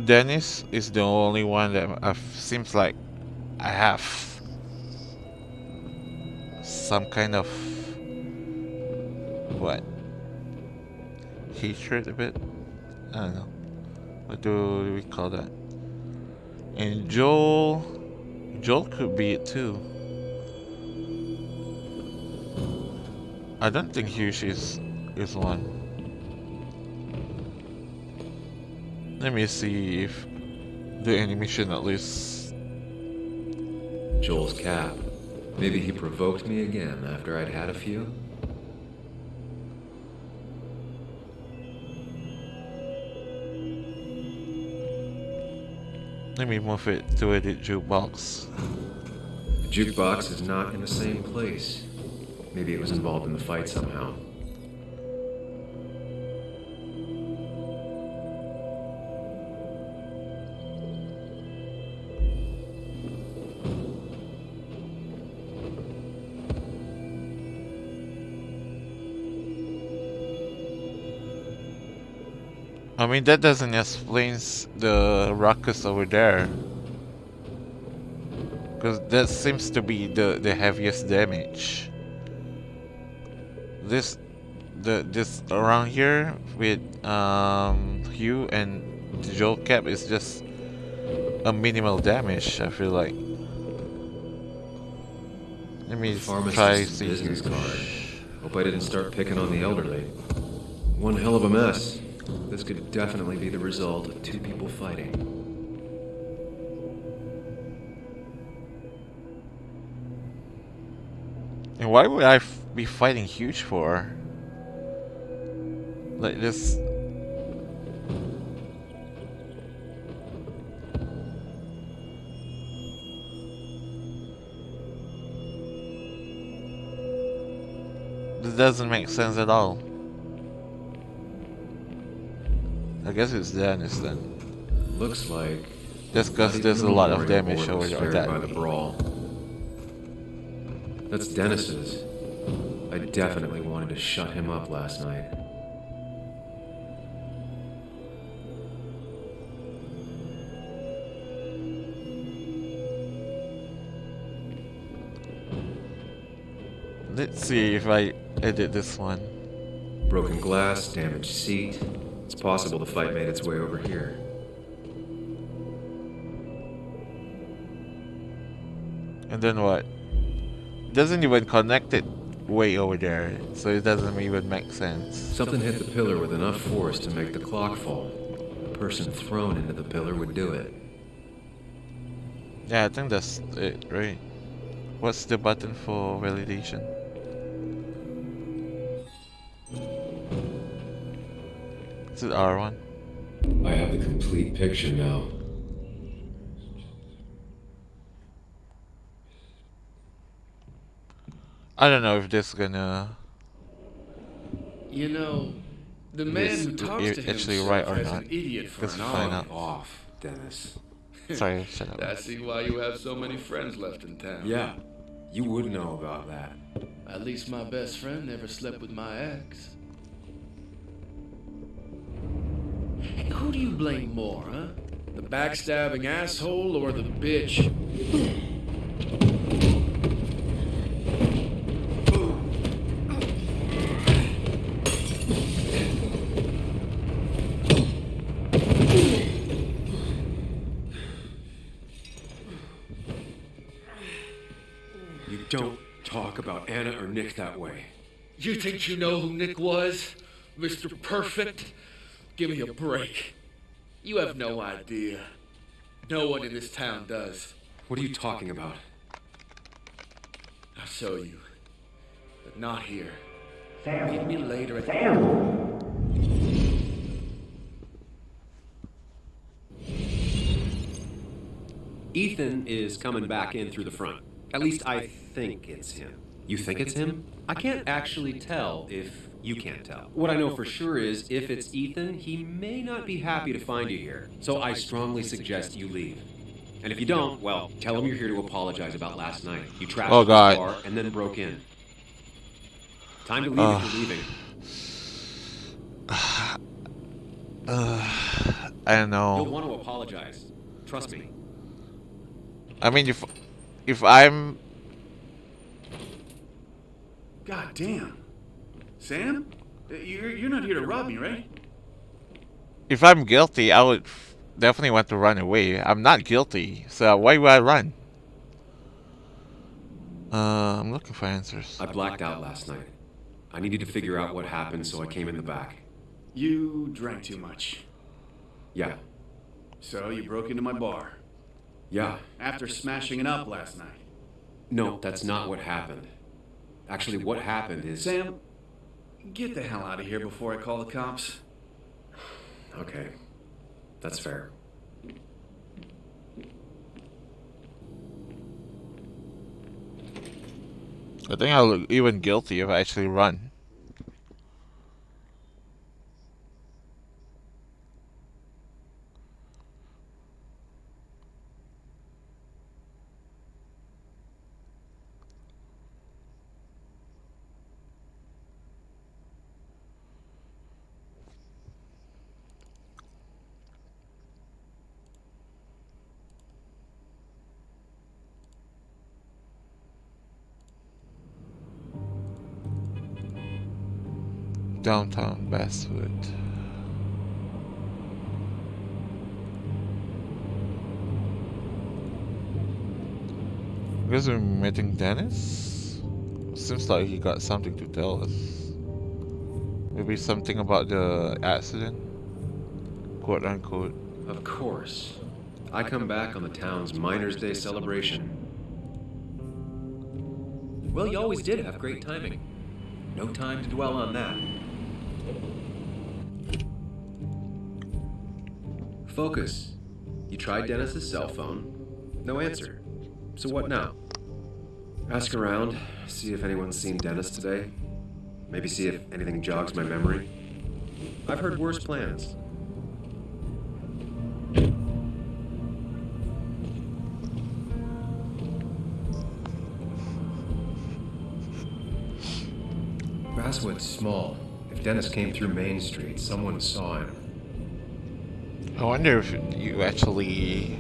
Dennis is the only one that seems like I have some kind of what, hatred a bit. I don't know. What do we call that? And Joel could be it too. I don't think Hughes is one. Let me see if the animation at least. Joel's cap. Maybe he provoked me again after I'd had a few? Let me move it to edit jukebox. The jukebox is not in the same place. Maybe it was involved in the fight somehow. I mean, that doesn't explain the ruckus over there. Because that seems to be the heaviest damage. This around here with Hugh and the Joel cap is just a minimal damage, I feel like. Let me try see business card. Hope I didn't start picking on the elderly. One hell of a mess. This could definitely be the result of two people fighting. And why would I be fighting Huge for? Like this. This doesn't make sense at all. I guess it's Dennis then. Looks like just because there's a lot of damage over that by the brawl. That's Dennis's. I definitely wanted to shut him up last night. Let's see if I edit this one. Broken glass, damaged seat. It's possible the fight made its way over here. And then what? It doesn't even connect it way over there, so it doesn't even make sense. Something hit the pillar with enough force to make the clock fall. A person thrown into the pillar would do it. Yeah, I think that's it, right? What's the button for validation? Is it R1? I have the complete picture now. I don't know if this is gonna You know, the man this who talks to actually right himself or has not. an idiot for Guess an we'll find audience. out. Off, Dennis. Sorry, shut up. I see why you have so many friends left in town. Yeah, you would know about that. At least my best friend never slept with my ex. Who do you blame more, huh? The backstabbing asshole or the bitch? You don't talk about Anna or Nick that way. You think you know who Nick was? Mr. Perfect? Give me a break. You have no idea. No one in this town does. What are you talking about? I'll show you. But not here. Sam. Meet me later at... Sam! Ethan is coming back in through the front. At least I think it's him. You think it's him? I can't actually tell if you can't tell. What I know for sure is if it's Ethan, he may not be happy to find you here. So I strongly suggest you leave. And if you don't, well, tell him you're here to apologize about last night. You trashed the bar and then broke in. Time to leave if you're leaving. I don't know. You'll want to apologize. Trust me. I mean, if I'm... God damn. Sam? You're not here to rob me, right? If I'm guilty, I would definitely want to run away. I'm not guilty, so why would I run? I'm looking for answers. I blacked out last night. I needed to figure out what happened, so I came in the back. You drank too much. Yeah. So you broke into my bar. Yeah. After smashing it up last night. No, that's not what happened. Actually, what happened is... Sam, get the hell out of here before I call the cops. Okay. That's fair. I think I'll look even guilty if I actually run. Downtown Basswood. I guess we're meeting Dennis? Seems like he got something to tell us. Maybe something about the accident? Quote unquote. Of course. I come back on the town's Miners' Day celebration. Well, you always did have great timing. No time to dwell on that. Focus. You tried Dennis's cell phone. No answer. So what now? Ask around, see if anyone's seen Dennis today. Maybe see if anything jogs my memory. I've heard worse plans. Basswood's small. If Dennis came through Main Street, someone saw him. I wonder if you actually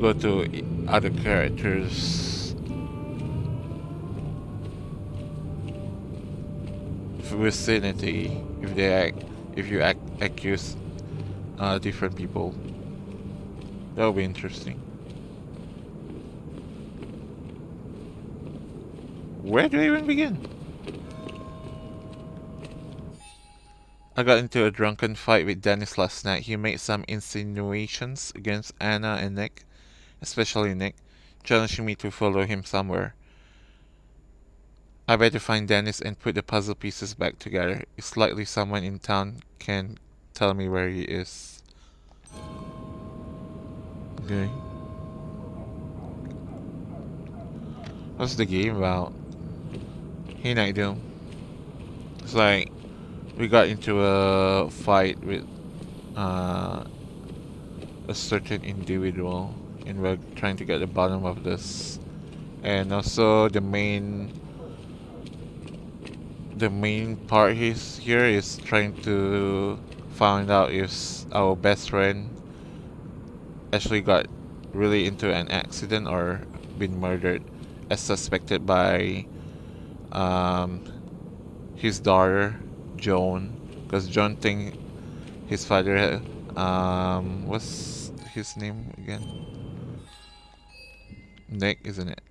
go to other characters' vicinity if you accuse different people. That would be interesting. Where do I even begin? I got into a drunken fight with Dennis last night. He made some insinuations against Anna and Nick, especially Nick, challenging me to follow him somewhere. I better find Dennis and put the puzzle pieces back together. It's likely someone in town can tell me where he is. Okay. What's the game about? Hey, Night Doom. It's like we got into a fight with a certain individual, and we're trying to get the bottom of this. And also the main part here is trying to find out if our best friend actually got really into an accident or been murdered, as suspected by um, his daughter Joan, because John think his father what's his name again? Nick, isn't it?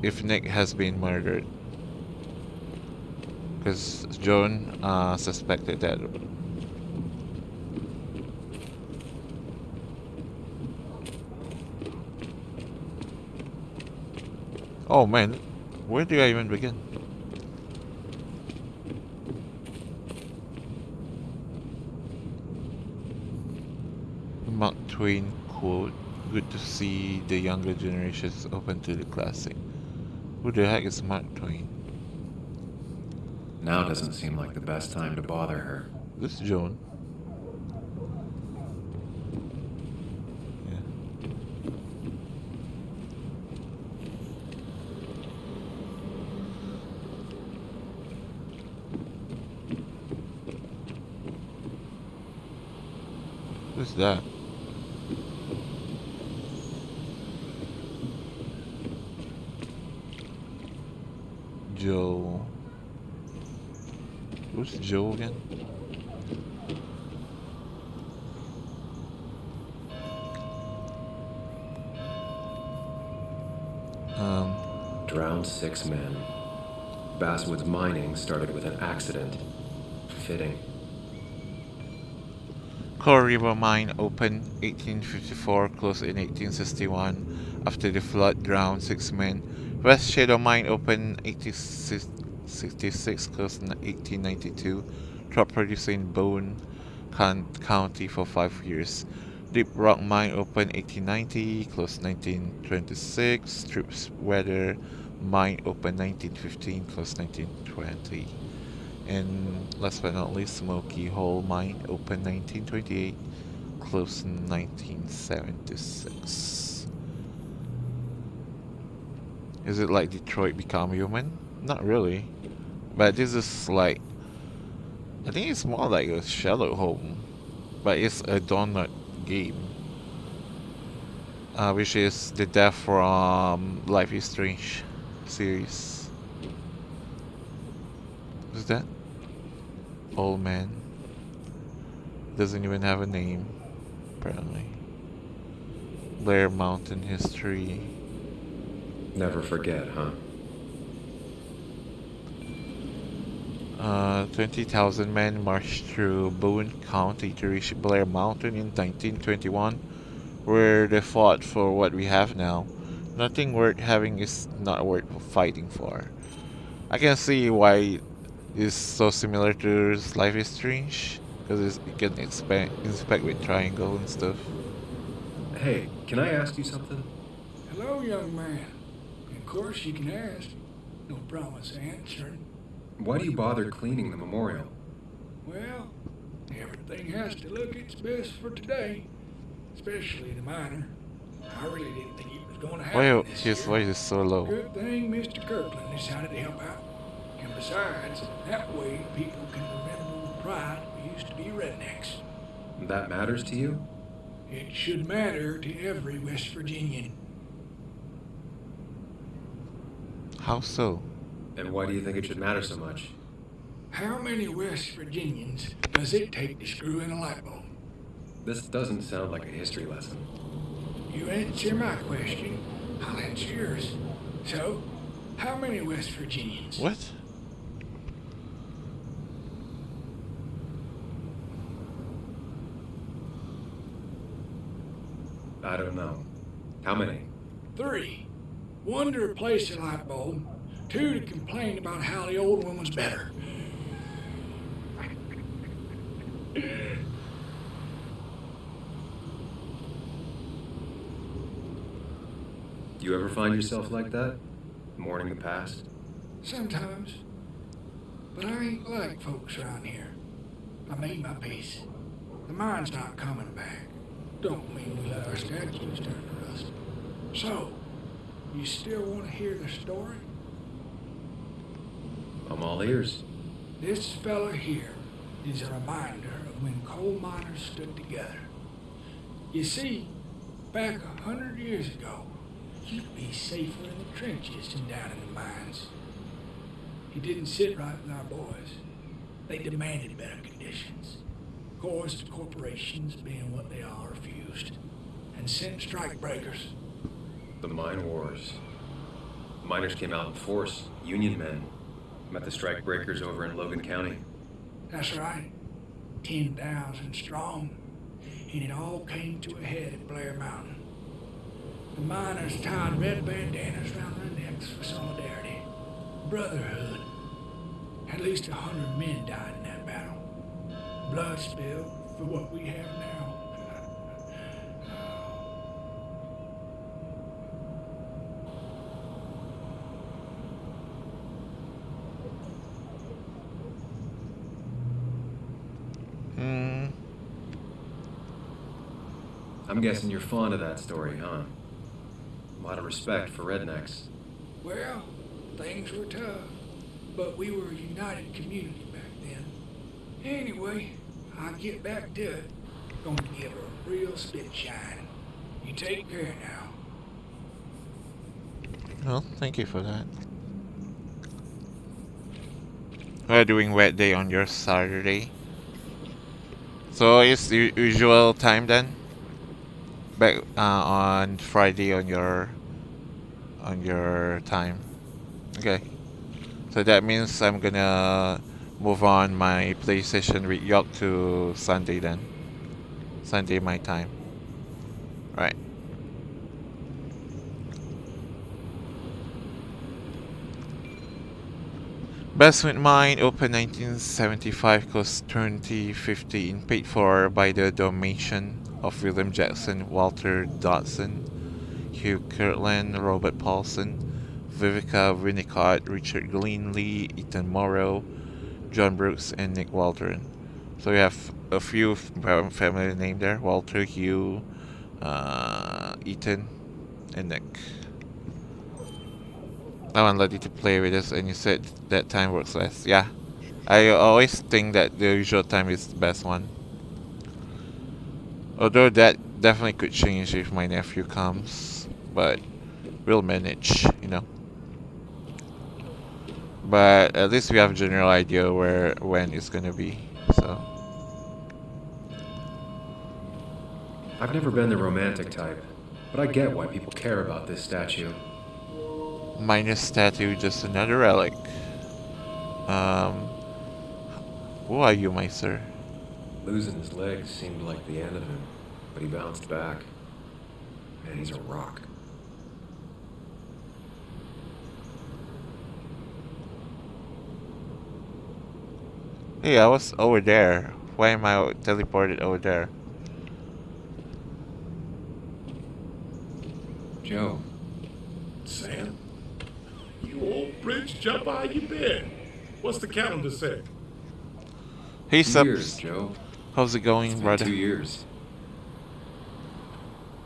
If Nick has been murdered, because Joan suspected that. Oh man, where do I even begin? Mark Twain quote: "Good to see the younger generations open to the classic." Who the heck is Mark Twain? Now doesn't seem like the best time to bother her. This is Joan. Yeah. Who's that? Joe. Who's Joe again? Drowned 6 men. Basswood's mining started with an accident. Fitting. Core River Mine opened 1854, closed in 1861 after the flood drowned 6 men. West Shadow Mine opened 1866, closed in 1892, dropped producing in Boone County for 5 years. Deep Rock Mine opened 1890, closed 1926. Strips Weather Mine opened 1915, closed 1920. And last but not least, Smoky Hole Mine opened 1928, closed in 1976. Is it like Detroit Become Human? Not really. But this is like, I think it's more like a Sherlock Holmes, but it's a donut game. Which is the death from Life is Strange series. Who's that? Old man. Doesn't even have a name, apparently. Blair Mountain History. Never forget, huh? 20,000 men marched through Boone County to reach Blair Mountain in 1921, where they fought for what we have now. Nothing worth having is not worth fighting for. I can see why it's so similar to Life is Strange, because you can inspect with triangle and stuff. Hey, can I ask you something? Hello, young man. Of course you can ask. No promise answering. Why do you bother cleaning the memorial? Well, everything has to look its best for today, especially the miner. I really didn't think it was going to Why happen this his year. voice is so low? Good thing Mr. Kirkland decided to help out. And besides, that way people can remember with pride we used to be rednecks. That matters to you? It should matter to every West Virginian. How so? And why do you think it should matter so much? How many West Virginians does it take to screw in a light bulb? This doesn't sound like a history lesson. You answer my question, I'll answer yours. So, how many West Virginians? What? I don't know. How many? 3. 1 to replace the light bulb. 2 to complain about how the old one was better. Do you ever find yourself like that? Mourning the past? Sometimes. But I ain't like folks around here. I made my peace. The mine's not coming back. Don't mean we let our statues turn to rust. So, you still want to hear the story? I'm all ears. This fella here is a reminder of when coal miners stood together. You see, back 100 years ago, you'd be safer in the trenches than down in the mines. He didn't sit right with our boys. They demanded better conditions. Of course, the corporations, being what they are, refused and sent strike breakers. The mine wars. Miners came out in force, Union men. Met the strike breakers over in Logan County. That's right. 10,000 strong. And it all came to a head at Blair Mountain. The miners tied red bandanas around their necks for solidarity, brotherhood. At least 100 men died in that battle. Blood spilled for what we have now. I'm guessing you're fond of that story, huh? A lot of respect for rednecks. Well, things were tough, but we were a united community back then. Anyway, I'll get back to it. Gonna give her a real spit shine. You take care now. Well, thank you for that. We're doing wet day on your Saturday. So it's the usual time then? Back on Friday on your time. Okay. So that means I'm gonna move on my PlayStation with Yok to Sunday then. Sunday my time. Right. Basement Mine opened 1975, closed 2015, paid for by the donation of William Jackson, Walter Dodson, Hugh Kirtland, Robert Paulson, Vivica Winnicott, Richard Greenlee, Ethan Morrow, John Brooks, and Nick Waldron. So we have a few family name there: Walter, Hugh, Ethan, and Nick. I want Lottie to play with us, and you said that time works best. Yeah, I always think that the usual time is the best one. Although that definitely could change if my nephew comes, but we'll manage, you know. But at least we have a general idea when it's gonna be. So. I've never been the romantic type, but I get why people care about this statue. Minus statue, just another relic. Who are you, my sir? Losing his legs seemed like the end of him, but he bounced back. Man, he's a rock. Hey, I was over there. Why am I teleported over there? Joe. Sam? You old bridge jumper, how you been? What's the calendar say? Hey, 2 years, Joe. How's it going, It's been brother? 2 years.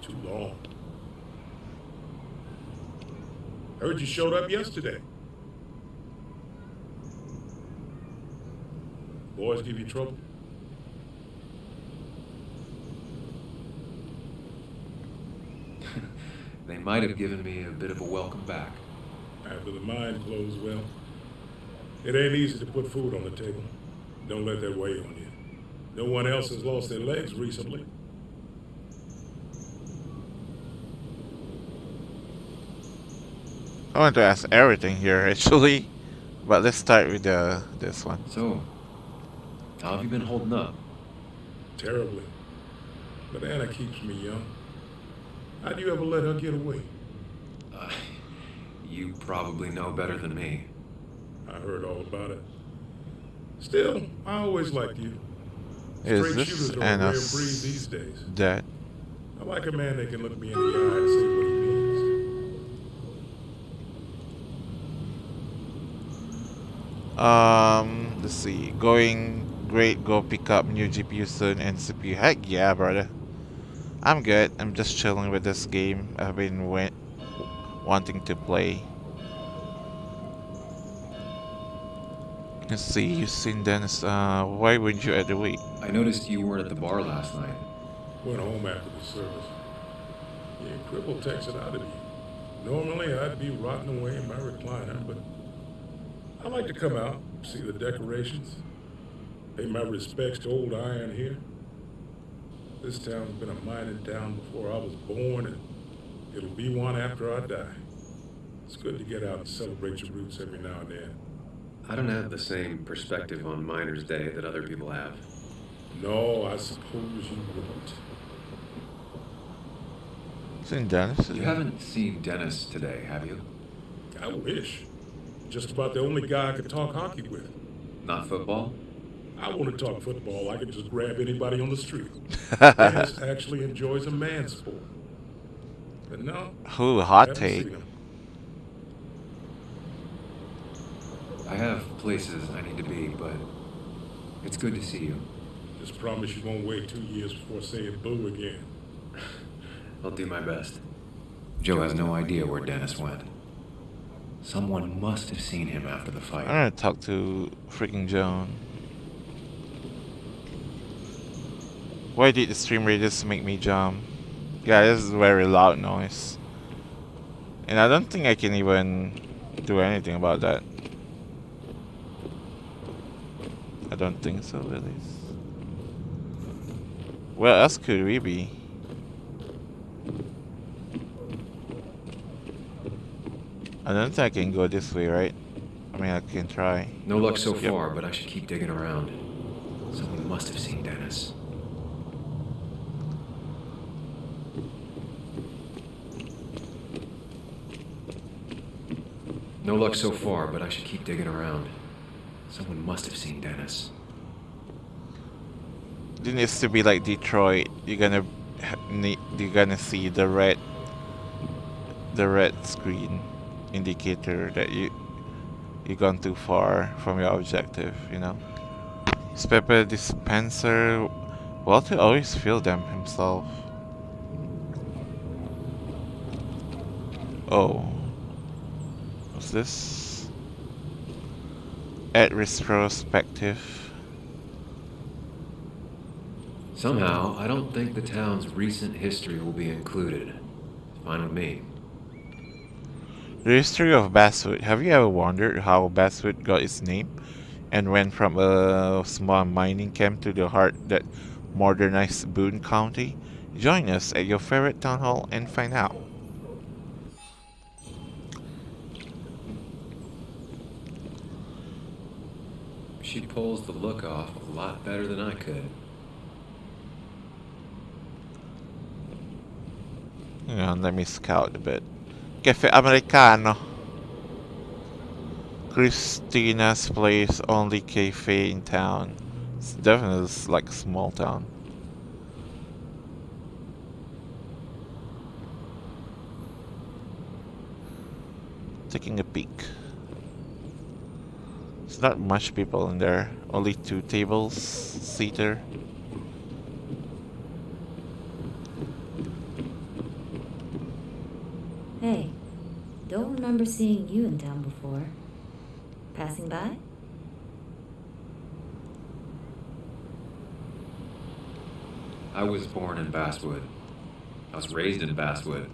Too long. Heard you showed up yesterday. Boys give you trouble? They might have given me a bit of a welcome back. After the mine closed, well, it ain't easy to put food on the table. Don't let that weigh on you. No one else has lost their legs recently. I want to ask everything here, actually. But let's start with this one. So, how have you been holding up? Terribly. But Anna keeps me young. How'd you ever let her get away? You probably know better than me. I heard all about it. Still, I always liked you. Is Straight this shooters are a rare Anna's breed these days. dad? I like a man that can look me in the eye and say what he means. Let's see. Going great. Go pick up new GPU soon and CPU. Heck yeah, brother. I'm good. I'm just chilling with this game I've been wanting to play. Let's see. You seen Dennis? Why weren't you at the wake? I noticed you weren't at the bar last night. Went home after the service. Yeah, cripple takes it out of you. Normally I'd be rotting away in my recliner, but I like to come out, see the decorations, pay my respects to old iron here. This town's been a mining town before I was born, and it'll be one after I die. It's good to get out and celebrate your roots every now and then. I don't have the same perspective on Miners' Day that other people have. No, I suppose you wouldn't. Seen Dennis? You haven't seen Dennis today, have you? I wish. Just about the only guy I could talk hockey with. Not football? I want to talk football. I can just grab anybody on the street. Dennis actually enjoys a man's sport. But no. Ooh, hot take. I have places I need to be, but it's good to see you. Just promise you won't wait 2 years before saying boo again. I'll do my best. Joe has no idea where Dennis went. Someone must have seen him after the fight. I'm gonna talk to freaking Joan. Why did the stream radius make me jump? Yeah, this is a very loud noise. And I don't think I can even do anything about that. I don't think so, really. Where else could we be? I don't think I can go this way, right? I mean, I can try. No luck so far, but I should keep digging around. Someone must have seen Dennis. No luck so far, but I should keep digging around. Someone must have seen Dennis. It needs to be like Detroit. You're gonna see the red screen indicator that you've gone too far from your objective. You know. This pepper dispenser. Walter always filled them himself. Oh. What's this? At retrospective. Somehow, I don't think the town's recent history will be included. Fine with me. The history of Basswood. Have you ever wondered how Basswood got its name and went from a small mining camp to the heart that modernized Boone County? Join us at your favorite town hall and find out. She pulls the look off a lot better than I could. Hang on, let me scout a bit. Cafe Americano. Christina's place, only cafe in town. It's definitely like a small town. Taking a peek. There's not much people in there. Only 2 tables, seater. Hey, don't remember seeing you in town before. Passing by? I was born in Basswood. I was raised in Basswood,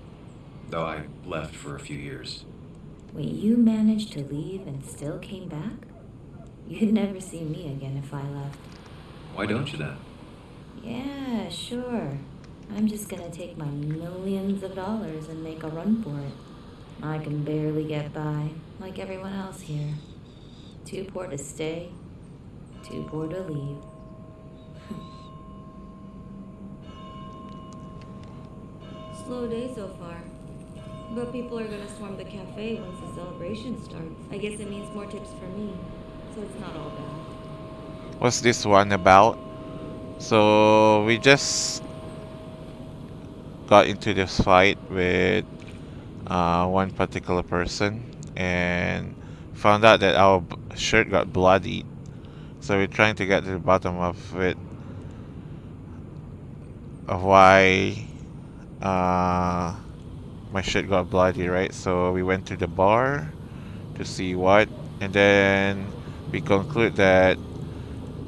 though I left for a few years. Wait, you managed to leave and still came back? You'd never see me again if I left. Why don't you then? Yeah, sure. I'm just gonna take my millions of dollars and make a run for it. I can barely get by, like everyone else here. Too poor to stay, too poor to leave. Slow day so far. But people are gonna swarm the cafe once the celebration starts. I guess it means more tips for me, so it's not all bad. What's this one about? So we just got into this fight with one particular person and found out that shirt got bloodied. So we're trying to get to the bottom of it, of why my shirt got bloody, right? So we went to the bar to see what, and then we conclude that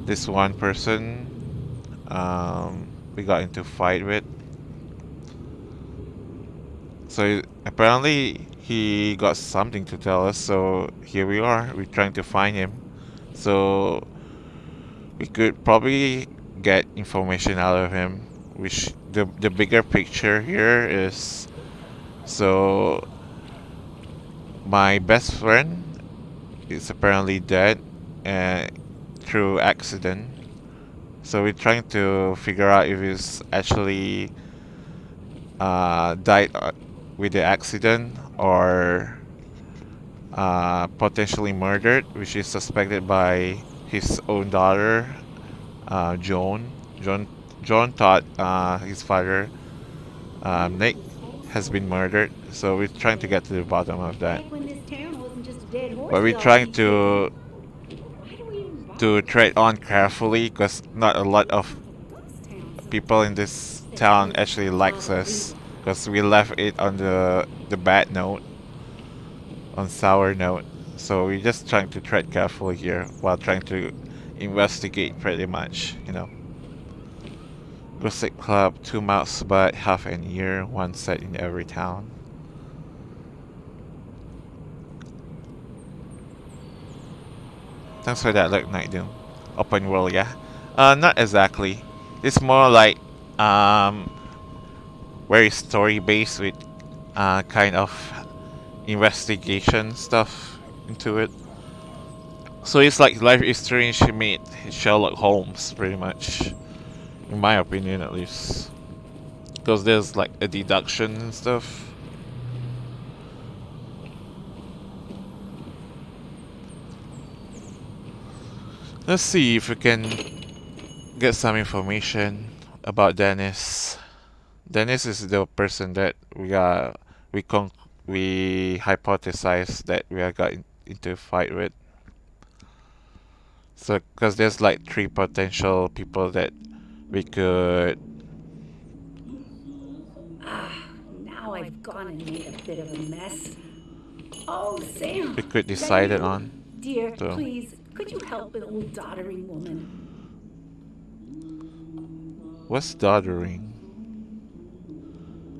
this one person we got into a fight with. So apparently he got something to tell us. So here we are. We're trying to find him. So we could probably get information out of him. Which the bigger picture here is, so my best friend is apparently dead through accident. So we're trying to figure out if he's actually died with the accident or potentially murdered, which is suspected by his own daughter, Joan. John thought his father, Nick, has been murdered. So we're trying to get to the bottom of that. Back when this town wasn't just a dead horse But we're y'all trying keep to kicking. tread on carefully because not a lot of people in this town actually likes us because we left it on the bad note, on sour note. So we're just trying to tread carefully here while trying to investigate pretty much, you know. Gossip Club, 2 months but half a year, one set in every town. Thanks for that, look, Night Doom. Open world, yeah. Not exactly. It's more like very story based with kind of investigation stuff into it. So it's like Life is Strange meet Sherlock Holmes, pretty much, in my opinion at least. Because there's like a deduction and stuff. Let's see if we can get some information about Dennis. Dennis is the person that we hypothesize that we are got into a fight with. So, because there's like 3 potential people that we could. Now I've gone and made a bit of a mess. Oh, Sam. We could decide it on. Dear, So. please, could you help an old doddering woman? What's doddering?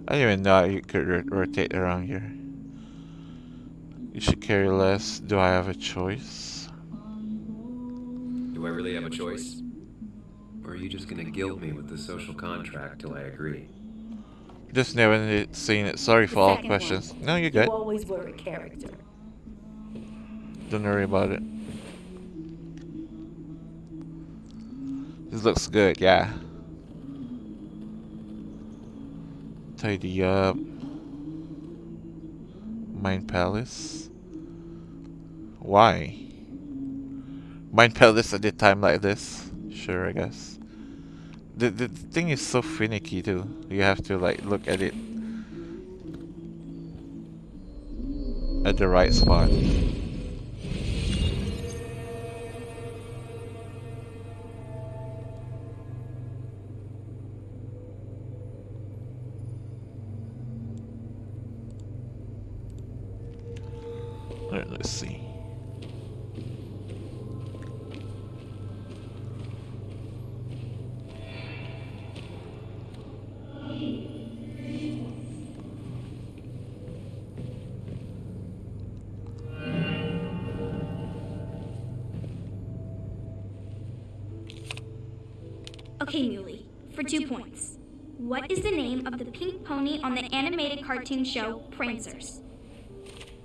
I didn't even know you could rotate around here. You should carry less. Do I have a choice? Do I really have a choice? Or are you just gonna guilt me with the social contract till I agree? Just never seen it. Sorry for all questions. No, you're good. You always were a character. Don't worry about it. This looks good, yeah. Tidy up. Mind Palace. Why? Mind Palace at a time like this? Sure, I guess. The thing is so finicky too. You have to like look at it at the right spot. Alright, let's see. Okay, Muley, for 2 points. What is the name of the pink pony on the animated cartoon show Prancers?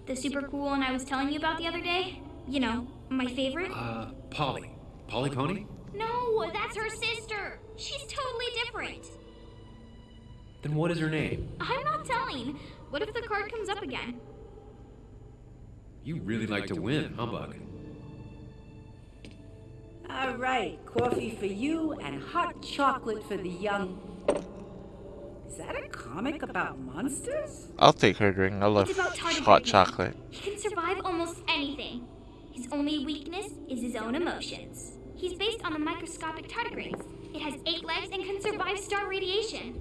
The super cool one I was telling you about the other day? You know, my favorite? Polly. Polly Pony? No, that's her sister. She's totally different. Then what is her name? I'm not telling. What if the card comes up again? You really like to win, huh, Bug? All right, coffee for you and hot chocolate for the young. Is that a comic about monsters? I'll take her drink. I love It's about hot chocolate. He can survive almost anything. His only weakness is his own emotions. He's based on the microscopic tardigrades. It has 8 legs and can survive star radiation.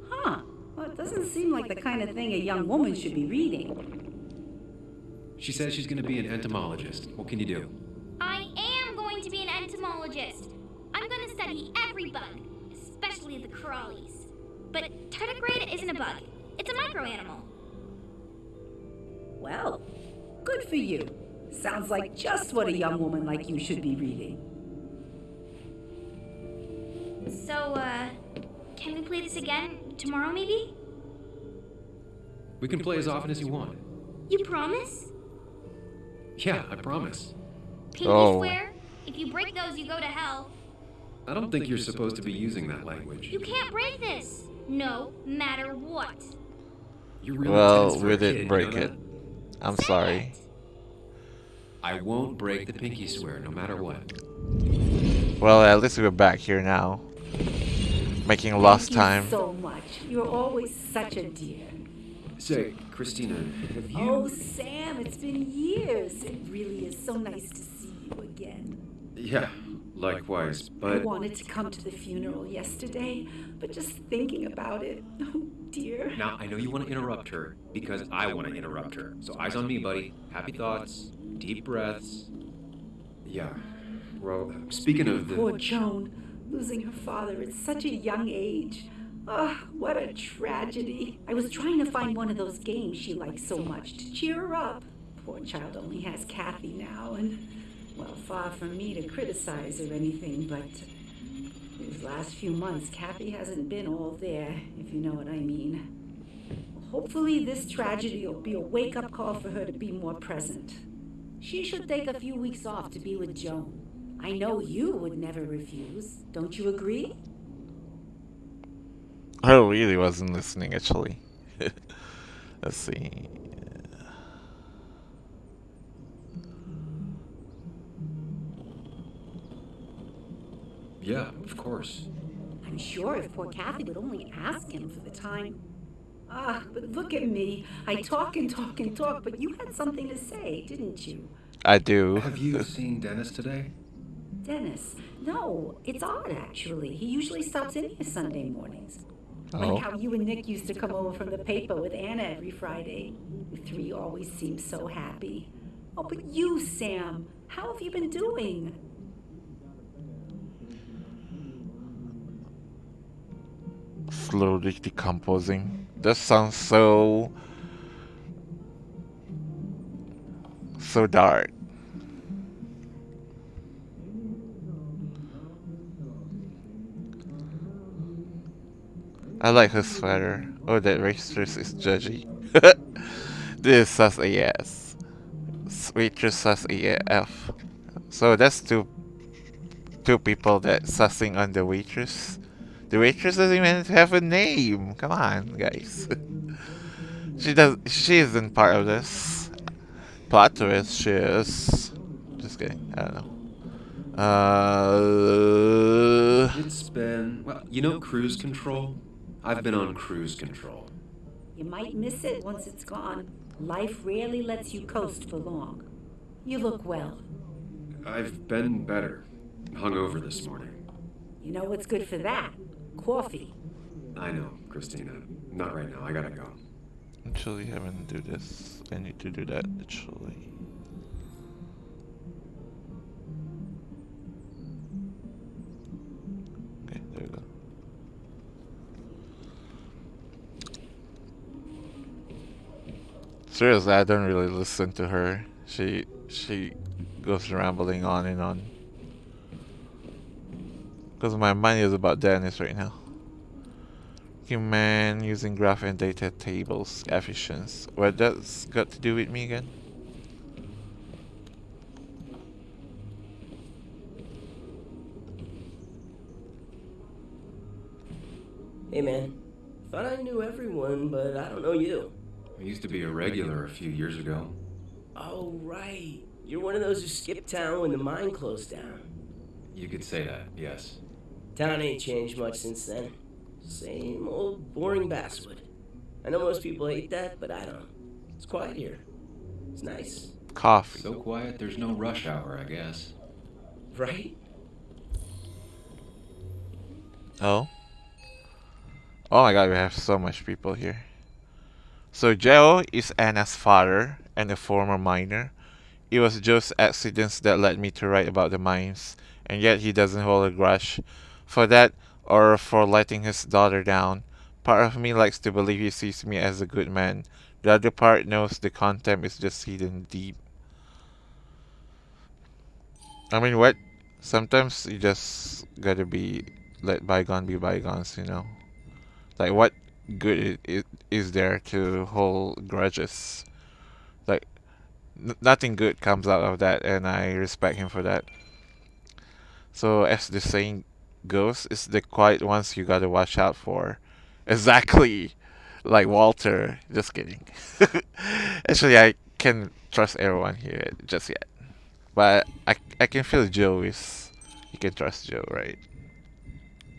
Huh. Well, it doesn't seem like the kind of thing a young woman should be reading. She says she's going to be an entomologist. What can you do? I am going to be an entomologist. I'm going to study every bug, especially the crawlies. But tardigrade isn't a bug. It's a microanimal. Well, good for you. Sounds like just what a young woman like you should be reading. So, can we play this again tomorrow, maybe? We can play as often as you want. You promise? Yeah, I promise. Pinky swear? If you break those, you go to hell. I don't think you're supposed to be using that language. You can't break this. No matter what. You're really Well, tense for we a didn't kid, break you know it. that? I'm sorry. I won't break the pinky swear, no matter what. Well, at least we're back here now. Making lost time. Thank you so much. You're always such a dear. Say, Christina, have you... Oh, Sam, it's been years. It really is so nice to see you again. Yeah, likewise, I but... wanted to come to the funeral yesterday, but just thinking about it, oh dear. Now, I know you want to interrupt her, because I want to interrupt her. So eyes on me, buddy. Happy thoughts, deep breaths. Yeah, well, speaking of the... Poor Joan, losing her father at such a young age. Oh, what a tragedy. I was trying to find one of those games she likes so much to cheer her up. Poor child only has Kathy now, and, well, far from me to criticize or anything, but these last few months, Kathy hasn't been all there, if you know what I mean. Hopefully this tragedy will be a wake-up call for her to be more present. She should take a few weeks off to be with Joan. I know you would never refuse. Don't you agree? I really wasn't listening, actually. Let's see. Yeah, of course. I'm sure if poor Kathy would only ask him for the time. Ah, but look at me. I talk and talk and talk, but you had something to say, didn't you? I do. Have you seen Dennis today? Dennis? No, it's odd, actually. He usually stops in here Sunday mornings. Oh. Like how you and Nick used to come over from the paper with Anna every Friday. You three always seem so happy. Oh, but you, Sam, how have you been doing? Slowly decomposing. That sounds so dark. I like her sweater. Oh, that waitress is judgy. This is sus AS. Waitress sus AF. So that's two people that sussing on the waitress. The waitress doesn't even have a name. Come on, guys. She isn't part of this. Plot twist, she is. Just kidding. I don't know. It's been... Well, you know cruise control? I've been on cruise control. You might miss it once it's gone. Life rarely lets you coast for long. You look well. I've been better. Hungover this morning. You know what's good for that? Coffee. I know, Christina. Not right now. I gotta go. Actually, I haven't do this. I need to do that, actually. Okay, there we go. Seriously, I don't really listen to her. She goes rambling on and on. Because my mind is about Dennis right now. Human using graph and data tables efficiency. What that's got to do with me again? Hey man, thought I knew everyone, but I don't know you. I used to be a regular a few years ago. Oh right, you're one of those who skipped town when the mine closed down. You could say that, yes. Town ain't changed much since then. Same old boring basswood. I know most people hate that, but I don't. It's quiet here. It's nice. Coffee. So quiet, there's no rush hour, I guess. Right? Oh? Oh my god, we have so much people here. So Joe is Anna's father and a former miner. It was Joe's accidents that led me to write about the mines, and yet he doesn't hold a grudge for that or for letting his daughter down. Part of me likes to believe he sees me as a good man. The other part knows the contempt is just hidden deep. I mean, what? Sometimes you just gotta let bygone be bygones, you know? Like, what good is there to hold grudges? Like, nothing good comes out of that, and I respect him for that. So, as the saying goes, it's the quiet ones you gotta watch out for. Exactly like Walter. Just kidding. Actually, I can trust everyone here just yet. But I can feel Joe is. You can trust Joe, right?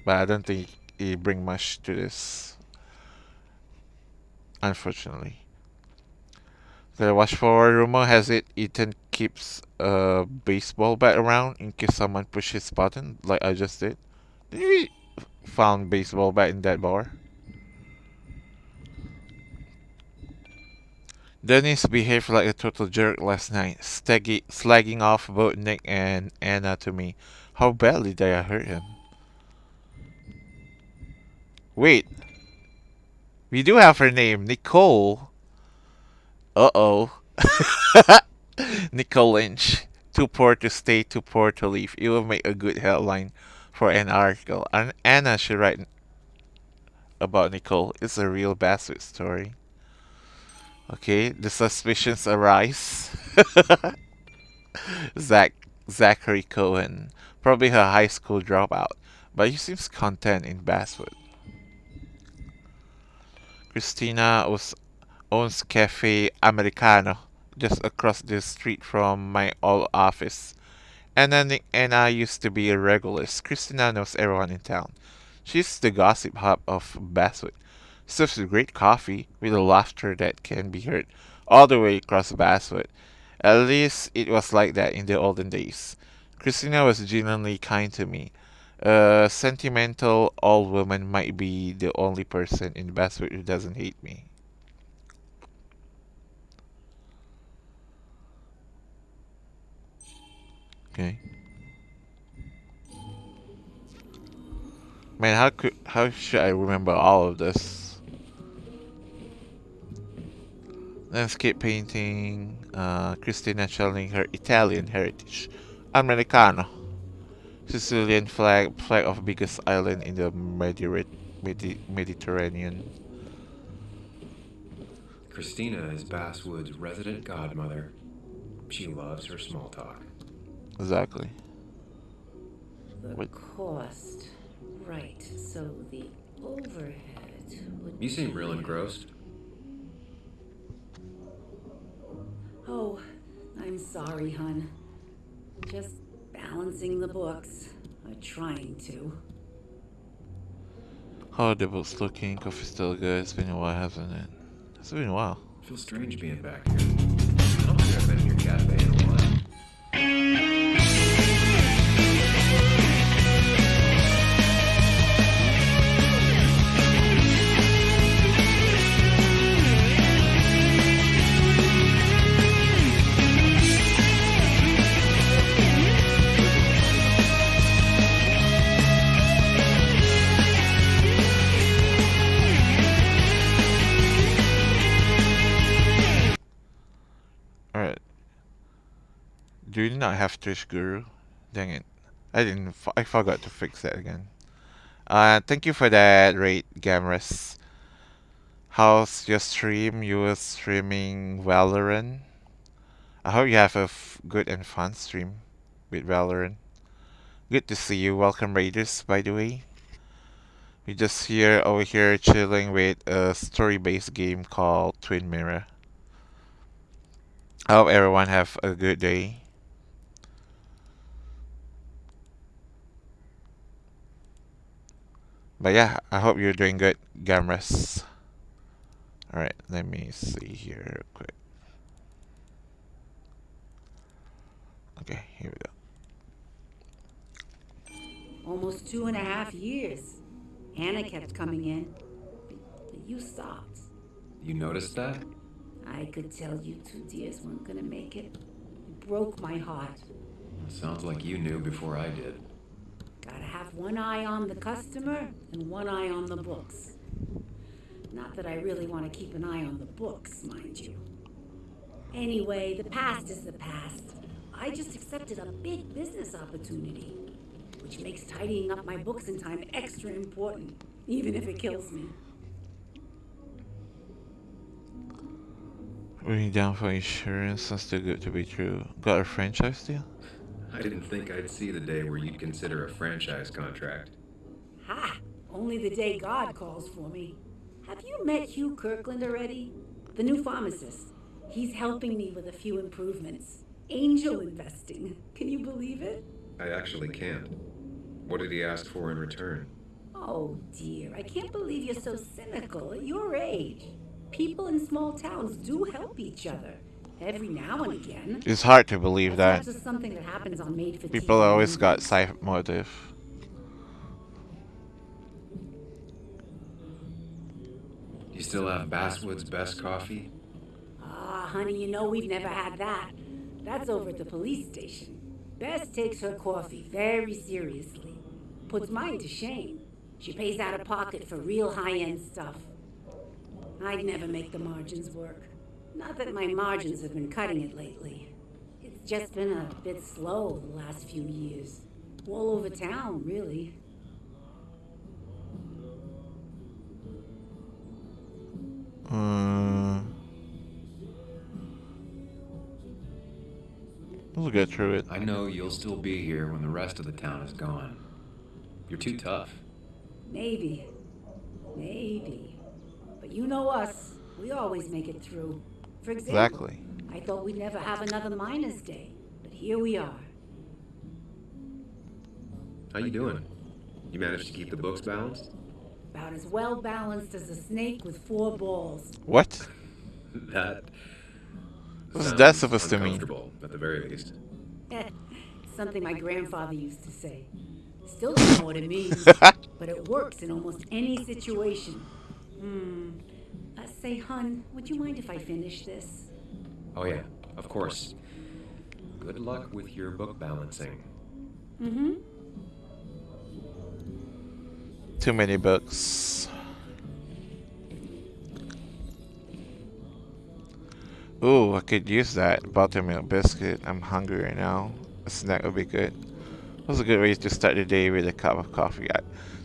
But I don't think he bring much to this, unfortunately. Gotta watch for rumor has it Ethan keeps a baseball bat around in case someone pushes button, like I just did. Did we found baseball bat in that bar? Dennis behaved like a total jerk last night, slagging off both Nick and Anna to me. How badly did I hurt him? Wait, we do have her name, Nicole. Uh-oh. Nicole Lynch. Too poor to stay, too poor to leave. It will make a good headline for an article. And Anna should write about Nicole. It's a real bastard story. Okay, the suspicions arise. Zach Zachary Cohen, probably her high school dropout, but he seems content in Basswood. Christina owns Cafe Americano just across the street from my old office. Nick and I used to be regulars. Christina knows everyone in town. She's the gossip hub of Basswood. Serves great coffee with a laughter that can be heard all the way across Basswood. At least it was like that in the olden days. Christina was genuinely kind to me. A sentimental old woman might be the only person in Basswood who doesn't hate me. Okay. Man, how should I remember all of this? Landscape painting, Christina channeling her Italian heritage, Americano, Sicilian flag of biggest island in the Mediterranean. Christina is Basswood's resident godmother. She loves her small talk. Exactly. The cost. Right, so the overhead would You seem real engrossed. Oh, I'm sorry, hun. Just balancing the books. Trying to. How are the books looking? Coffee still good. It's been a while, hasn't it? It's been a while. Feels strange being back here. I don't think I've been in your cafe in a while. Alright. Do you not have Twitch Guru? Dang it. I forgot to fix that again. Thank you for that rate, Gamrus. How's your stream? You were streaming Valorant? I hope you have a good and fun stream with Valorant. Good to see you. Welcome, Raiders, by the way. We just over here chilling with a story-based game called Twin Mirror. I hope everyone have a good day. But yeah, I hope you're doing good, Gamras. Alright, let me see here real quick. Okay, here we go. Almost 2.5 years. Hannah kept coming in, but you stopped. You noticed that? I could tell you two dears weren't gonna make it. It broke my heart. Sounds like you knew before I did. Gotta have one eye on the customer and one eye on the books. Not that I really want to keep an eye on the books, mind you. Anyway, the past is the past. I just accepted a big business opportunity, which makes tidying up my books in time extra important, even if it kills me. Running down for insurance, that's too good to be true. Got a franchise deal? I didn't think I'd see the day where you'd consider a franchise contract. Ha! Only the day God calls for me. Have you met Hugh Kirkland already? The new pharmacist. He's helping me with a few improvements. Angel investing. Can you believe it? I actually can't. What did he ask for in return? Oh dear, I can't believe you're so cynical at your age. People in small towns do help each other. Every now and again. It's hard to believe that. That's not just something that happens on made-for-TV People always got movies. side motive. You still have Basswood's best coffee? Ah, honey, you know we've never had that. That's over at the police station. Bess takes her coffee very seriously. Puts mine to shame. She pays out of pocket for real high-end stuff. I'd never make the margins work. Not that my margins have been cutting it lately. It's just been a bit slow the last few years. All over town, really. We'll get through it. I know you'll still be here when the rest of the town is gone. You're too tough. Maybe. Maybe. But you know us. We always make it through. For example, Exactly. I thought we'd never have another Miners' Day. But here we are. How you doing? You managed to keep the books balanced? About as well balanced as a snake with 4 balls. What? That What's sounds that supposed to mean? uncomfortable, at the very least. Something my grandfather used to say. Still don't know what it means, but it works in almost any situation. Say, hun, would you mind if I finish this? Oh yeah, of course. Good luck with your book balancing. Mm-hmm. Too many books. Ooh, I could use that buttermilk biscuit. I'm hungry right now. A snack would be good. That's a good way to start the day with a cup of coffee.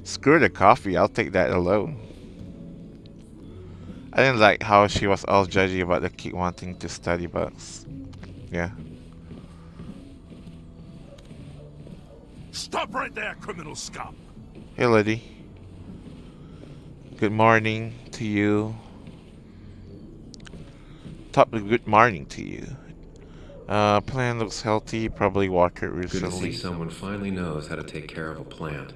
Screw the coffee, I'll take that alone. I didn't like how she was all judgy about the kid wanting to study books. Yeah. Stop right there, criminal scum! Hey, Liddy. Good morning to you. Good morning to you. Plant looks healthy, probably watered Good to see recently. someone finally knows how to take care of a plant.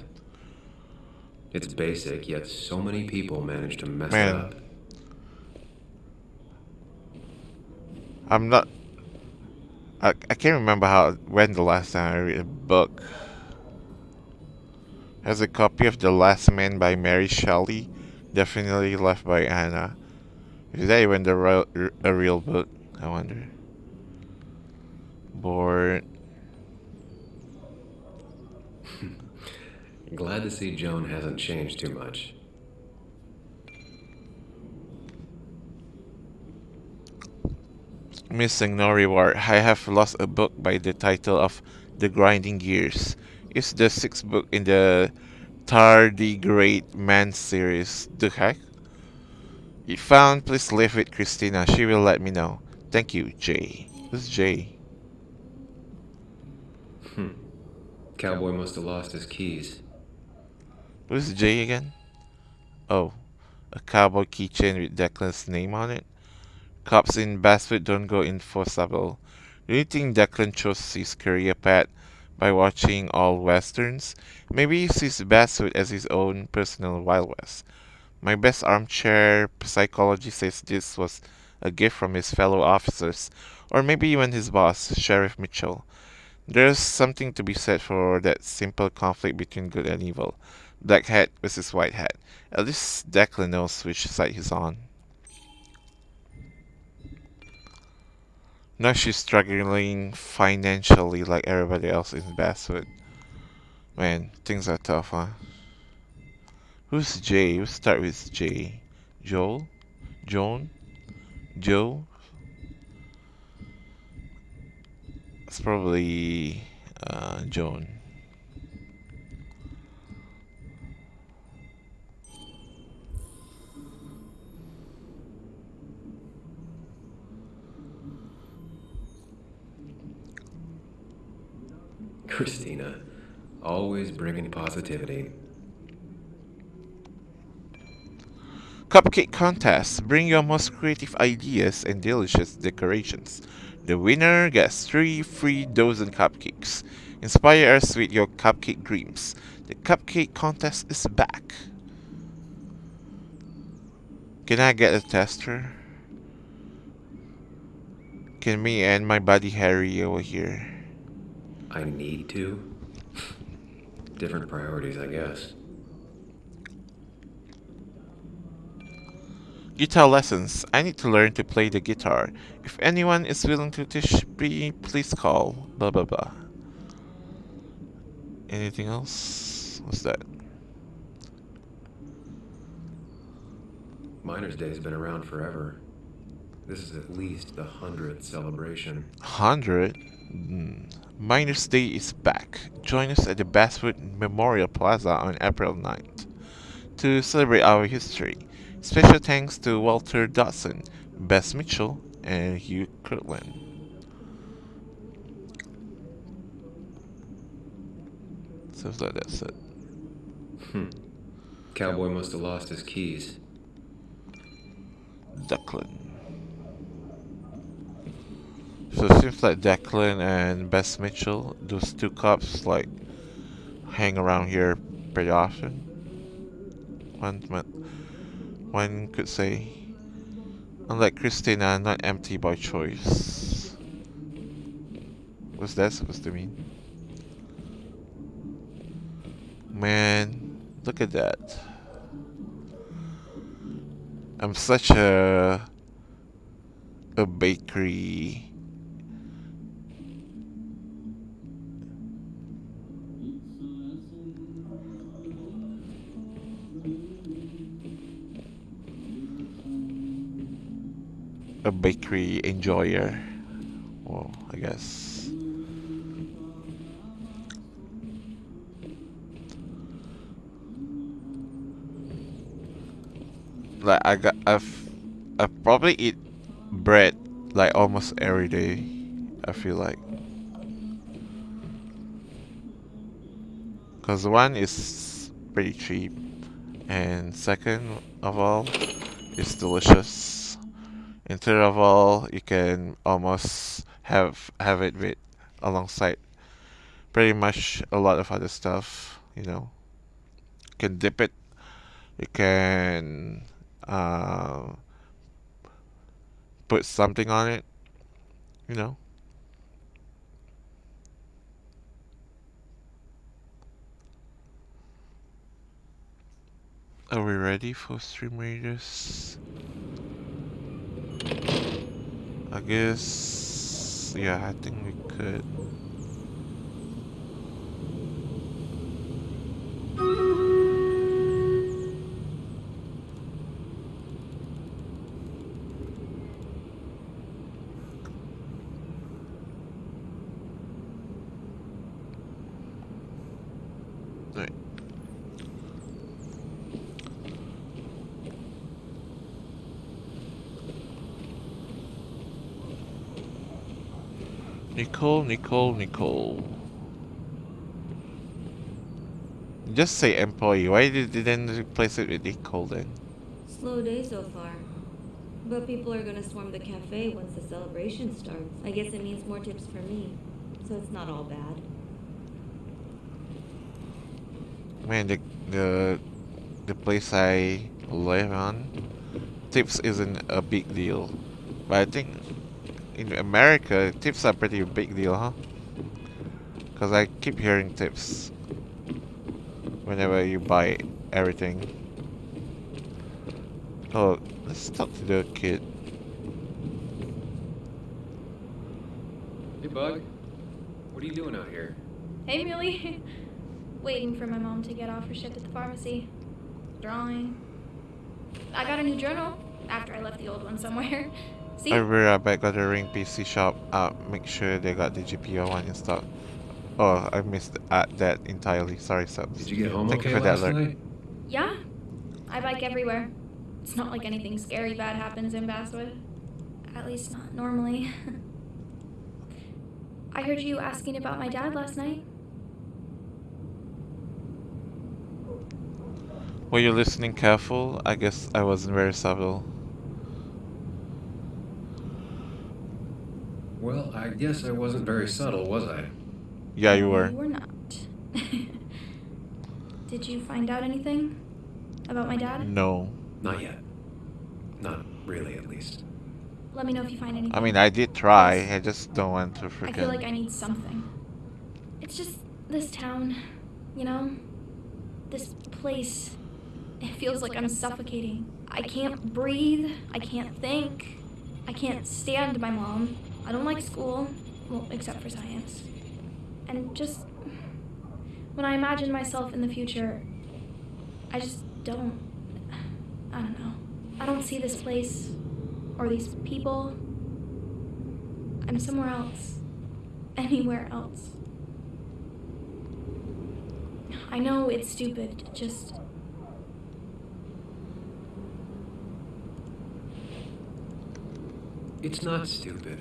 It's basic, yet so many people manage to mess it up. I'm not. I can't remember when the last time I read a book. Has a copy of The Last Man by Mary Shelley, definitely left by Anna. Is that even a real book? I wonder. Bored. Glad to see Joan hasn't changed too much. Missing no reward. I have lost a book by the title of The Grinding Gears. It's the 6th book in the Tardigrade Man series. The heck? If found, please leave with Christina. She will let me know. Thank you, Jay. Who's Jay? Cowboy must have lost his keys. Who's Jay again? Oh, a cowboy keychain with Declan's name on it? Cops in Basswood don't go enforceable. Do you think Declan chose his career path by watching all westerns? Maybe he sees Basswood as his own personal Wild West. My best armchair psychology says this was a gift from his fellow officers, or maybe even his boss, Sheriff Mitchell. There's something to be said for that simple conflict between good and evil. Black hat versus white hat. At least Declan knows which side he's on. Now she's struggling financially like everybody else in Basswood. Man, things are tough, huh? Who's Jay? We'll start with Jay. Joel? Joan? Joe? It's probably Joan. Christina, always bringing positivity. Cupcake contest. Bring your most creative ideas and delicious decorations. The winner gets 3 free dozen cupcakes. Inspire us with your cupcake dreams. The cupcake contest is back. Can I get a tester? Can me and my buddy Harry over here? I need to. Different priorities, I guess. Guitar lessons. I need to learn to play the guitar. If anyone is willing to teach me, please call. Blah blah blah. Anything else? What's that? Miners' Day has been around forever. This is at least the 100th celebration. 100? Miners' Day is back. Join us at the Basswood Memorial Plaza on April 9th to celebrate our history. Special thanks to Walter Dodson, Bess Mitchell, and Hugh Kirtland. Sounds like that's it. Cowboy must have lost his keys. Declan. So it seems like Declan and Bess Mitchell, those two cops, like hang around here pretty often. One could say, unlike Christina, not empty by choice. What's that supposed to mean? Man, look at that. I'm such a bakery. A bakery enjoyer. Well, I guess. Like I've probably eat bread like almost every day. I feel like, cause one is pretty cheap, and second of all, it's delicious. And third of all, you can almost have it with alongside pretty much a lot of other stuff. You can dip it. You can uh, put something on it. You know. Are we ready for Stream Raiders? I guess, yeah, I think we could. Right. Nicole. Just say employee. Why didn't replace it with Nicole then? Slow day so far. But people are gonna swarm the cafe once the celebration starts. I guess it means more tips for me. So it's not all bad. Man, the place I live on, tips isn't a big deal. But I think in America, tips are pretty big deal, huh? Because I keep hearing tips whenever you buy everything. Oh, let's talk to the kid. Hey, Bug. What are you doing out here? Hey, Millie. Waiting for my mom to get off her shift at the pharmacy. Drawing. I got a new journal after I left the old one somewhere. See? I'll be right back at the Ring PC shop. Make sure they got the GPO one in stock. Oh, I missed that entirely. Sorry, subs. Did you get home Thank you okay for that last alert. night? Yeah. I bike everywhere. It's not like anything scary bad happens in Basswood. At least not normally. I heard you asking about my dad last night. Were you listening careful? I guess I wasn't very subtle. Well, I guess I wasn't very subtle, was I? Yeah, you No, were. you were not. Did you find out anything about my dad? No. Not yet. Not really, at least. Let me know if you find anything. I mean, I did try. I just don't want to I feel like freaking. I need something. It's just this town, you know? This place. It feels like I'm suffocating. I can't breathe. I can't think. I can't stand my mom. I don't like school. Well, except for science. And just when I imagine myself in the future, I just don't. I don't know. I don't see this place or these people. I'm somewhere else. Anywhere else. I know it's stupid, just. It's not stupid.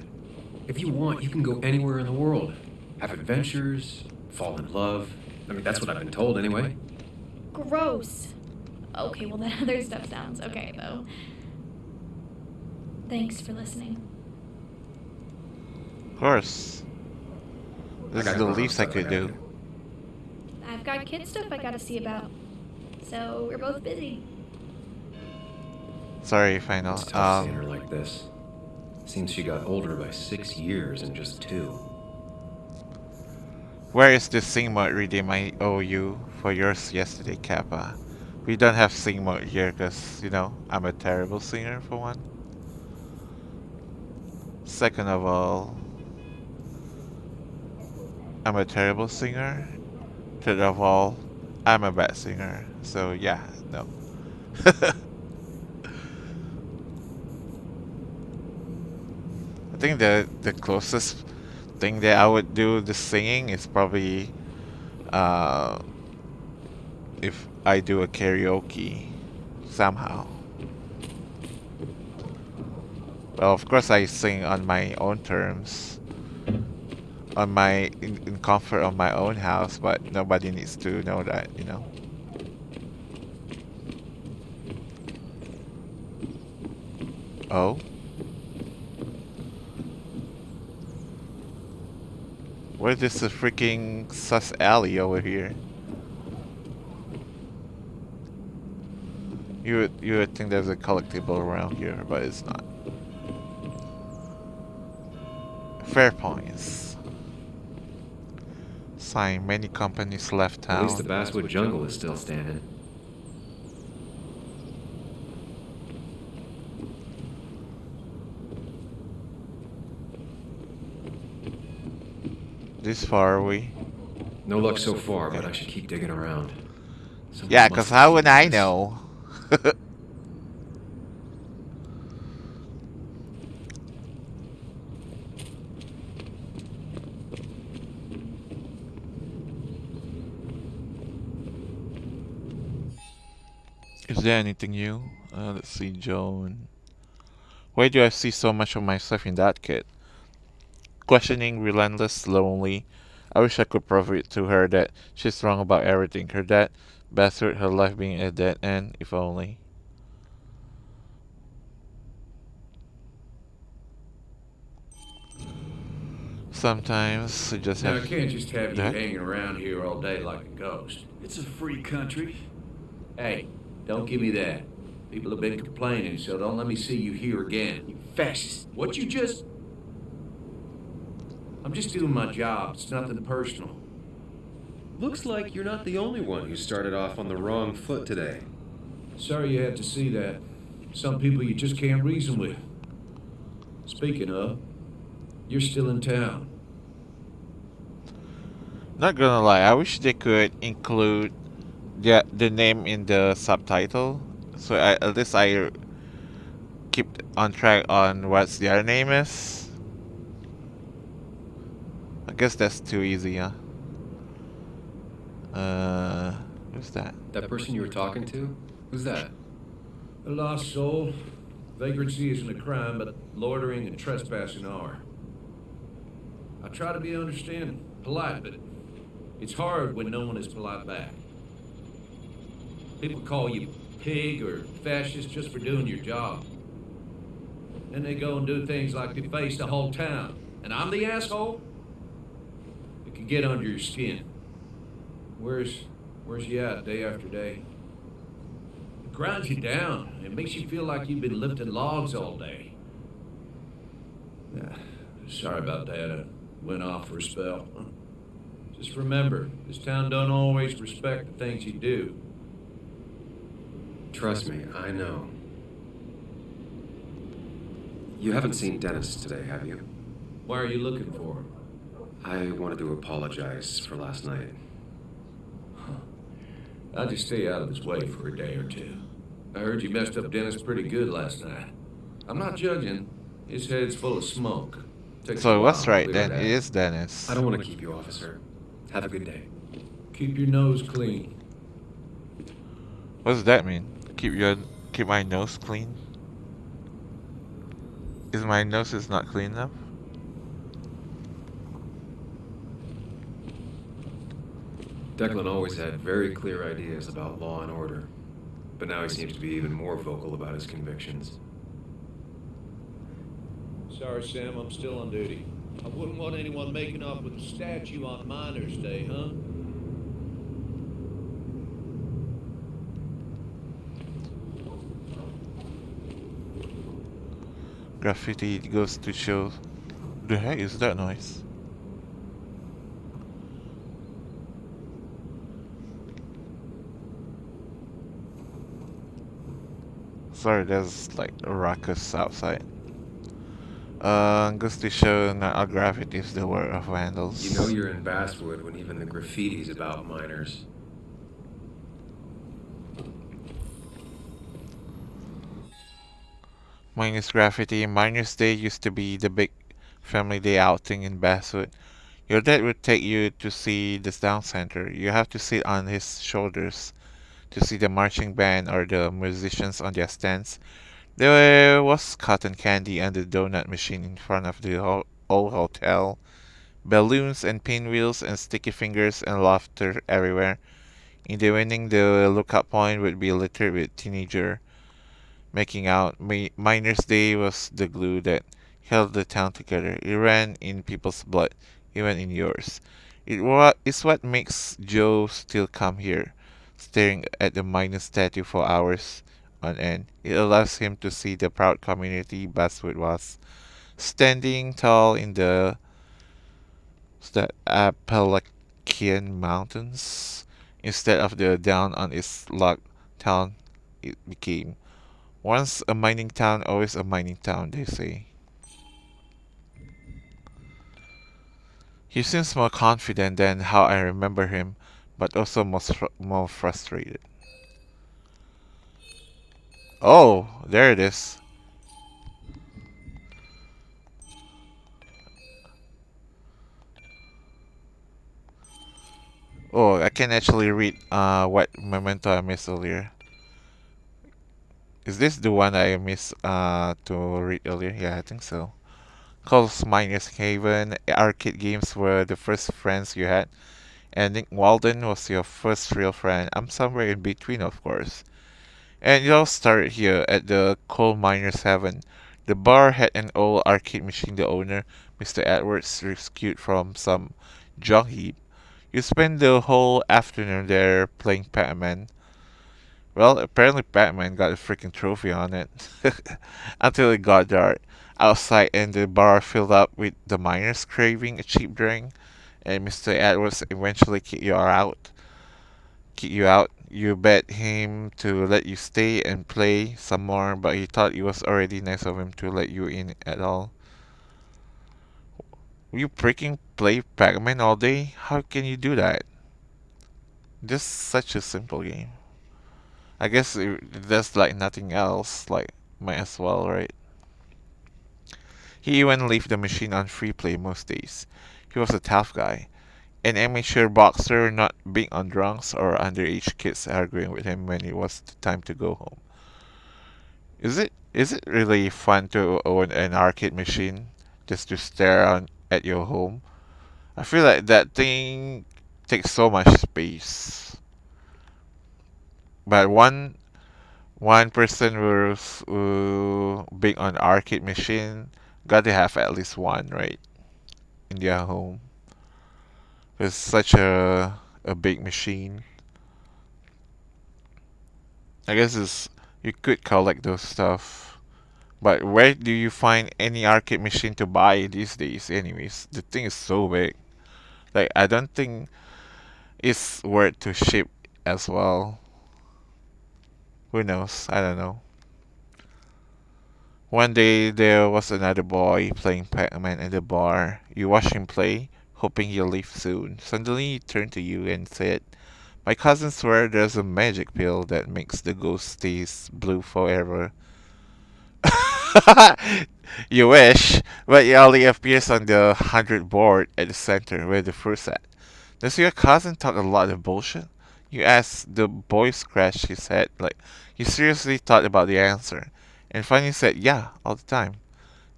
If you want, you can go anywhere in the world. Have adventures, fall in love. I mean, that's what I've been told anyway. Gross. Okay, well, that other stuff sounds okay, though. Thanks for listening. Of course. This is the least I could do. I've got kid stuff I gotta see about. So we're both busy. Sorry, Final. It's tough seeing her like this. Seems she got older by 6 years in just 2. Where is the sing mode redeem I owe you for yours yesterday, Kappa? We don't have sing mode here because, you know, I'm a terrible singer for one. Second of all, I'm a terrible singer. Third of all, I'm a bad singer. So yeah, no. I think the closest thing that I would do the singing is probably if I do a karaoke somehow. Well, of course I sing on my own terms, on my in comfort of my own house, but nobody needs to know that, you know. Oh. What is this a freaking sus alley over here? You would think there's a collectible around here, but it's not. Fair points. Sign, many companies left town. At least the Basswood jungle is still standing. This far are we? No luck so far, but I should keep digging around. Someone Yeah, must because have how seen would I this. know? Is there anything new? Let's see, Joan. Why do I see so much of myself in that kid? Questioning, relentless, lonely. I wish I could prove it to her that she's wrong about everything. Her dad bastard, her life being a dead end, if only. Sometimes I just Now, I have. can't just have you That? hanging around here all day like a ghost. It's a free country. Hey, don't give me that. People have been complaining, so don't let me see you here again. You fascist. What you just... I'm just doing my job. It's nothing personal. Looks like you're not the only one who started off on the wrong foot today. Sorry you had to see that. Some people you just can't reason with. Speaking of, you're still in town. Not gonna lie, I wish they could include the name in the subtitle, so at least I keep on track on what their name is. I guess that's too easy, huh? Who's that? That person you were talking to? Who's that? A lost soul. Vagrancy isn't a crime, but loitering and trespassing are. I try to be understanding, polite, but it's hard when no one is polite back. People call you pig or fascist just for doing your job. Then they go and do things like deface the whole town. And I'm the asshole? It can get under your skin. Where's you at day after day? It grinds you down. It makes you feel like you've been lifting logs all day. Yeah, sorry about that. I went off for a spell. Just remember, this town don't always respect the things you do. Trust me, I know. You haven't seen Dennis today, have you? Why are you looking for him? I wanted to apologize for last night. I'll just stay out of his way for a day or two. I heard you messed up Dennis pretty good last night. I'm not judging. His head's full of smoke. So what's right then? It is Dennis. I don't want to keep you, officer. Have a good day. Keep your nose clean. What does that mean? Keep my nose clean? Is my nose is not clean enough? Declan always had very clear ideas about law and order, but now he seems to be even more vocal about his convictions. Sorry, Sam, I'm still on duty. I wouldn't want anyone making off with a statue on Miners' Day, huh? Graffiti goes to show. The heck is that noise? Sorry, there's like a ruckus outside. Goes to show not all graffiti is the work of vandals. You know you're in Basswood when even the graffiti's about miners. Minus graffiti. Miners' Day used to be the big family day outing in Basswood. Your dad would take you to see the town center. You have to sit on his shoulders to see the marching band or the musicians on their stands. There was cotton candy and the donut machine in front of the old hotel. Balloons and pinwheels and sticky fingers and laughter everywhere. In the evening, the lookout point would be littered with teenagers making out. Miners' Day was the glue that held the town together. It ran in people's blood, even in yours. It's what makes Joe still come here, staring at the miners' statue for hours on end. It allows him to see the proud community Basswood was, standing tall in the Appalachian Mountains, instead of the down on its log town it became. Once a mining town, always a mining town, they say. He seems more confident than how I remember him, but also more frustrated. Oh, there it is. Oh, I can actually read what memento I missed earlier. Is this the one I missed to read earlier? Yeah, I think so. Calls Miners Haven, arcade games were the first friends you had, and Nick Walden was your first real friend. I'm somewhere in between, of course. And it all started here at the Coal Miners Haven. The bar had an old arcade machine the owner, Mr. Edwards, rescued from some junk heap. You spend the whole afternoon there playing Pac-Man. Well, apparently Pac-Man got a freaking trophy on it. Until it got dark outside and the bar filled up with the miners craving a cheap drink. and Mr. Edwards eventually kick you out. You begged him to let you stay and play some more, but he thought it was already nice of him to let you in at all. You freaking play Pac-Man all day? How can you do that? Just such a simple game. I guess there's like nothing else, like might as well, right? He even left the machine on free play most days. He was a tough guy. An amateur boxer, not big on drunks or underage kids arguing with him when it was time to go home. Is it really fun to own an arcade machine just to stare at your home? I feel like that thing takes so much space. But one person who's big on arcade machine got to have at least one, right, in their home. It's such a big machine. I guess you could collect those stuff. But where do you find any arcade machine to buy these days anyways? The thing is so big. Like I don't think it's worth to ship as well. Who knows? I don't know. One day there was another boy playing Pac-Man at the bar. You watched him play, hoping he'll leave soon. Suddenly he turned to you and said, "My cousin swear there's a magic pill that makes the ghost stays blue forever." You wish, but it only appears on the 100 board at the center where the fruit's at. Does your cousin talk a lot of bullshit? You asked. The boy scratched his head like he seriously thought about the answer, and finally said, "Yeah, all the time."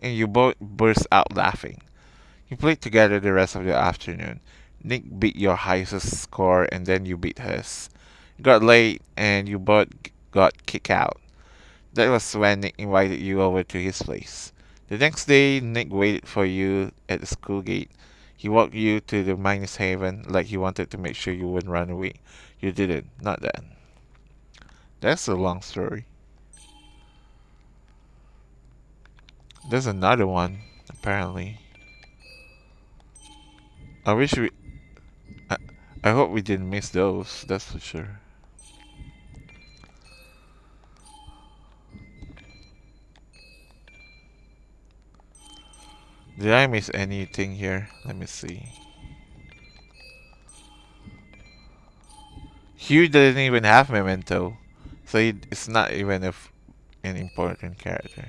And you both burst out laughing. You played together the rest of the afternoon. Nick beat your highest score, and then you beat his. It got late, and you both got kicked out. That was when Nick invited you over to his place. The next day, Nick waited for you at the school gate. He walked you to the minus haven like he wanted to make sure you wouldn't run away. You didn't, not then. That's a long story. There's another one, apparently. I wish we. I, I hope we didn't miss those, that's for sure. Did I miss anything here? Let me see. Hugh doesn't even have Memento, so it's not even an important character.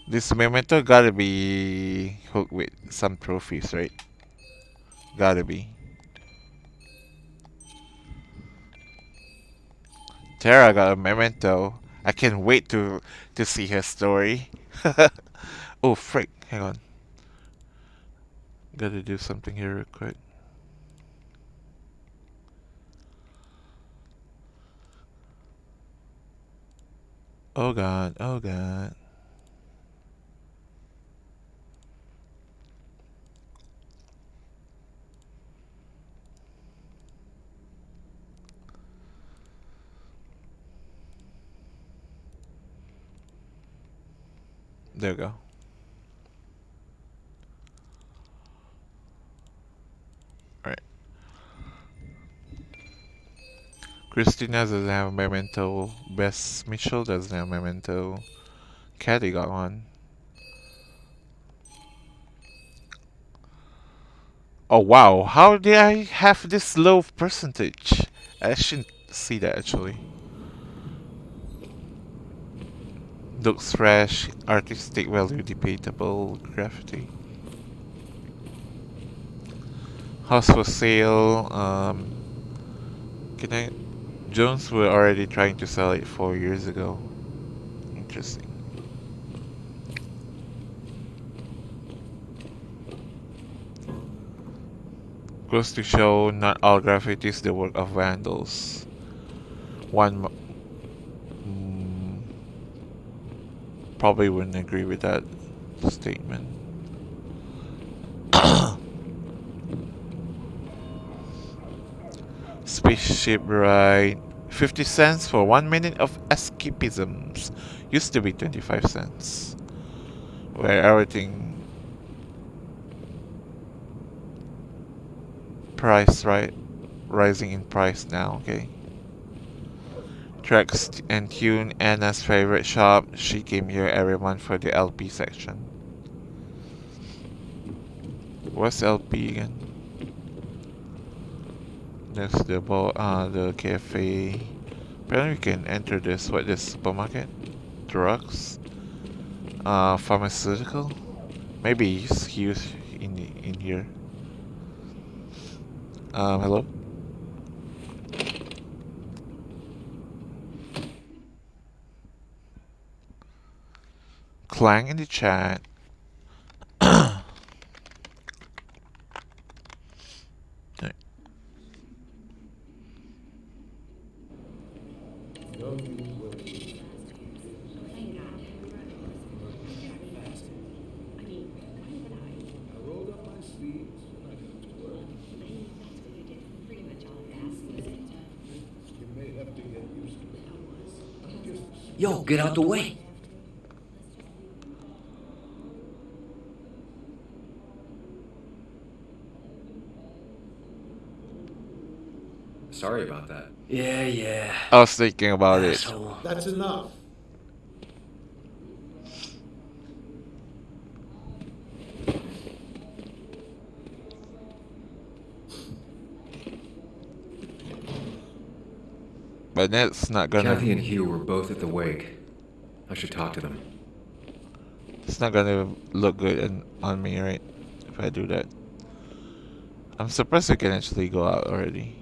This Memento gotta be hooked with some trophies, right? Gotta be. Tara got a Memento. I can't wait to see her story. Oh frick! Hang on. Gotta do something here real quick. Oh god! Oh god! There we go. Alright. Christina doesn't have a Memento. Bess Mitchell doesn't have a Memento. Caddy got one. Oh wow, how did I have this low percentage? I shouldn't see that actually. Looks fresh, artistic value debatable, graffiti. House for sale, can I... Jones were already trying to sell it 4 years ago. Interesting. Goes to show not all graffiti is the work of vandals. One probably wouldn't agree with that statement. Spaceship ride, 50 cents for 1 minute of escapisms. Used to be 25 cents. Where everything price rising in price now, okay. Tracks and tune Anna's favorite shop. She came here every month for the LP section. What's LP again? That's the cafe. Apparently we can enter this supermarket? Drugs? Pharmaceutical? Maybe he's in here. Hello? Clang in the chat. Yo, get out the way. Sorry about that. Yeah. I was thinking about Asshole. it. That's enough. But that's not gonna... Kathy and Hugh were both at the wake. I should talk to them. It's not gonna look good on me, right? If I do that. I'm surprised I can actually go out already.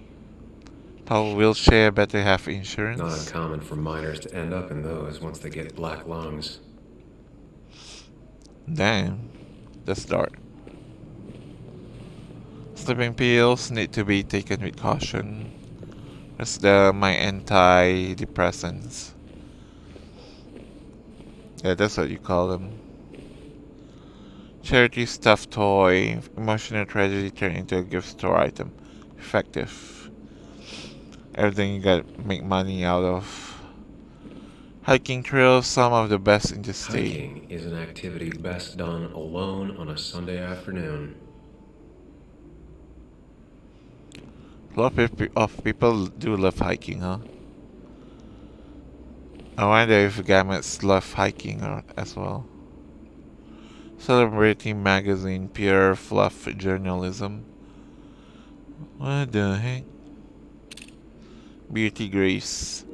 How wheelchair better have insurance? Not uncommon for minors to end up in those once they get black lungs. Damn. That's dark. Sleeping pills need to be taken with caution. That's my antidepressants. Yeah, that's what you call them. Charity stuffed toy. Emotional tragedy turned into a gift store item. Effective. Everything you got make money out of. Hiking trails, some of the best in the state. Hiking is an activity best done alone on a Sunday afternoon. A lot of people do love hiking, huh? I wonder if gamuts love hiking as well. Celebrating magazine, pure fluff journalism. What the heck? Beauty Grace.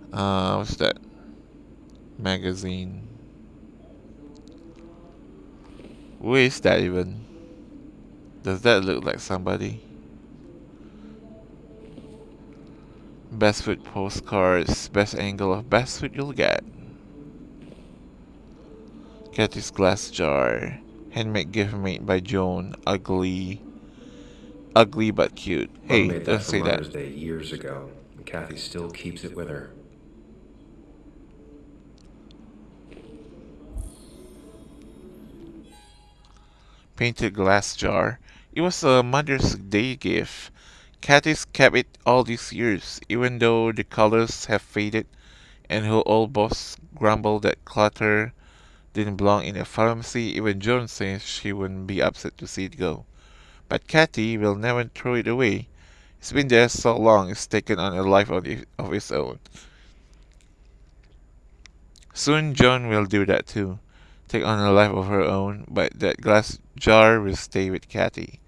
What's that? Magazine. Who is that even? Does that look like somebody? Best food postcards. Best angle of best food you'll get. Kathy's glass jar. Handmade gift made by Joan. Ugly but cute. Mom Hey, made don't that for say that. Mother's Day years ago, and Kathy still keeps it with her. Painted glass jar. It was a Mother's Day gift. Kathy's kept it all these years, even though the colors have faded and her old boss grumbled that clutter didn't belong in a pharmacy. Even Joan says she wouldn't be upset to see it go. But Kathy will never throw it away. It's been there so long, it's taken on a life of its own. Soon Joan will do that too. Take on a life of her own, but that glass jar will stay with Kathy.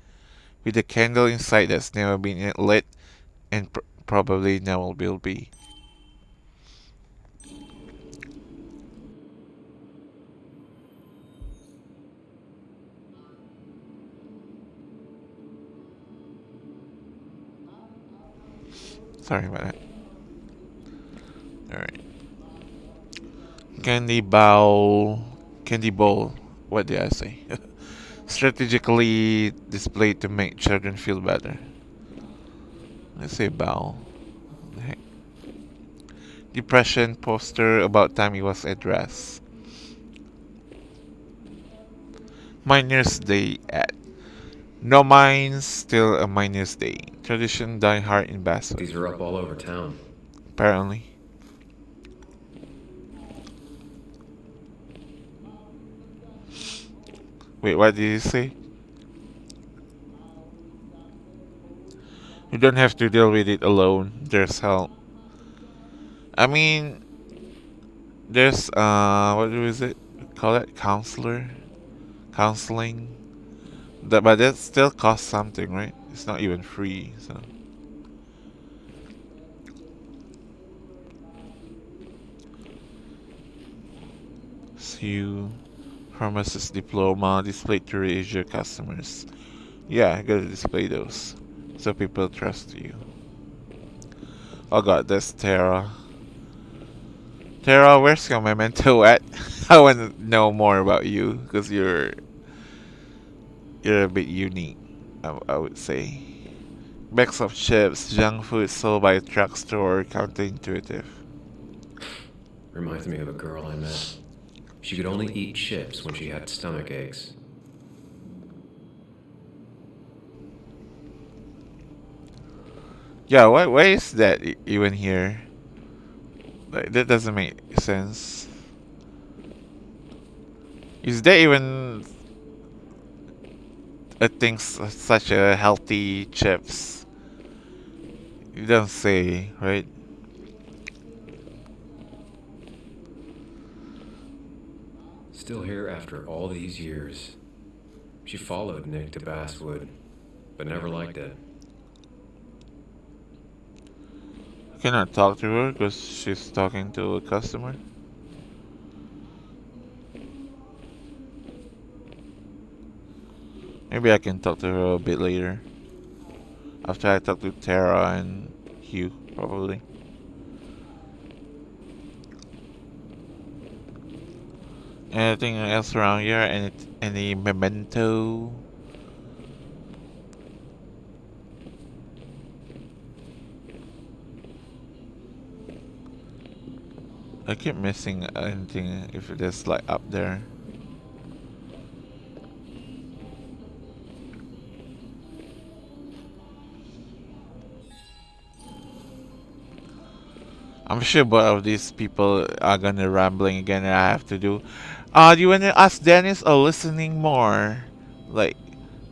With a candle inside that's never been lit and probably never will be. Sorry about that. Alright. Candy bowl. What did I say? Strategically displayed to make children feel better. Let's say bowl. What the heck? Depression poster, about time it was addressed. Miners Day at No mines, still a minus day. Tradition die hard in Basswood. These are up all over town. Apparently. Wait, what did you say? You don't have to deal with it alone. There's help. I mean, there's what is it? Call it counseling. But that still costs something, right? It's not even free, so. CU pharmacist diploma displayed to raise your customers. Yeah, I gotta display those so people trust you. Oh god, that's Tara. Tara, where's your memento at? I want to know more about you because you're a bit unique, I would say. Bags of chips, junk food sold by a truck store, counterintuitive. Reminds me of a girl I met. She could only eat chips when she had stomach aches. Yeah, why is that even here? Like, that doesn't make sense. Is there even a thing such a healthy chips? You don't say, right? Still here after all these years. She followed Nick to Basswood, but never liked it. I cannot talk to her because she's talking to a customer. Maybe I can talk to her a bit later. After I talk to Tara and Hugh, probably. Anything else around here? Any memento? I keep missing anything if it is like up there. I'm sure both of these people are gonna rambling again and I have to do. Do you wanna ask Dennis or listening more? Like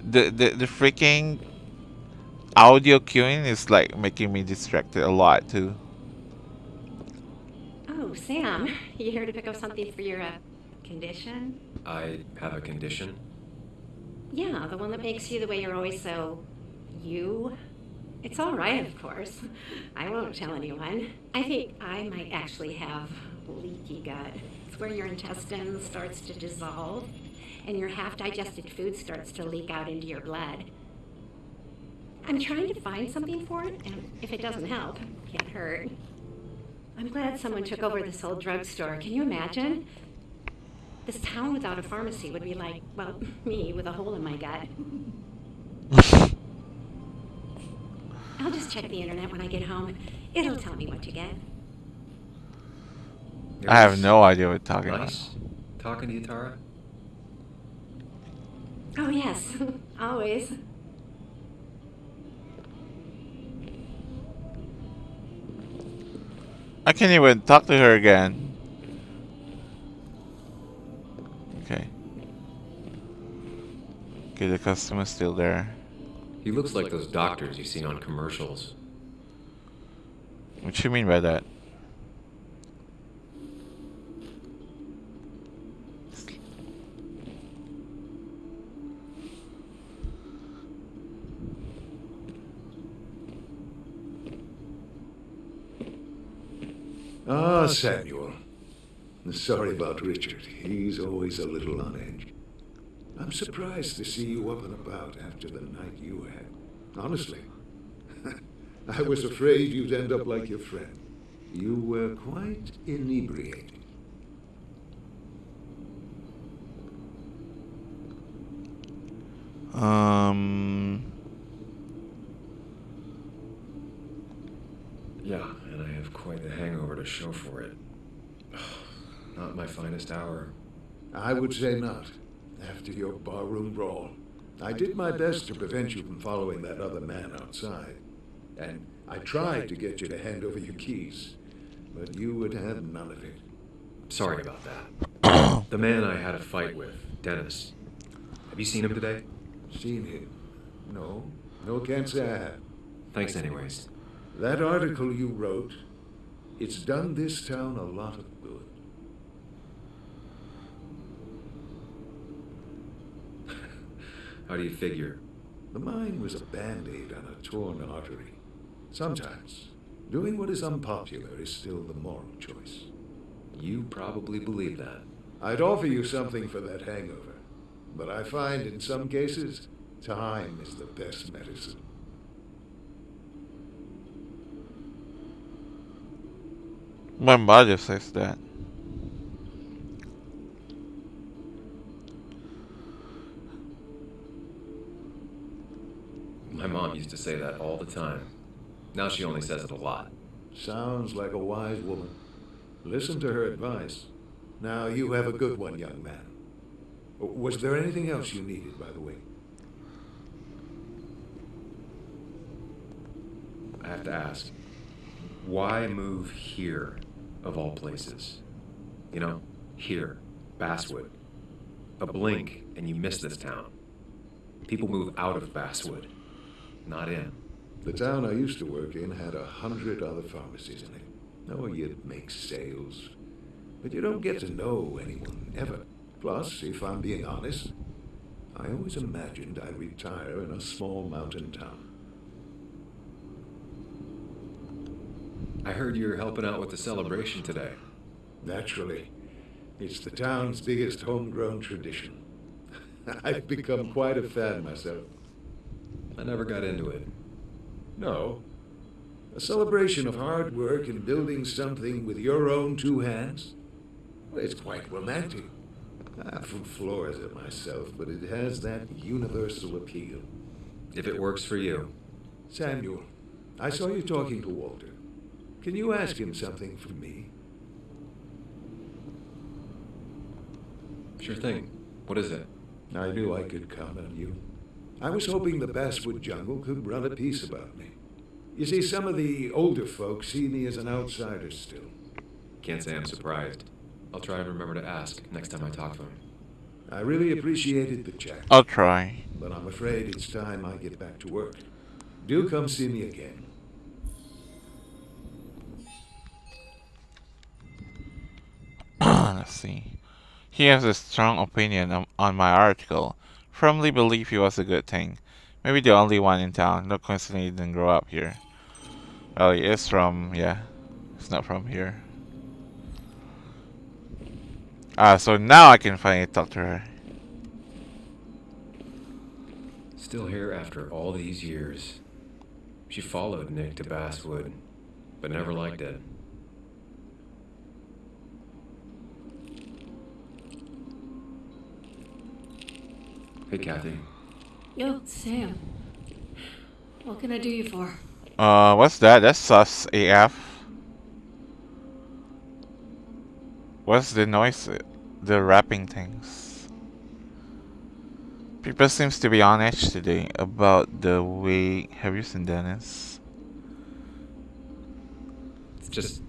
the freaking audio queuing is like making me distracted a lot too. Oh, Sam, you here to pick up something for your condition? I have a condition. Yeah, the one that makes you the way you're always so you. It's all right, of course. I won't tell anyone. I think I might actually have leaky gut. It's where your intestine starts to dissolve and your half-digested food starts to leak out into your blood. I'm trying to find something for it, and if it doesn't help, it can't hurt. I'm glad someone took over this old drugstore. Can you imagine? This town without a pharmacy would be like, well, me with a hole in my gut. I'll just check the internet when I get home. It'll tell me what to get. I have no idea what you're talking about. Talking to you, Tara? Oh, yes. Always. I can't even talk to her again. Okay. Okay, the customer's still there. He looks like those doctors you've seen on commercials. What you mean by that? Ah, Samuel. Sorry about Richard. He's always a little on edge. I'm surprised to see you up and about after the night you had. Honestly. I was afraid you'd end up like your friend. You were quite inebriated. Yeah, and I have quite the hangover to show for it. Not my finest hour. I would say not, after your barroom brawl. I did my best to prevent you from following that other man outside. And I tried to get you to hand over your keys, but you would have none of it. Sorry about that. The man I had a fight with, Dennis. Have you seen him today? Seen him? No. No, can't say I have. Thanks anyways. That article you wrote, it's done this town a lot of good. How do you figure? The mine was a band-aid on a torn artery. Sometimes, doing what is unpopular is still the moral choice. You probably believe that. I'd offer you something for that hangover, but I find in some cases, time is the best medicine. My mother says that. My mom used to say that all the time. Now she only says it a lot. Sounds like a wise woman. Listen to her advice. Now, you have a good one, young man. Was there anything else you needed, by the way? I have to ask, why move here, of all places? You know, here, Basswood. A blink and you miss this town. People move out of Basswood, not in. The town I used to work in had 100 other pharmacies in it. Oh, you'd make sales. But you don't get to know anyone, ever. Plus, if I'm being honest, I always imagined I'd retire in a small mountain town. I heard you're helping out with the celebration today. Naturally. It's the town's biggest homegrown tradition. I've become quite a fan myself. I never got into it. No. A celebration of hard work and building something with your own two hands? Well, it's quite romantic. From floors it myself, but it has that universal appeal. If it works for you. Samuel, I saw you talking to Walter. Can you ask him something from me? Sure thing. What is it? I knew I could count on you. I was hoping the Basswood jungle could run a piece about me. You see, some of the older folks see me as an outsider still. Can't say I'm surprised. I'll try and remember to ask next time I talk to him. I really appreciated the chat. I'll try. But I'm afraid it's time I get back to work. Do come see me again. Let's see. He has a strong opinion on my article. Firmly believe he was a good thing. Maybe the only one in town. No coincidence he didn't grow up here. Well, he is from, yeah. He's not from here. So now I can finally talk to her. Still here after all these years. She followed Nick to Basswood, but never liked it. Hey, Kathy. Yo, Sam. What can I do you for? What's that? That's sus AF. What's the noise? The rapping things. People seems to be on edge today about the way. Have you seen Dennis? It's just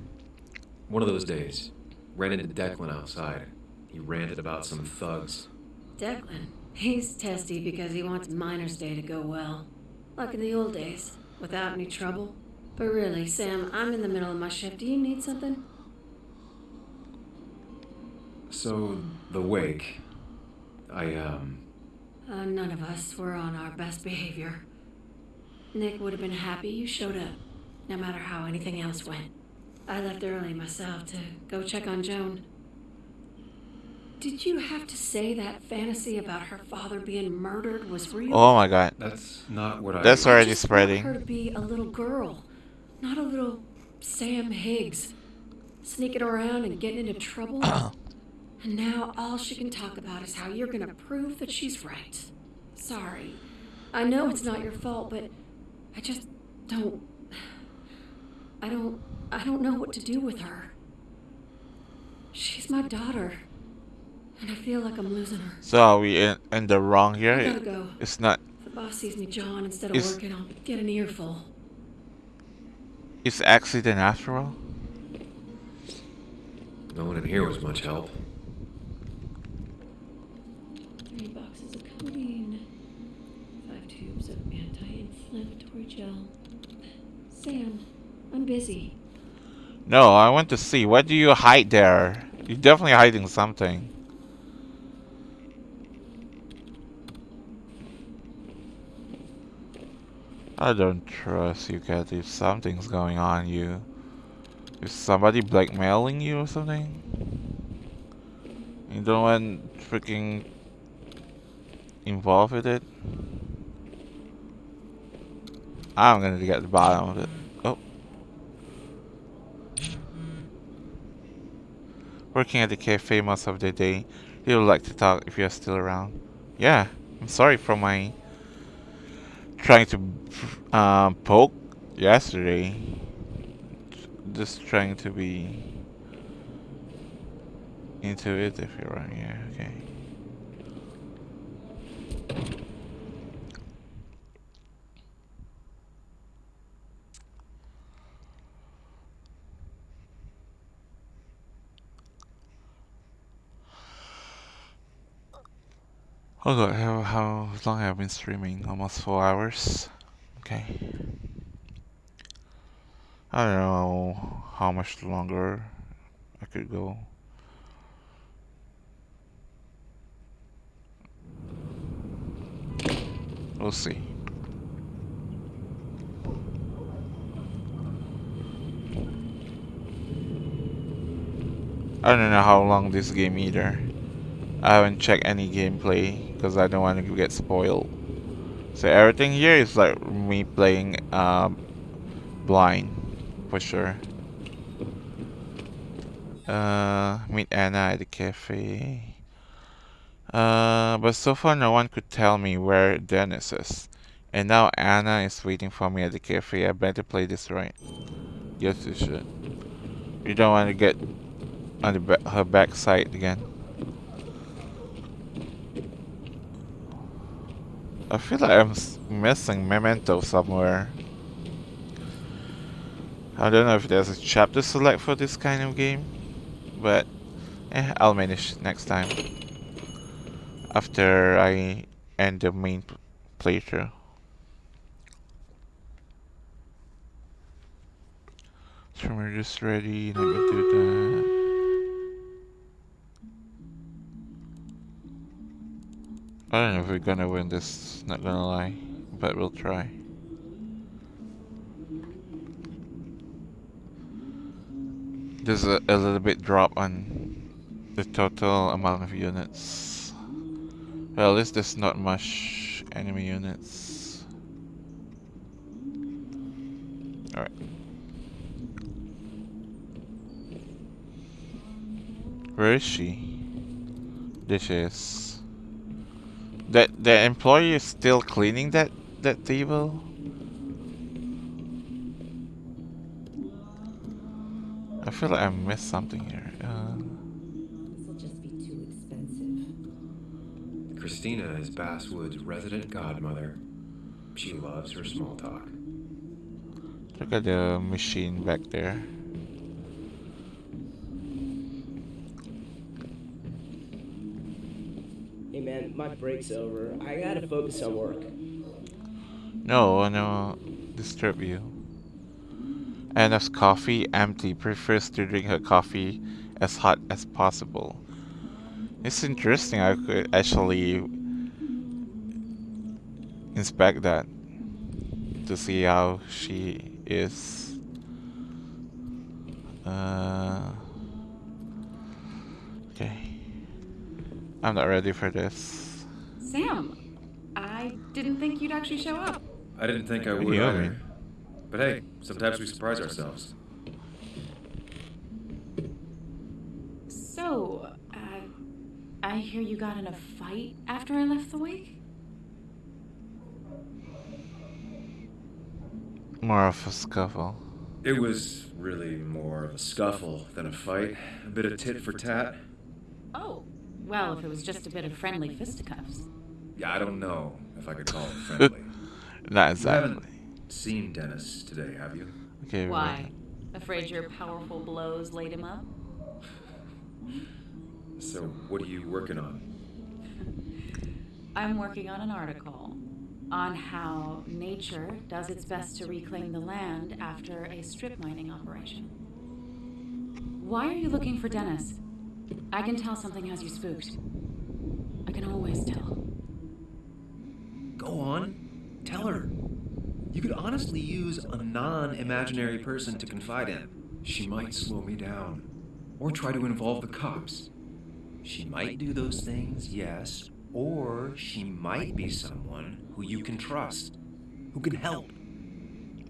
one of those days. Ran into Declan outside. He ranted about some thugs. Declan. He's testy because he wants Miner's Day to go well. Like in the old days, without any trouble. But really, Sam, I'm in the middle of my shift. Do you need something? So, the wake. None of us were on our best behavior. Nick would have been happy you showed up, no matter how anything else went. I left early myself to go check on Joan. Did you have to say that fantasy about her father being murdered was real? Oh my god. That's not what That's already I just spreading. want her to be a little girl, not a little Sam Higgs, sneaking around and getting into trouble. And now all she can talk about is how you're gonna prove that she's right. Sorry. I know it's not your fault, but I just don't... I don't know what to do with her. She's my daughter. And I feel like I'm losing her. So are we in the wrong here? I gotta go. It's not. If the boss sees me jawing instead of It's- working, I'll get an earful. It's accident after all. No one in here was much help. 3 boxes of codeine. 5 tubes of anti-inflammatory gel. Sam, I'm busy. No, I want to see. What do you hide there? You're definitely hiding something. I don't trust you, Kat. If something's going on, you. Is somebody blackmailing you or something? You don't want freaking involved with it? I'm gonna get the bottom of it. Oh. Working at the cafe most of the day. He would like to talk if you're still around. Yeah, I'm sorry for my trying to poke yesterday. Just trying to be into it if you're around. Yeah, okay. Hold on, how long have I been streaming? Almost 4 hours? Okay. I don't know how much longer I could go. We'll see. I don't know how long this game either. I haven't checked any gameplay because I don't want to get spoiled. So everything here is like me playing blind for sure. Meet Anna at the cafe. But so far no one could tell me where Dennis is. And now Anna is waiting for me at the cafe. I better play this right. Yes, you should. You don't want to get on her backside again. I feel like I'm missing Memento somewhere. I don't know if there's a chapter select for this kind of game, but I'll manage next time. After I end the main playthrough. So we're just ready, let me do that. I don't know if we're gonna win this, not gonna lie, but we'll try. There's a little bit drop on the total amount of units. Well, at least there's not much enemy units. Alright. Where is she? Dishes. The employee is still cleaning that table? I feel like I missed something here. This'll just be too expensive. Christina is Basswood's resident godmother. She loves her small talk. Look at the machine back there. Hey man, my break's over. I gotta focus on work. No, I don't disturb you. Anna's coffee empty. Prefers to drink her coffee as hot as possible. It's interesting. I could actually inspect that to see how she is. Okay. I'm not ready for this. Sam, I didn't think you'd actually show up. I didn't think I What do would you either. mean? But hey, sometimes we surprise ourselves. So, I hear you got in a fight after I left the wake? More of a scuffle. It was really more of a scuffle than a fight. A bit of tit for tat. Oh, Well, if it was just a bit of friendly fisticuffs. Yeah, I don't know if I could call it friendly. Not You exactly. haven't seen Dennis today, have you? Okay, Why? Afraid your powerful blows laid him up? So, what are you working on? I'm working on an article on how nature does its best to reclaim the land after a strip mining operation. Why are you looking for Dennis? I can tell something has you spooked. I can always tell. Go on. Tell her. You could honestly use a non-imaginary person to confide in. She might slow me down. Or try to involve the cops. She might do those things, yes. Or she might be someone who you can trust. Who can help.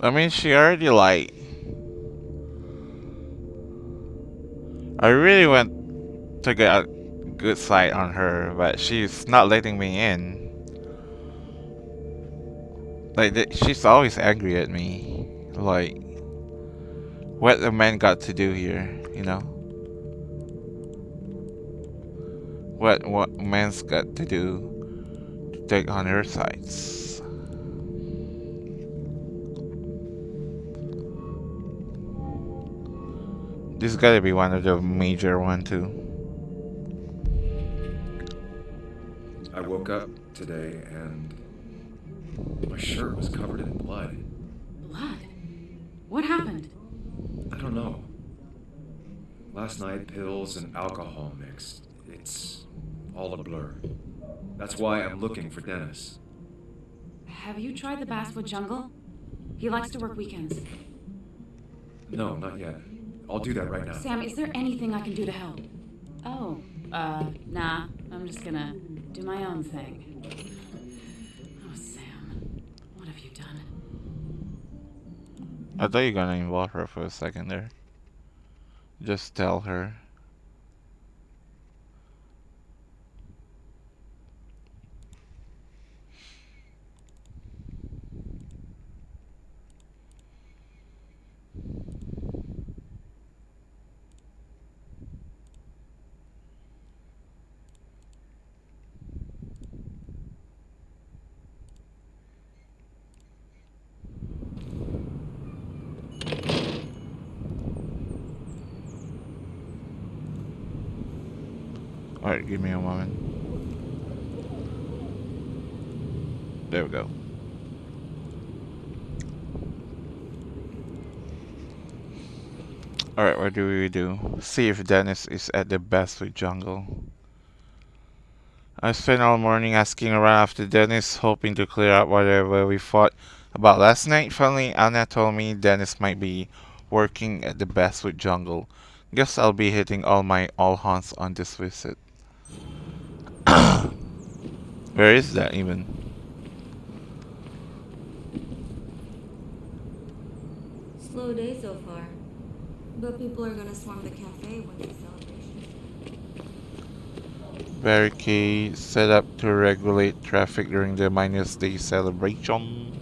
I mean, she already like. I really went to get a good sight on her, but she's not letting me in. Like, she's always angry at me. Like, what the man got to do here, you know? What man's got to do to take on her sides? This gotta be one of the major one too. I woke up today and my shirt was covered in blood. Blood? What happened? I don't know. Last night, pills and alcohol mixed. It's all a blur. That's why I'm looking for Dennis. Have you tried the Basswood Jungle? He likes to work weekends. No, not yet. I'll do that right now. Sam, is there anything I can do to help? Oh, nah. I'm just gonna do my own thing. Oh, Sam. What have you done? I thought you were gonna involve her for a second there. Just tell her. Alright, give me a moment. There we go. Alright, what do we do? See if Dennis is at the Basswood Jungle. I spent all morning asking around after Dennis, hoping to clear up whatever we fought about last night. Finally, Anna told me Dennis might be working at the Basswood Jungle. Guess I'll be hitting all hands on this visit. Where is that even? Slow day so far. But people are gonna swarm the cafe when it's celebration. Barricade set up to regulate traffic during the Minus Day celebration.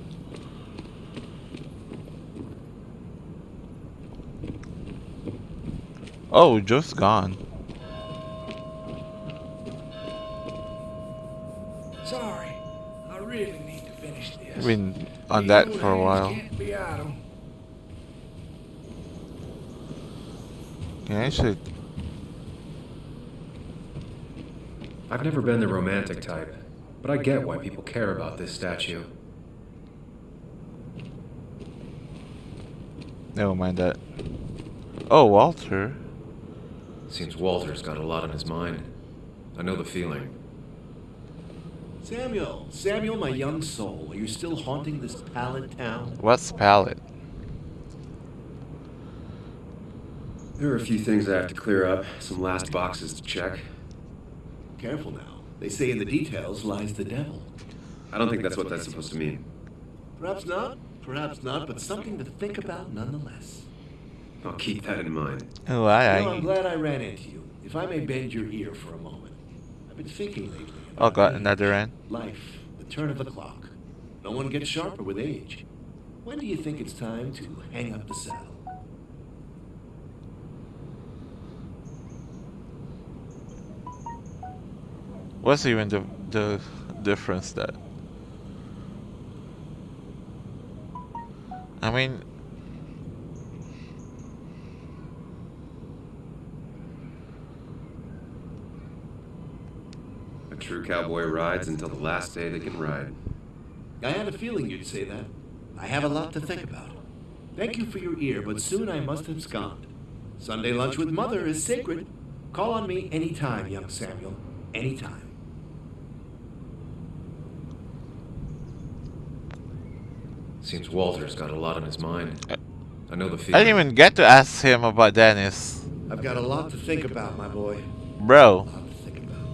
Oh, Joe's gone. Sorry, I really need to finish this. I've been on that for a while. Can't be idle. Yeah, I should. I've never been the romantic type, but I get why people care about this statue. Never mind that. Oh, Walter. Seems Walter's got a lot on his mind. I know the feeling. Samuel, my young soul, are you still haunting this pallid town? What's pallid? There are a few things I have to clear up, some last boxes to check. Careful now. They say in the details lies the devil. I don't think that's what that's supposed to mean. Perhaps not, but something to think about nonetheless. I'll keep that in mind. Oh, aye. I'm glad I ran into you. If I may bend your ear for a moment. I've been thinking lately Oh about god, age, another end. life, the turn of the clock. No one gets sharper with age. When do you think it's time to hang up the saddle? What's even the difference that? I mean, A true cowboy rides until the last day they can ride. I had a feeling you'd say that. I have a lot to think about. Thank you for your ear, but soon I must abscond. Sunday lunch with Mother is sacred. Call on me anytime, young Samuel. Anytime. Seems Walter's got a lot on his mind. I know the I feeling. didn't even get to ask him about Dennis. I've got a lot to think about, my boy. Bro. A lot to think about.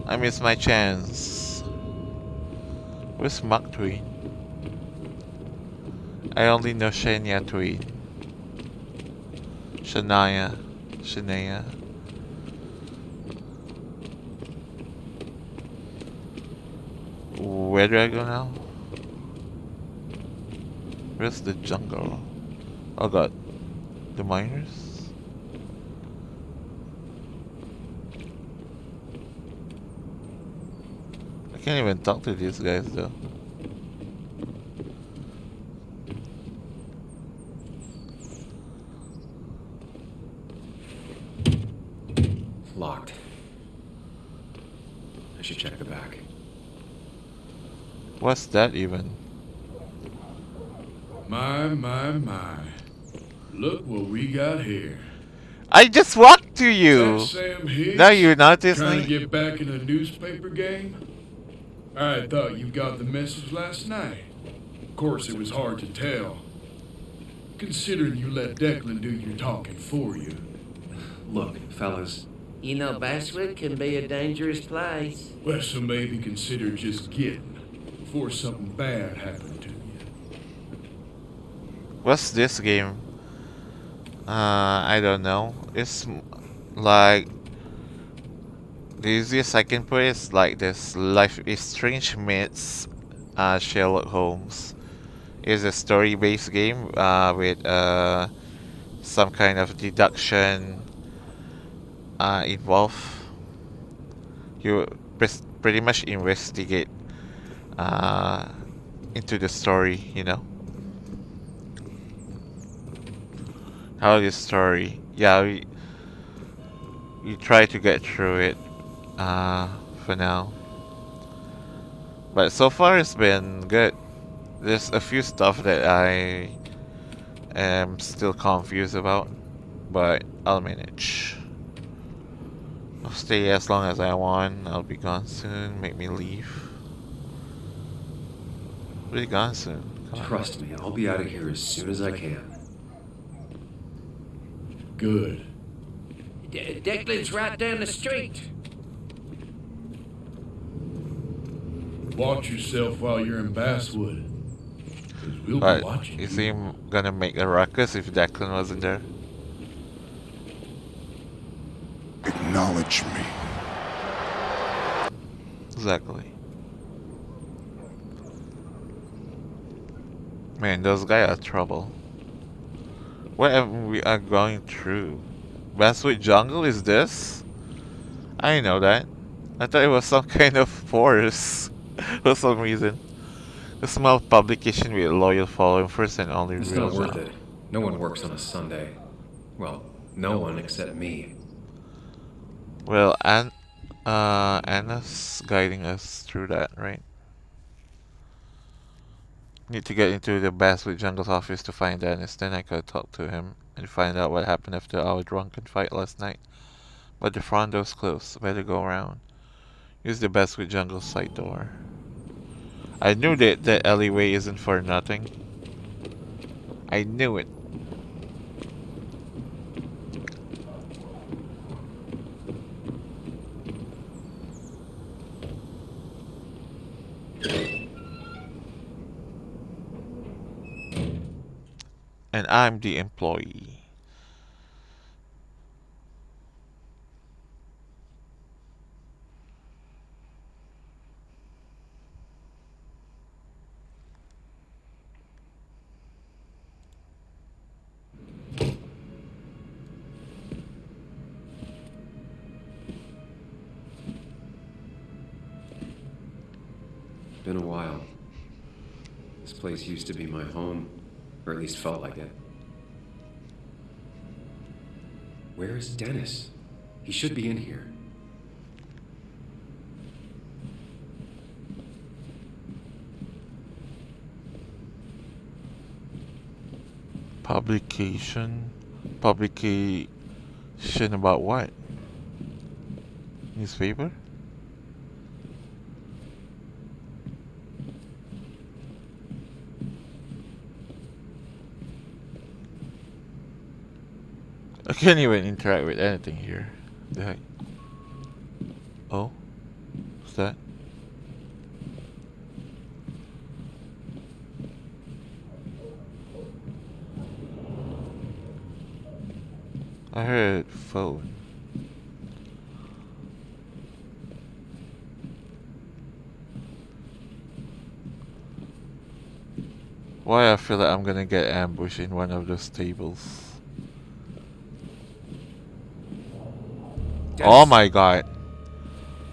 I missed my chance. Where's Mark Twain? I only know Shania Twain. Shania. Where do I go now? Where's the jungle? Oh god. The miners? I can't even talk to these guys though. Locked. I should check the back. What's that even? My. Look what we got here. I just walked to Is you! that Sam Hicks? Now you notice Trying me? to get back in the newspaper game? I thought you got the message last night. Of course, it was hard to tell, considering you let Declan do your talking for you. Look, fellas. You know, Basswood can be a dangerous place. Well, so maybe consider just getting before something bad happened to you. What's this game? I don't know. It's like the easiest I can put it is like this: Life is Strange meets Sherlock Holmes. It's a story-based game with some kind of deduction involved. You pretty much investigate into the story, you know. How this story? Yeah, we try to get through it for now. But so far it's been good. There's a few stuff that I am still confused about, but I'll manage. I'll stay as long as I want. I'll be gone soon. Make me leave. We'll be gone soon. Come on. Trust me, I'll be out of here as soon as I can. Good. Declan's right down the street. Watch yourself while you're in Basswood. 'Cause we'll be But watching is you. he gonna make a ruckus if Declan wasn't there? Acknowledge me. Exactly. Man, those guys are trouble. What am we are going through? Basswood Jungle is this? I didn't know that. I thought it was some kind of forest for some reason. A small publication with a loyal following, first and only It's real not worth job. it. No one works on a Sunday. Well, no one except me. Well, Anna's guiding us through that, right? Need to get into the Basswood Jungle's office to find Dennis, then I could talk to him and find out what happened after our drunken fight last night. But the front door's closed, better go around. Use the Basswood Jungle side door. I knew that that alleyway isn't for nothing. I knew it. And I'm the employee. been a while. This place used to be my home, or at least felt like it. Where is Dennis? He should be in here. Publication about what? Newspaper? I can't even interact with anything here. The heck? Oh? What's that? I heard phone. Why I feel like I'm gonna get ambushed in one of those tables. Dennis. Oh my god.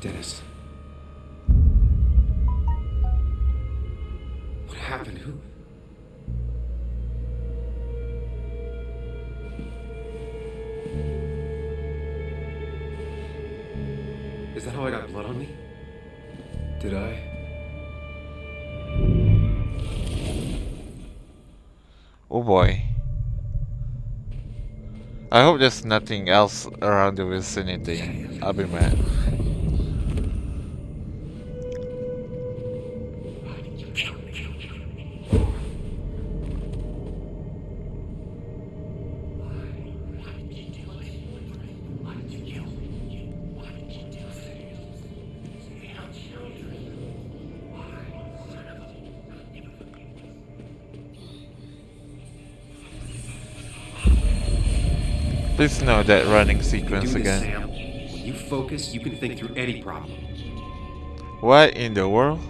Dennis. What happened? Who? Is that how I got blood on me? Did I? Oh boy. I hope there's nothing else around the vicinity. I'll be mad. Please know that running sequence again. Sam. When you focus, you can think through any problem. What in the world?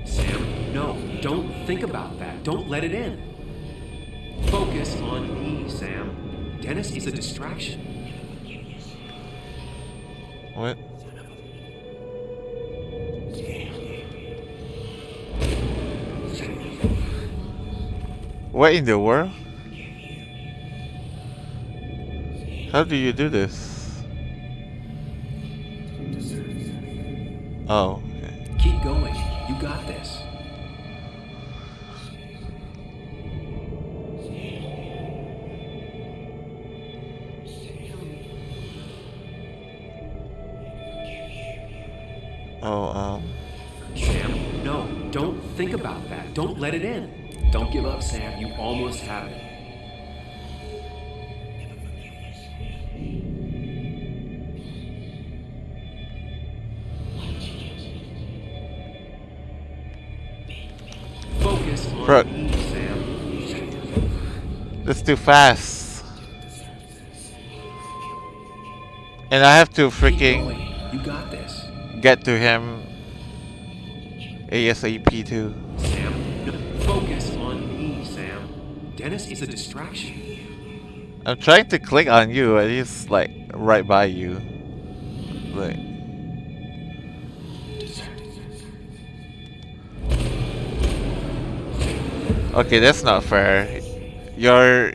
Sam, no, don't think about that. Don't let it in. Focus on me, Sam. Dennis is a distraction. What? What in the world? How do you do this? Oh, okay. Keep going. You got this. Oh, Sam, no, don't think about that. Don't let it in. Don't give up, Sam. You almost have it. Focus on Bro. me, Sam. That's too fast. And I have to freaking You got this. get to him ASAP too. Sam, no, focus on me, Sam. Dennis is a distraction. I'm trying to click on you and he's like right by you. Like okay, that's not fair. Your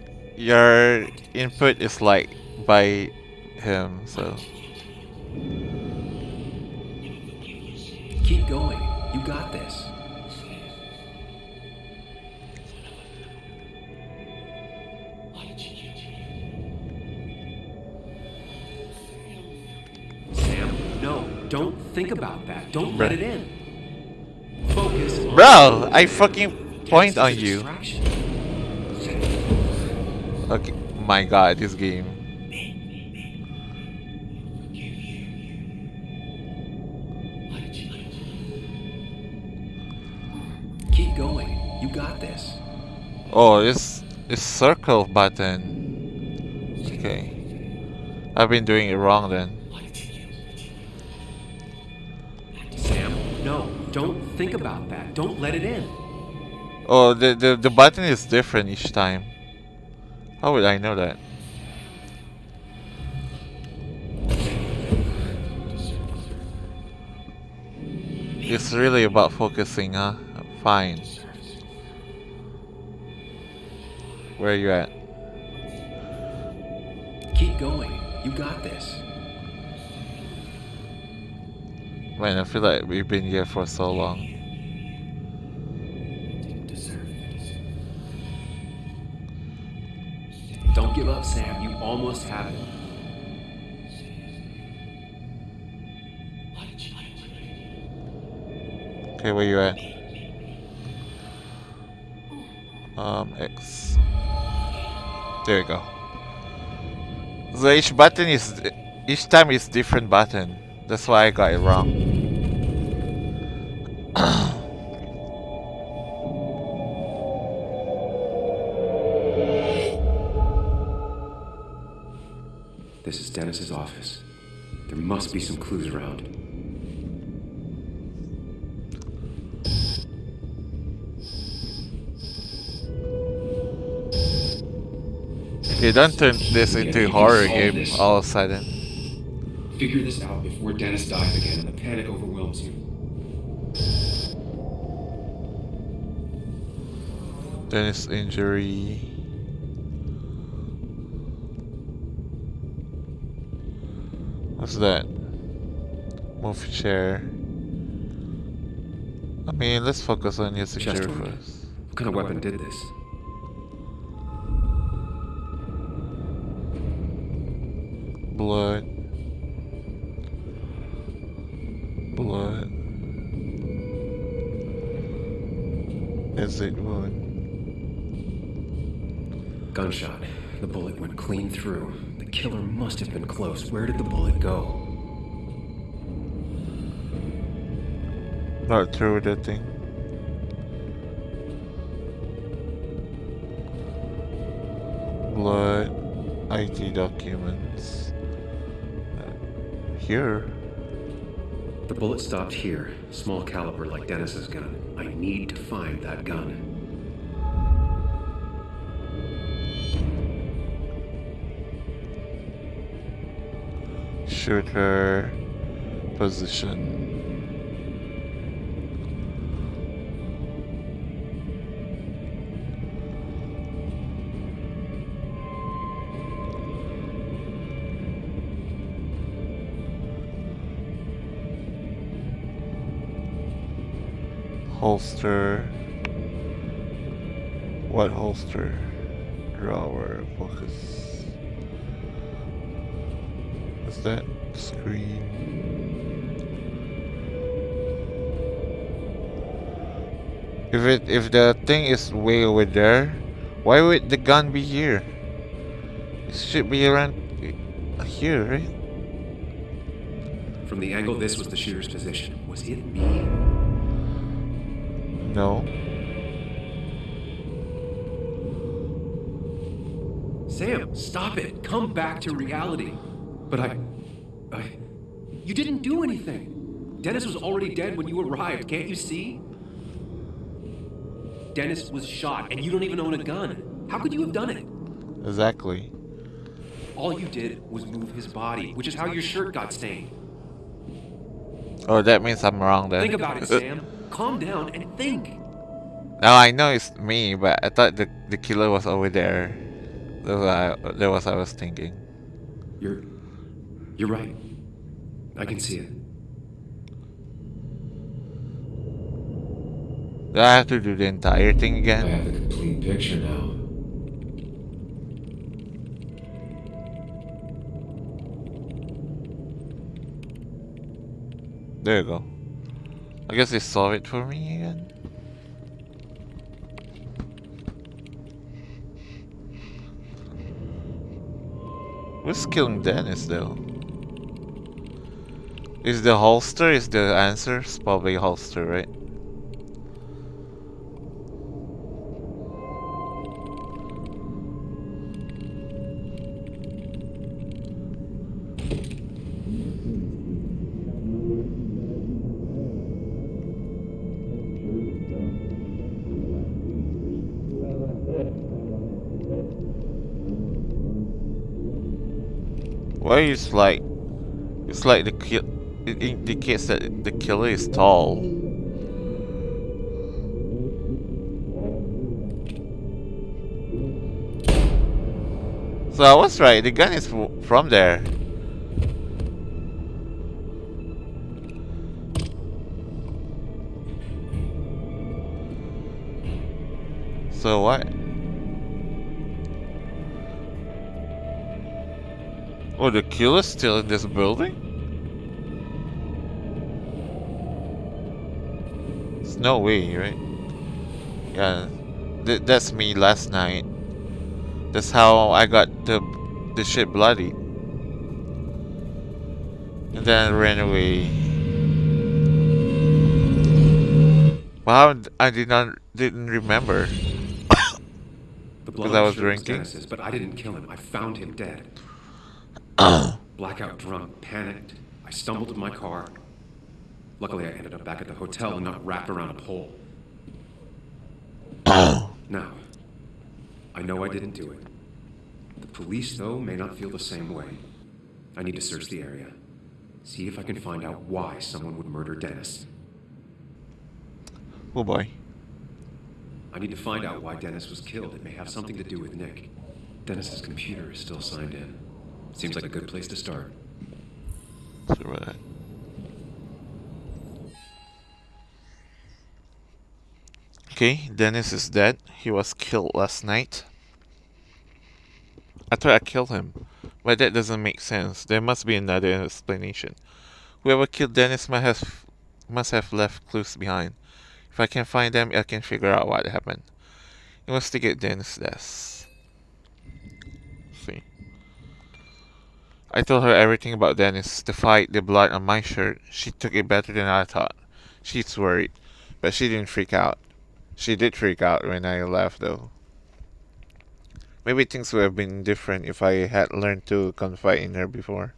input is like by him, so Keep going. You got this. Sam, no, don't think about that. Don't let it in. Focus on bro, I fucking point on you. Okay, my god, this game. Keep going. You got this. Oh, it's circle button. Okay. I've been doing it wrong then. Sam, no, don't think about that. Don't let it in. Oh, the button is different each time. How would I know that? It's really about focusing, huh? Fine. Where are you at? Keep going. You got this. Man, I feel like we've been here for so long. Don't give up, Sam. You almost have it. Okay, where you at? X. There you go. So each time is different button. That's why I got it wrong. This is Dennis's office. There must be some clues around. Okay, don't turn this into a horror game all of a sudden. Figure this out before Dennis dies again and the panic overwhelms you. Dennis injury. What's that? Move chair. I mean, let's focus on his injury Chest wound. first. What kind of weapon did this? Blood. Blood. Exit wound. Gunshot. The bullet went clean through. The killer must have been close. Where did the bullet go? Not through the thing. Blood. IT documents. Here. The bullet stopped here. Small caliber like Dennis's gun. I need to find that gun. Shooter. Position. Holster. What holster? Drawer. Focus. What's that? Screen. If the thing is way over there, why would the gun be here? It should be around here, right? From the angle this was the shooter's position. Was it me? No. Sam, stop it. Come back to reality. But I... You didn't do anything. Dennis was already dead when you arrived. Can't you see? Dennis was shot, and you don't even own a gun. How could you have done it? Exactly. All you did was move his body, which is how your shirt got stained. Oh, that means I'm wrong then. Think about it, Sam. Calm down and think. Now I know it's me, but I thought the killer was over there. That was what I was thinking. You're right. I can see it. Do I have to do the entire thing again? I have the complete picture now. There you go. I guess they solve it for me again. Who's killing Dennis though? Is the holster is the answer? It's probably holster, right? Why it's like the it indicates that the killer is tall. So I was right, the gun is from there. So what? Oh, the killer's still in this building? There's no way, right? Yeah, that's me last night. That's how I got the shit bloody. And then I ran away. Wow, I didn't remember. The Because blood I I'm was sure was drinking. Dennis's, but I didn't kill him. I found him dead. Blackout drunk, panicked. I stumbled to my car. Luckily, I ended up back at the hotel and not wrapped around a pole. Now, I know I didn't do it. The police, though, may not feel the same way. I need to search the area. See if I can find out why someone would murder Dennis. Oh boy. I need to find out why Dennis was killed. It may have something to do with Nick. Dennis's computer is still signed in. Seems like a good place to start. Right. Okay, Dennis is dead. He was killed last night. I thought I killed him, but that doesn't make sense. There must be another explanation. Whoever killed Dennis must have left clues behind. If I can find them, I can figure out what happened. Investigate Dennis' death. See. I told her everything about Dennis, the fight, the blood on my shirt. She took it better than I thought. She's worried, but she didn't freak out. She did freak out when I left, though. Maybe things would have been different if I had learned to confide in her before.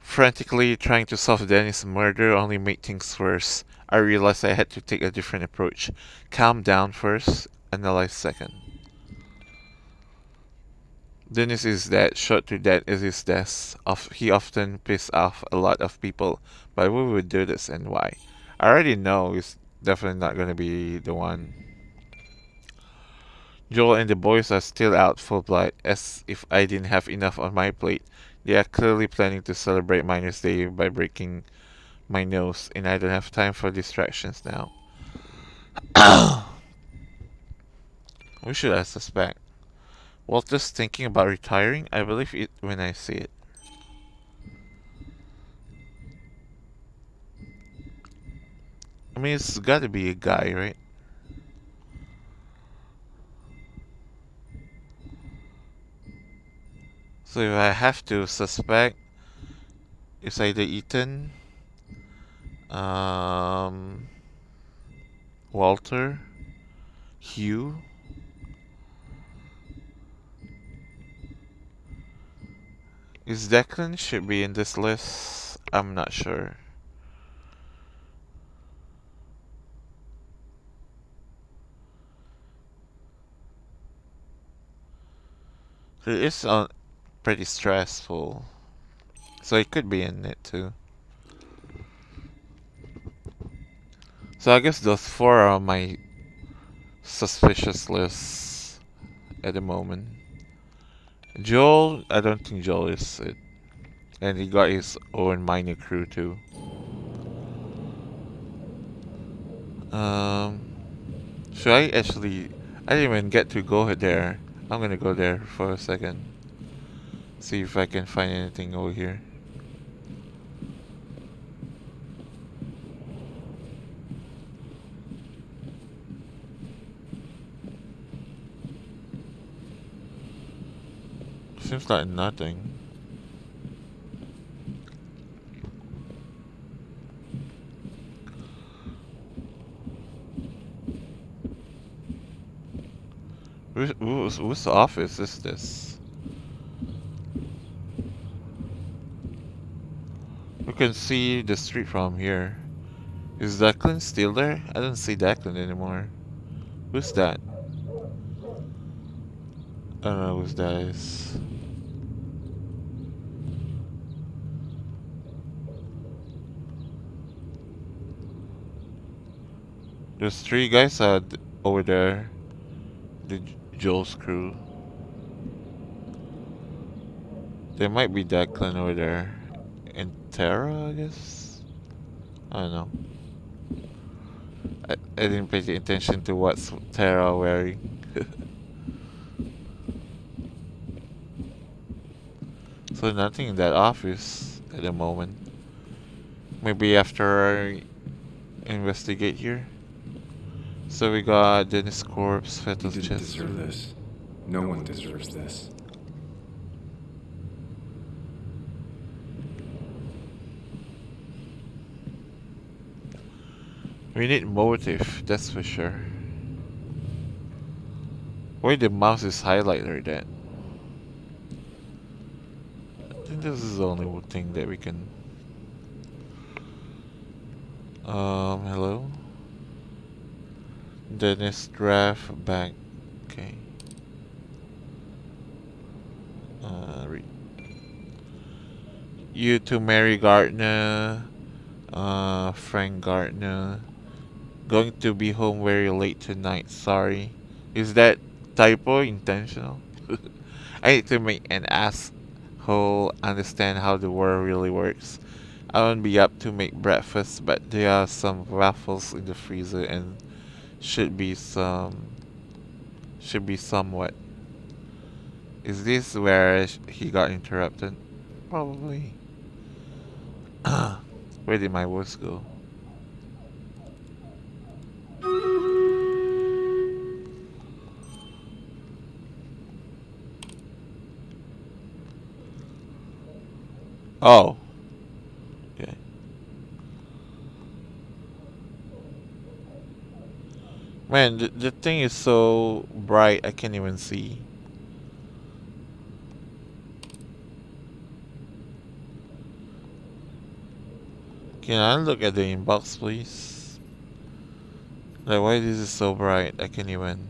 Frantically trying to solve Dennis' murder only made things worse. I realized I had to take a different approach. Calm down first, analyze second. Dennis is dead. Shot to death is his death. He often pissed off a lot of people, but we would do this and why? I already know he's definitely not gonna be the one. Joel and the boys are still out full blood, as if I didn't have enough on my plate. They are clearly planning to celebrate Miner's Day by breaking my nose, and I don't have time for distractions now. Who should I suspect? Walter's thinking about retiring? I believe it when I see it. I mean, it's gotta be a guy, right? So if I have to suspect, it's either Ethan, Walter, Hugh. Is Declan should be in this list? I'm not sure. It is pretty stressful, so it could be in it too. So I guess those four are on my suspicious list at the moment. Joel, I don't think Joel is it. And he got his own minor crew too. Should I actually... I didn't even get to go there. I'm gonna go there for a second. See if I can find anything over here. Seems like nothing. Whose office is this? We can see the street from here. Is Declan still there? I don't see Declan anymore. Who's that? I don't know who's that is. There's three guys over there. The Joel's crew. There might be Declan over there. And Tara, I guess? I don't know. I didn't pay attention to what's Tara wearing. So nothing in that office at the moment. Maybe after I investigate here. So we got Dennis corpse, You fetal didn't chest. deserve this. No one deserves this. We need motive, that's for sure. Why the mouse is highlighted like that? I think this is the only thing that we can. Hello? Dennis draft back. Okay. Read. You to Mary Gardner. Frank Gardner. Going to be home very late tonight. Sorry. Is that typo intentional? I need to make an asshole understand how the world really works. I won't be up to make breakfast, but there are some waffles in the freezer and should be somewhat. Is this where he got interrupted? Probably. Where did my voice go? Oh. Okay. Man, the thing is so bright I can't even see. Can I look at the inbox, please? Like, why this is so bright? I can't even.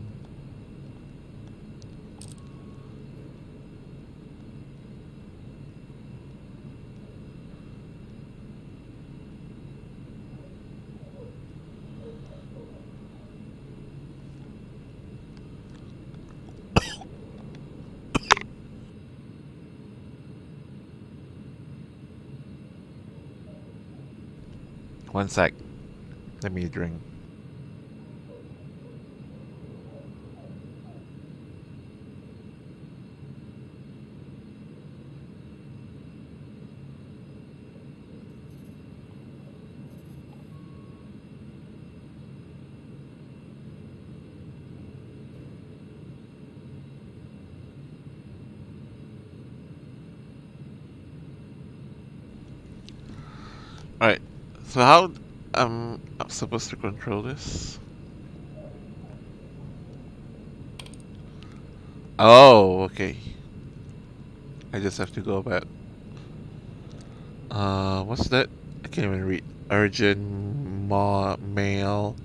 One sec. Let me drink. Alright. So how I'm supposed to control this? Oh, okay. I just have to go back. What's that? I can't even read. Urgent mail.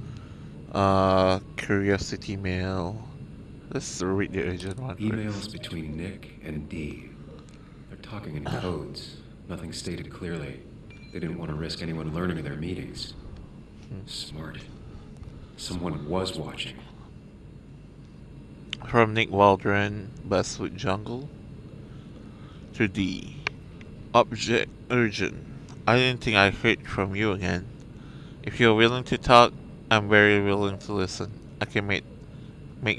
Curiosity mail. Let's read the urgent one Emails first. between Nick and Dee. They're talking in codes. Nothing stated clearly. They didn't want to risk anyone learning of their meetings. Smart. Someone was watching. From Nick Waldron, Basswood Jungle. To D. Object urgent. I didn't think I heard from you again. If you're willing to talk, I'm very willing to listen. I can make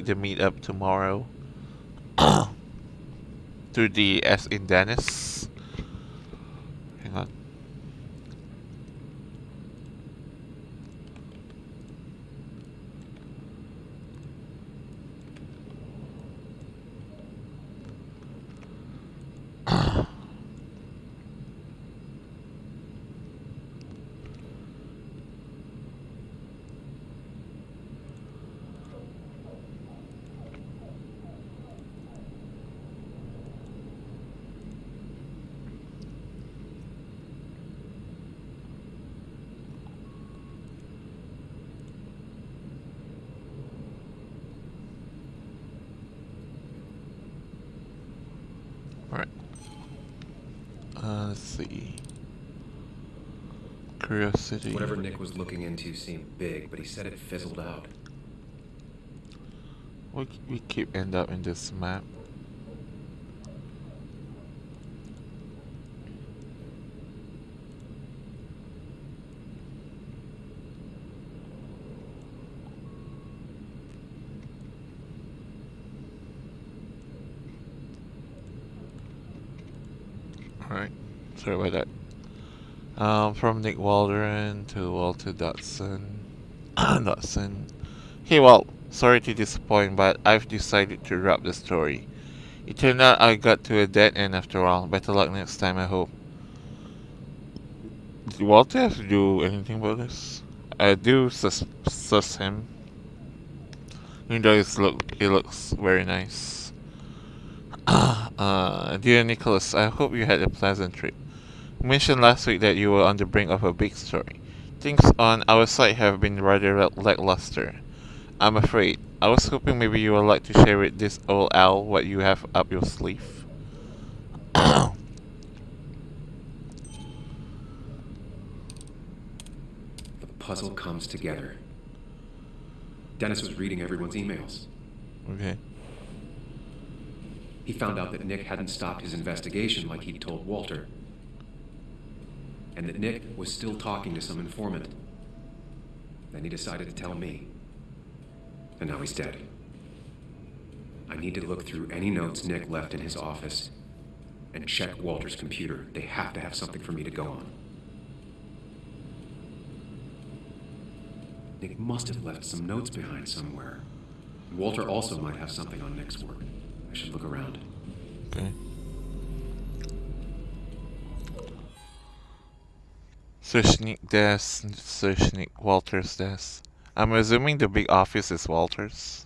the meet up tomorrow. To the S in Dennis. Hang on. Alright. Let's see. Curiosity. Whatever Nick was looking into seemed big, but he said it fizzled out. We keep end up in this map. Alright, sorry about that. From Nick Waldron to Walter Dodson. Dodson. Hey Walt, sorry to disappoint, but I've decided to wrap the story. It turned out I got to a dead end after all. Better luck next time, I hope. Did Walter have to do anything about this? I do sus him. Even though he looks very nice. Dear Nicholas, I hope you had a pleasant trip. You mentioned last week that you were on the brink of a big story. Things on our side have been rather lackluster, I'm afraid. I was hoping maybe you would like to share with this old Al what you have up your sleeve. The puzzle comes together. Dennis was reading everyone's emails. Okay. He found out that Nick hadn't stopped his investigation like he'd told Walter. And that Nick was still talking to some informant. Then he decided to tell me. And now he's dead. I need to look through any notes Nick left in his office and check Walter's computer. They have to have something for me to go on. Nick must have left some notes behind somewhere. Walter also might have something on Nick's work. I should look around. Okay. Search Nick desk, search Nick Walter's desk. I'm assuming the big office is Walter's.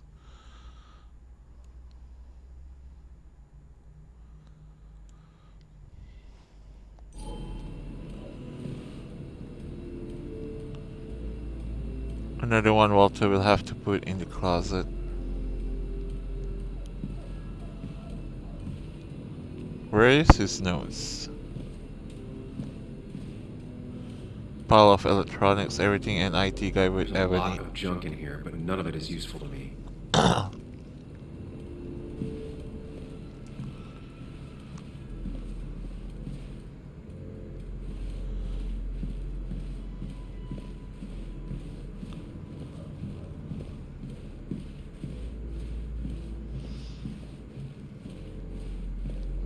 Another one Walter will have to put in the closet. Where is his notes? Pile of electronics, everything an IT guy would There's ever a lot need. of junk in here, but none of it is useful to me.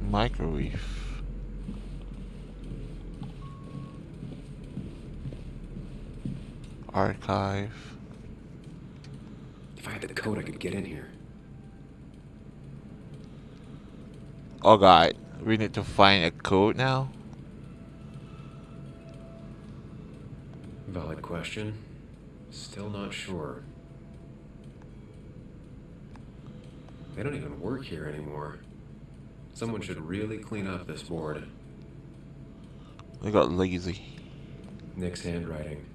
Microwave. Archive. If I had the code, I could get in here. Oh god, we need to find a code now? Valid question. Still not sure. They don't even work here anymore. Someone should really clean up this board. We got lazy. Nick's handwriting.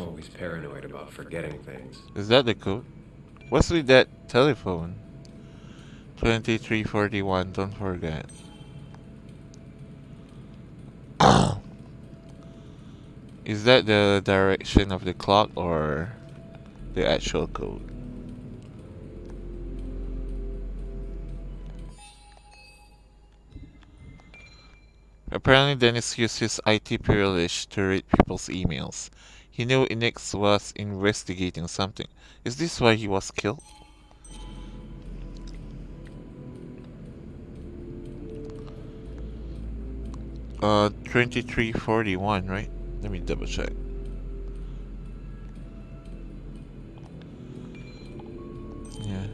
Always paranoid about forgetting things. Is that the code? What's with that telephone? 2341, don't forget. Is that the direction of the clock or the actual code? Apparently Dennis used his IT privilege to read people's emails. He knew Enix was investigating something. Is this why he was killed? 2341, right? Let me double check. Yeah.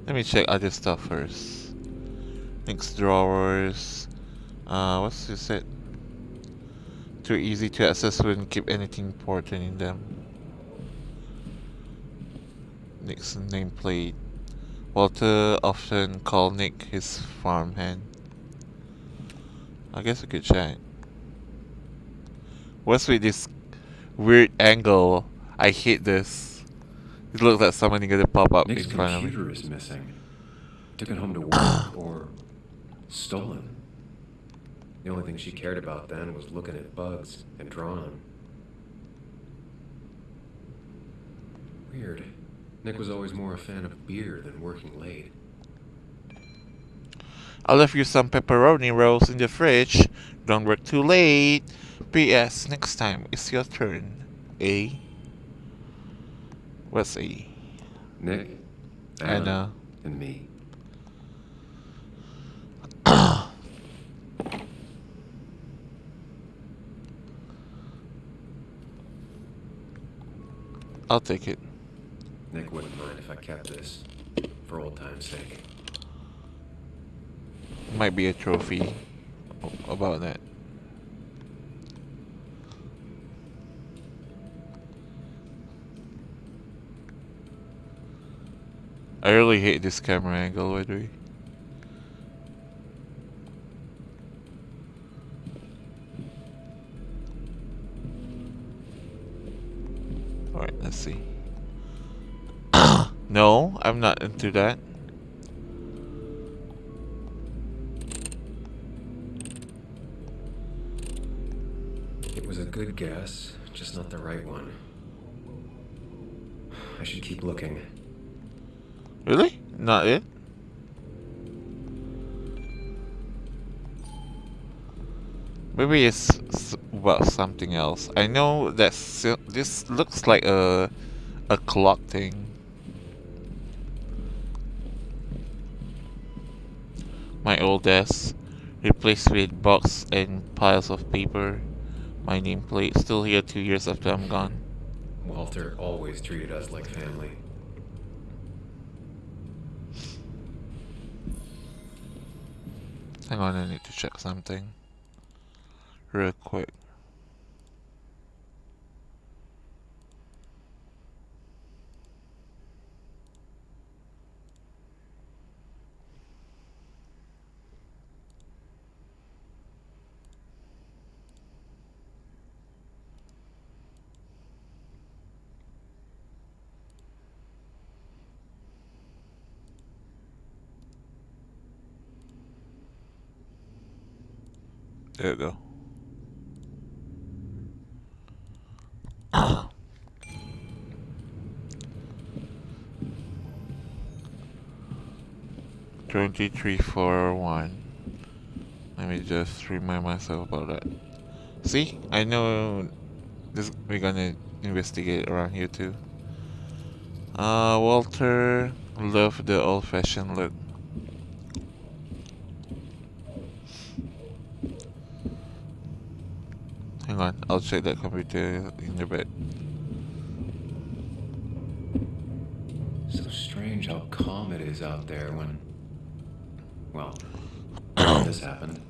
Let me check other stuff first. Next drawers. What's this it? Too easy to access, wouldn't keep anything important in them. Nick's nameplate. Walter often called Nick his farmhand. I guess we could check. What's with this weird angle? I hate this. It looks like somebody gonna pop up Nick's in front of me. computer is missing. Took it home to work or stolen. The only thing she cared about then was looking at bugs and drawing them. Weird. Nick was always more a fan of beer than working late. I left you some pepperoni rolls in the fridge. Don't work too late. P.S. Next time it's your turn. A. What's A? Nick, Anna, and me. I'll take it. Nick wouldn't mind if I kept this, for old time's sake. Might be a trophy about that. I really hate this camera angle, by the way. Alright, let's see. No, I'm not into that. It was a good guess, just not the right one. I should keep looking. Really? Not it? Maybe it's about something else. I know that this looks like a clock thing. My old desk, replaced with box and piles of paper. My nameplate, still here 2 years after I'm gone. Walter always treated us like family. Hang on, I need to check something real quick. There you go. $23.41. Let me just remind myself about that. See, I know this. We're gonna investigate around here too. Walter loved the old-fashioned look. Hang on, I'll check that computer in a bit. So strange how calm it is out there when, well, this happened.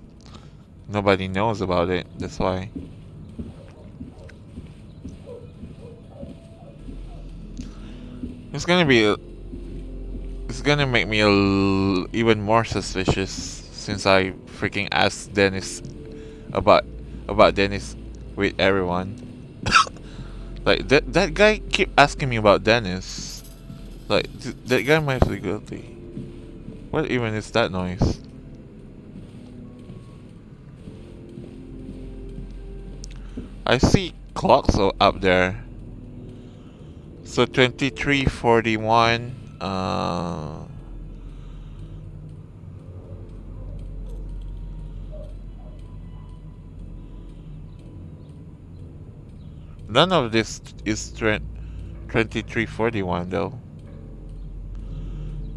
Nobody knows about it, that's why. It's gonna make me even more suspicious since I freaking asked Dennis about Dennis with everyone. Like that guy keep asking me about Dennis. Like that guy might be guilty. What even is that noise? I see clocks up there. So 23:41. None of this is 23:41 though.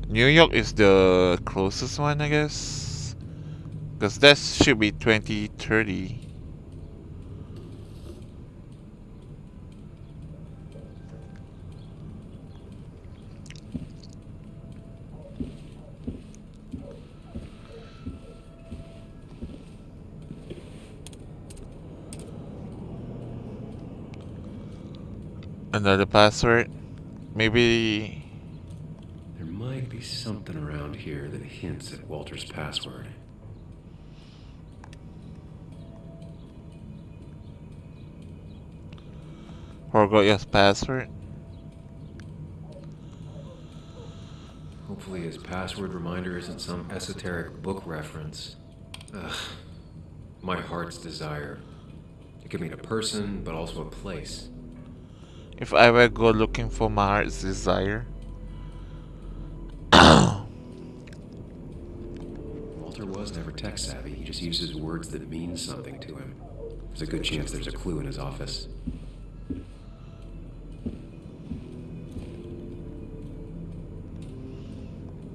New York is the closest one, I guess. Because that should be 20:30. Another password? Maybe... There might be something around here that hints at Walter's password. Forgot your password? Hopefully his password reminder isn't some esoteric book reference. Ugh. My heart's desire. It could mean a person, but also a place. If I were go looking for my heart's desire. Walter was never tech savvy. He just uses words that mean something to him. There's a good chance there's a clue in his office.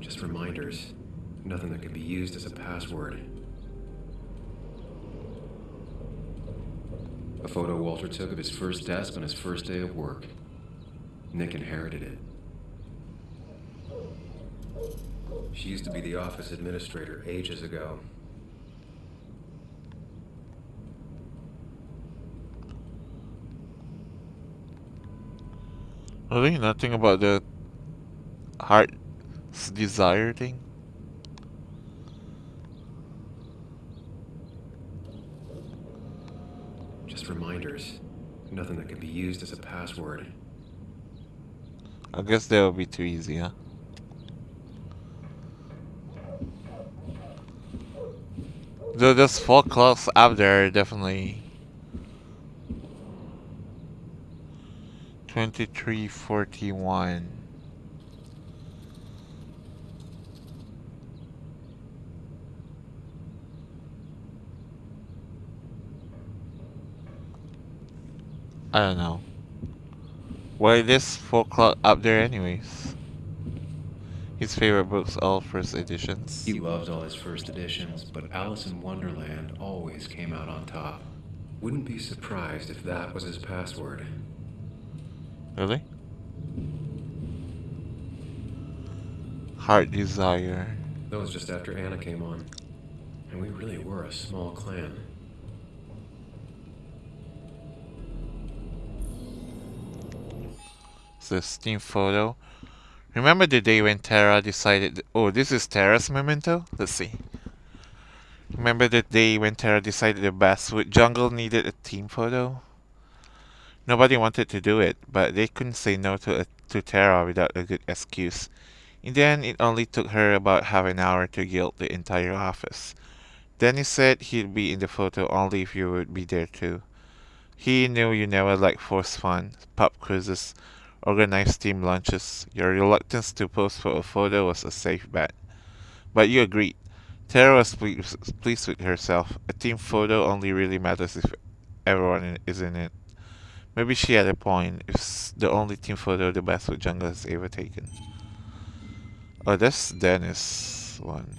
Just reminders. Nothing that can be used as a password. A photo Walter took of his first desk on his first day of work. Nick inherited it. She used to be the office administrator ages ago. Really? Nothing about the heart's desire thing? Just reminders. Nothing that can be used as a password. I guess that would be too easy, huh? Though those folk clocks up there definitely 2341. I don't know. Why this folk clock up there anyways? His favorite books, all first editions. He loved all his first editions, but Alice in Wonderland always came out on top. Wouldn't be surprised if that was his password. Really? Heart desire. That was just after Anna came on. And we really were a small clan. It's a Steam photo. Remember the day when Tara decided... Oh, this is Tara's memento? Let's see. Remember the day when Tara decided the Basswood Jungle needed a team photo? Nobody wanted to do it, but they couldn't say no to Tara without a good excuse. In the end, it only took her about half an hour to gild the entire office. Dennis said he'd be in the photo only if you would be there too. He knew you never liked forced fun, pub cruises, organized team lunches. Your reluctance to pose for a photo was a safe bet. But you agreed. Tara was pleased with herself. A team photo only really matters if everyone is in it. Maybe she had a point. It's the only team photo the Basswood Jungle has ever taken. Oh, that's Dennis one.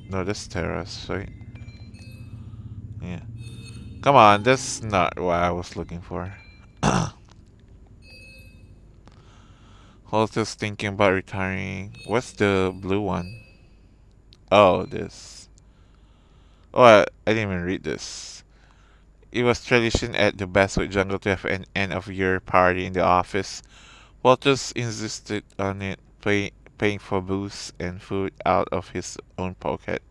No, that's Tara's, right? Yeah. Come on, that's not what I was looking for. Walter's thinking about retiring. What's the blue one? Oh, this. Oh, I didn't even read this. It was tradition at the Basswood Jungle to have an end-of-year party in the office. Walters insisted on it, paying for booze and food out of his own pocket.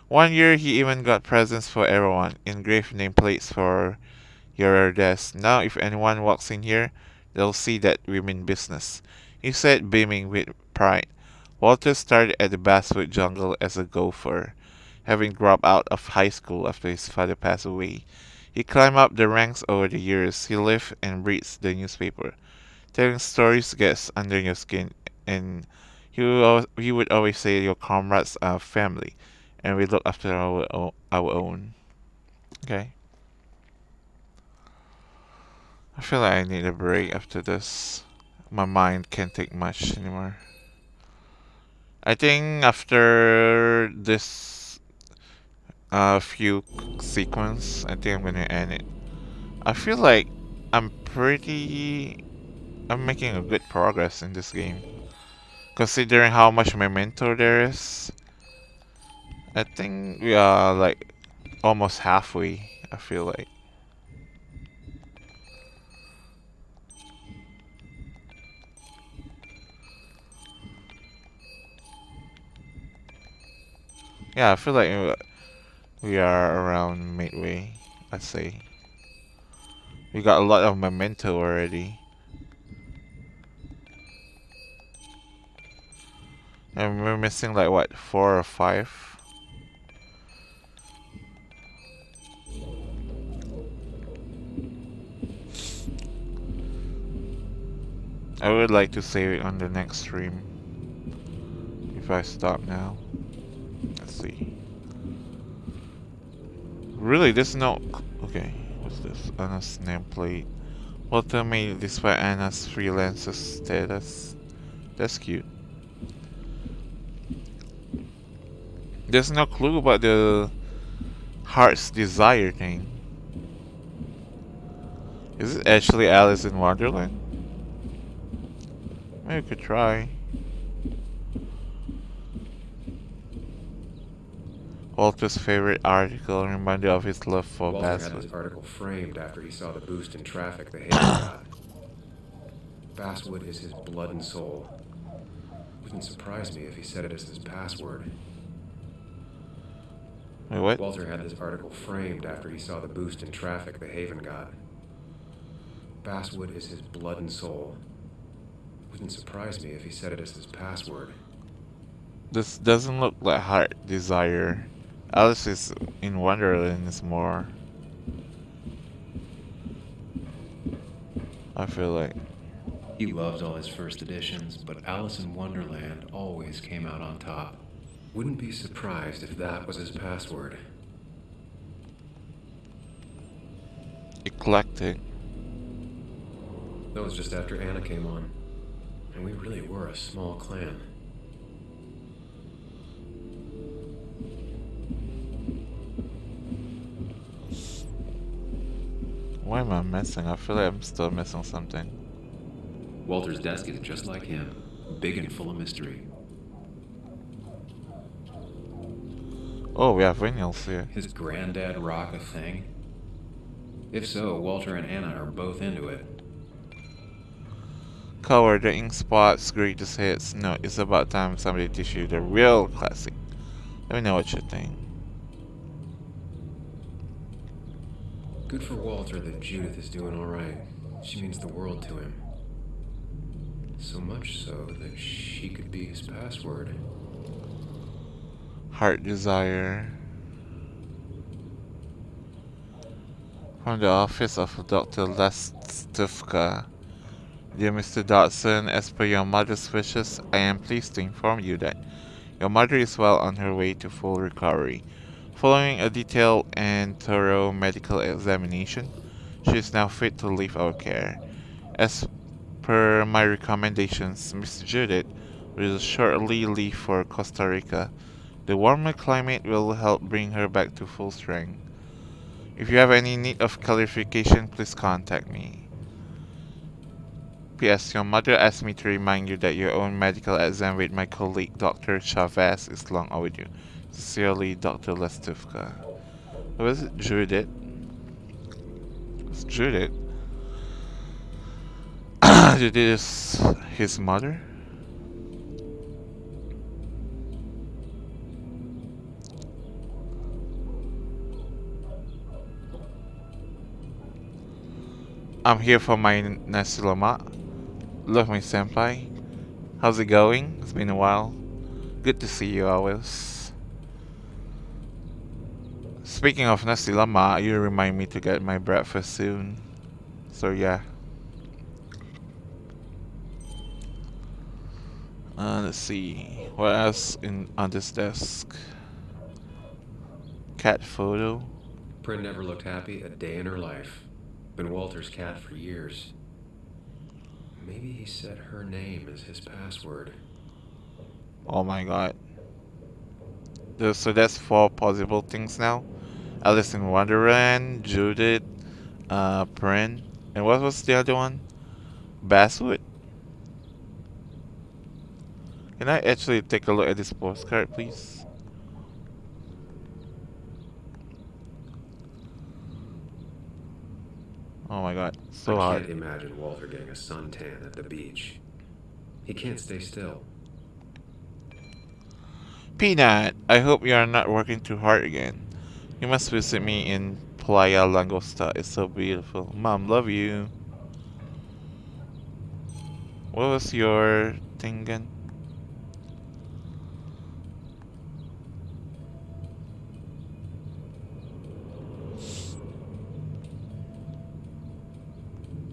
One year he even got presents for everyone, engraved nameplates for your desk. Now if anyone walks in here, they'll see that we mean business, he said, beaming with pride. Walter started at the Basswood Jungle as a gopher, having dropped out of high school after his father passed away. He climbed up the ranks over the years. He lived and breathed the newspaper, telling stories gets under your skin, and he would always say your comrades are family, and we look after our own. Okay. I feel like I need a break after this. My mind can't take much anymore. I think after this few sequence, I think I'm gonna end it. I feel like I'm pretty... I'm making a good progress in this game. Considering how much memento there is. I think we are like almost halfway, I feel like. Yeah, I feel like we are around midway, let's say. We got a lot of memento already. And we're missing like what, 4 or 5? I would like to save it on the next stream. If I stop now. Let's see. Really, there's no... Okay, what's this? Anna's nameplate. Walter made this by Anna's freelancer status. That's cute. There's no clue about the heart's desire thing. Is it actually Alice in Wonderland? Maybe we could try. Walter's favorite article, reminder of his love for Walter had Basswood. this article framed after he saw the boost in traffic the Haven got. Basswood is his blood and soul. Wouldn't surprise me if he said it as his password. Wait, what? Walter had this article framed after he saw the boost in traffic the Haven got. Basswood is his blood and soul. Wouldn't surprise me if he said it as his password. This doesn't look like heart desire. Alice is in Wonderland is more. I feel like. He loves all his first editions, but Alice in Wonderland always came out on top. Wouldn't be surprised if that was his password. Eclectic. That was just after Anna came on. And we really were a small clan. Why am I missing? I feel like I'm still missing something. Walter's desk is just like him, big and full of mystery. Oh, we have vinyls here. His granddad rock a thing? If so, Walter and Anna are both into it. Cover the ink spots, greatest hits. No, it's about time somebody teach you the real classic. Let me know what you think. Good for Walter that Judith is doing all right. She means the world to him. So much so that she could be his password. Heart desire. From the office of Dr. Lestufka. Dear Mr. Dodson, as per your mother's wishes, I am pleased to inform you that your mother is well on her way to full recovery. Following a detailed and thorough medical examination, she is now fit to leave our care. As per my recommendations, Miss Judith will shortly leave for Costa Rica. The warmer climate will help bring her back to full strength. If you have any need of clarification, please contact me. P.S. Your mother asked me to remind you that your own medical exam with my colleague Dr. Chavez is long overdue. Sincerely, Dr. Lestufka. What was it? Judith? It's Judith. Judith is his mother? I'm here for my Nasilama. Love my senpai. How's it going? It's been a while. Good to see you always. Speaking of Nasilama, you remind me to get my breakfast soon. So yeah. Let's see. What else on this desk? Cat photo. Prin never looked happy a day in her life. Been Walter's cat for years. Maybe he set her name as his password. Oh my god. So that's 4 possible things now. Alice in Wonderland, Judith, Prin, and what was the other one? Basswood? Can I actually take a look at this postcard, please? Oh my god, so I hard. can't imagine Walter getting a suntan at the beach. He can't stay still. Peanut, I hope you are not working too hard again. You must visit me in Playa Langosta. It's so beautiful. Mom, love you. What was your thing again?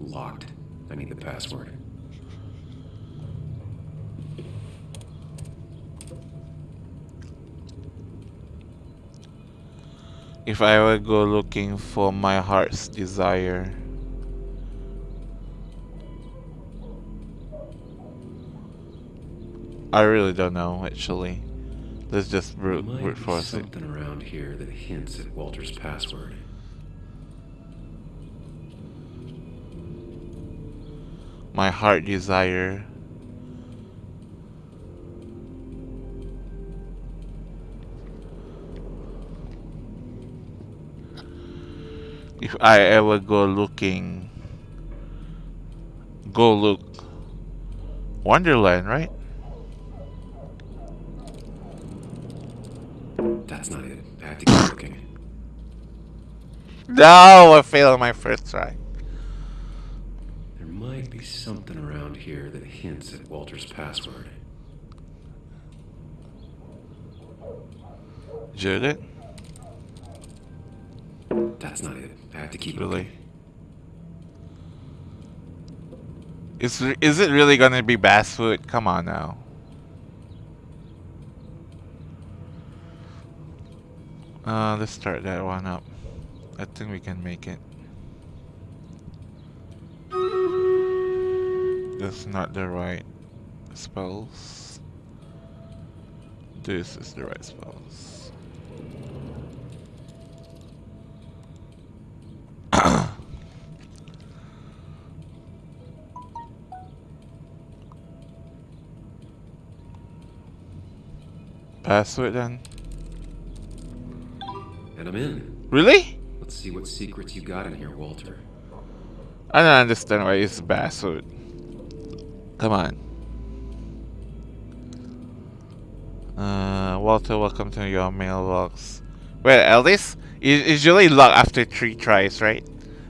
Locked. I need the password. If I were go looking for my heart's desire, I really don't know actually. Let's just There brute might be force it. something around here that hints at Walter's password. My heart desire. If I ever go looking, go look. Wonderland, right? That's not it. I have to keep looking. No, I failed my first try. There might be something around here that hints at Walter's password. Judith? That's not it. I have to keep Really? looking. Is it really gonna be basswood? Come on now. Let's start that one up. I think we can make it. That's not the right spells. This is the right spells. Password then. And I'm in. Really? Let's see what secrets you got in here, Walter. I don't understand why it's basswood. Come on. Walter, welcome to your mailbox. Well, Eldis, it's usually locked after 3 tries, right?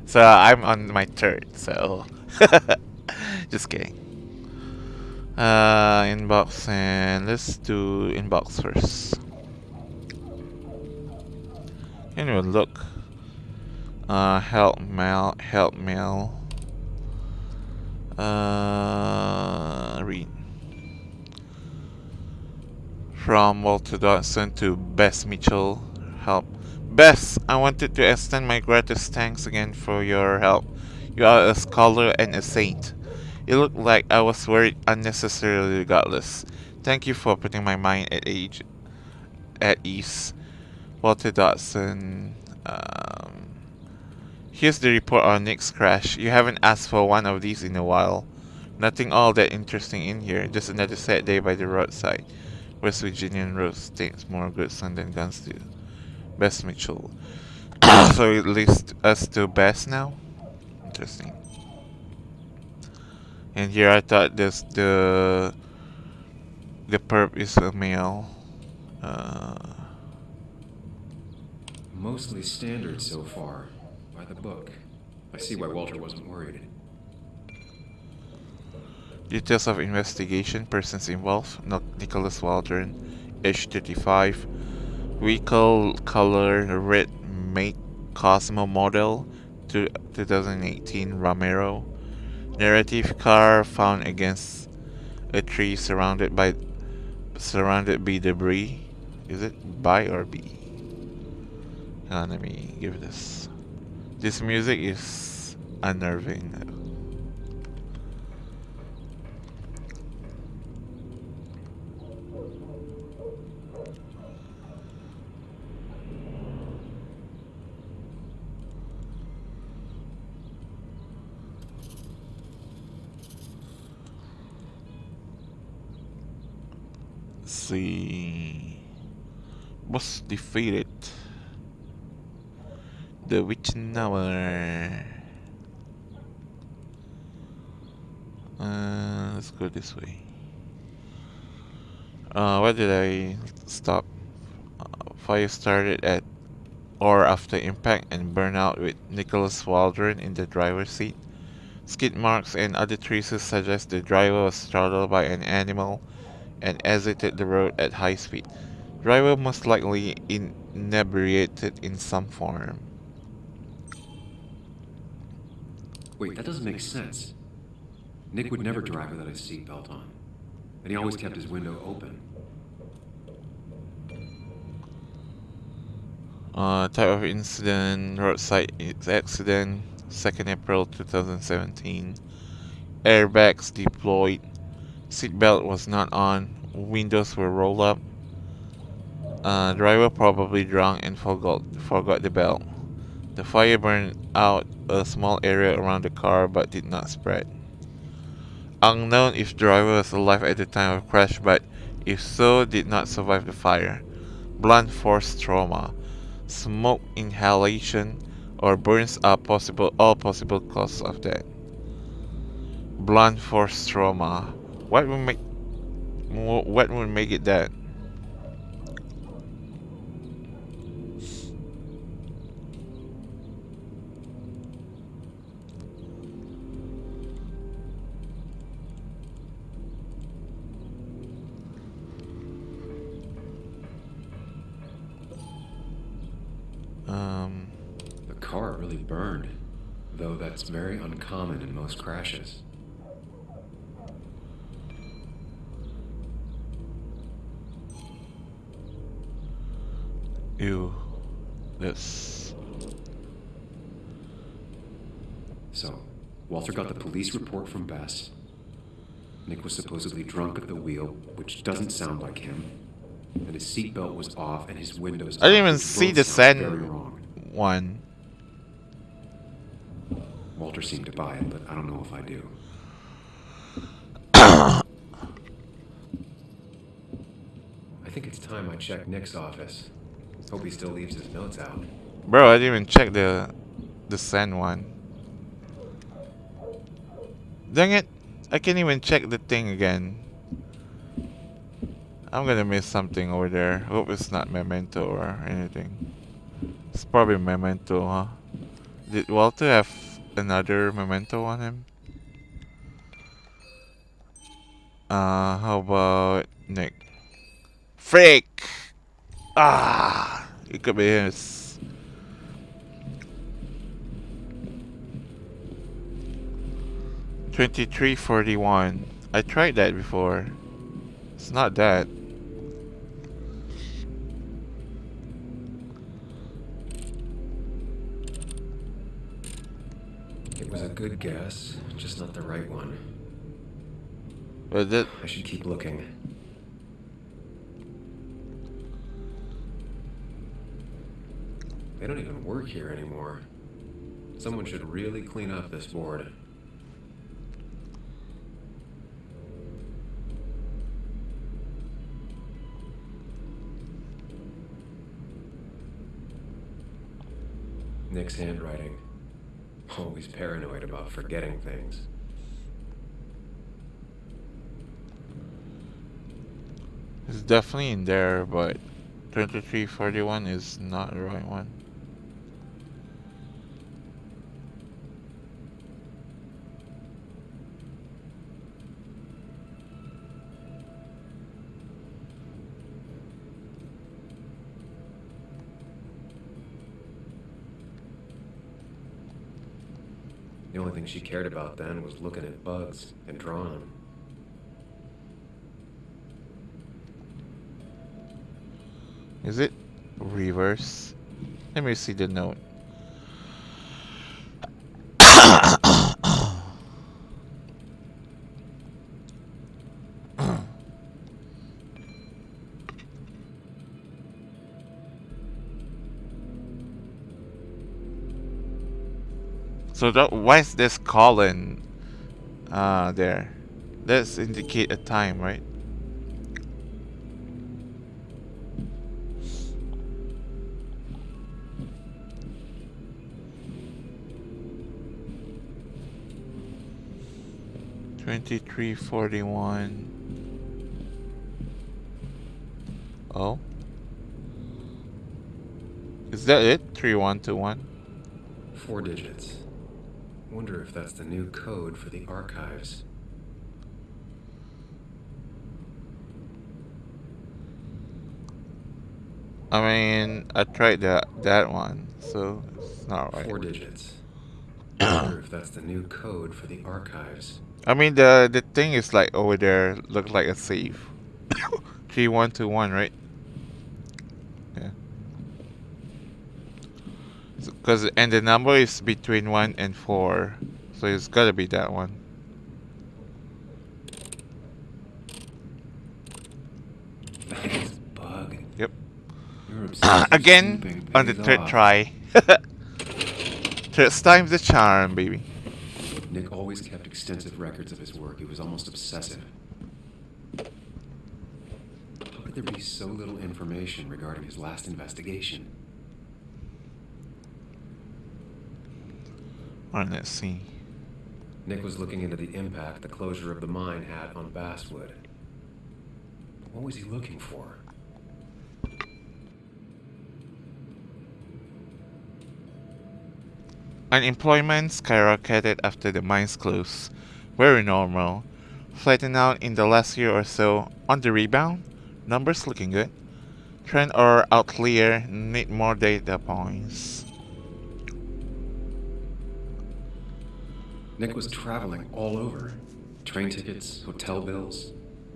So I'm on my 3rd, so just kidding. Inbox, and let's do inbox first. Anyway, look. Help mail. Read. From Walter Dodson to Bess Mitchell. Help. Bess, I wanted to extend my gratitude thanks again for your help. You are a scholar and a saint. It looked like I was worried unnecessarily regardless. Thank you for putting my mind at ease. Walter Dodson. Here's the report on Nick's crash. You haven't asked for one of these in a while. Nothing all that interesting in here. Just another sad day by the roadside. West Virginian roads takes more good sun than guns do. Bess Mitchell. So it leads us to Bess now? Interesting. And here I thought this the perp is a male. Mostly standard so far. By the book. I see why Walter wasn't worried. Details of investigation. Persons involved. Nicholas Waldron, age 35. Vehicle color red, make Cosmo model 2018 Romero. Narrative car found against a tree surrounded by debris. Is it by or B? Let me give this. This music is unnerving. See, boss defeated. The witch hour. Let's go this way. Where did I stop? Fire started at or after impact and burnout with Nicholas Waldron in the driver's seat. Skid marks and other traces suggest the driver was startled by an animal and exited the road at high speed. Driver most likely inebriated in some form. Wait, that doesn't make sense. Nick would never drive without his seatbelt on. And he always kept his window open. Type of incident, roadside accident, 2nd April 2017. Airbags deployed. Seatbelt was not on. Windows were rolled up. Driver probably drunk and forgot the belt. The fire burned out a small area around the car but did not spread. Unknown if driver was alive at the time of crash, but if so, did not survive the fire. Blunt force trauma, smoke inhalation, or burns are all possible causes of death. Blunt force trauma. What would make it that? The car really burned, though that's very uncommon in most crashes. Ew. That's... So, Walter got the police report from Bess. Nick was supposedly drunk at the wheel, which doesn't sound like him. And his seatbelt was off and his windows I didn't up, even which see both the sound very sand wrong. one. Walter seemed to buy it, but I don't know if I do. I think it's time I check Nick's office. Hope he still leaves his notes out. Bro, I didn't even check the sand one. Dang it! I can't even check the thing again. I'm gonna miss something over there. Hope it's not Memento or anything. It's probably Memento, huh? Did Walter have another Memento on him? How about Nick? Freak! Ah! It could be his. $23.41. I tried that before. It's not that. It was a good guess, just not the right one. But that... I should keep looking. They don't even work here anymore. Someone should really clean up this board. Nick's handwriting. Always paranoid about forgetting things. It's definitely in there, but 2341 is not the right one. The only thing she cared about then was looking at bugs and drawing them. Is it reverse? Let me see the note. So why is this colon there? Let's indicate a time, right? $23.41. Oh, is that it? 3121. 4 digits. Wonder if that's the new code for the archives. I mean, I tried that one, so it's not right. 4 digits. Wonder if that's the new code for the archives. I mean, the thing is like over there, look like a safe. 3121, right? Yeah. And the number is between 1 and 4. So it's gotta be that one. Thanks, Bug. Yep. You're obsessed with Again, snooping on the pays third off. try. Third time's the charm, baby. Nick always kept extensive records of his work. He was almost obsessive. How could there be so little information regarding his last investigation? Alright, let's see. Nick was looking into the impact the closure of the mine had on Basswood. What was he looking for? Unemployment skyrocketed after the mines closed. Very normal. Flattened out in the last year or so. On the rebound, numbers looking good. Trend or outlier, need more data points. Nick was traveling all over. Train tickets, hotel bills,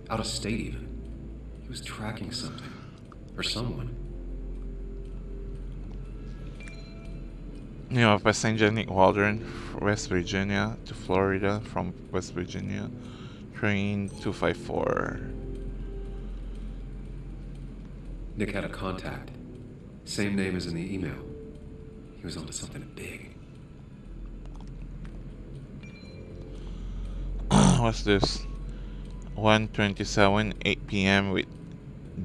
out of state even. He was tracking something. Or someone. New passenger Nick Waldron, West Virginia to Florida from West Virginia. Train 254. Nick had a contact. Same name as in the email. He was onto something big. What's this? 1:27, 8 p.m. with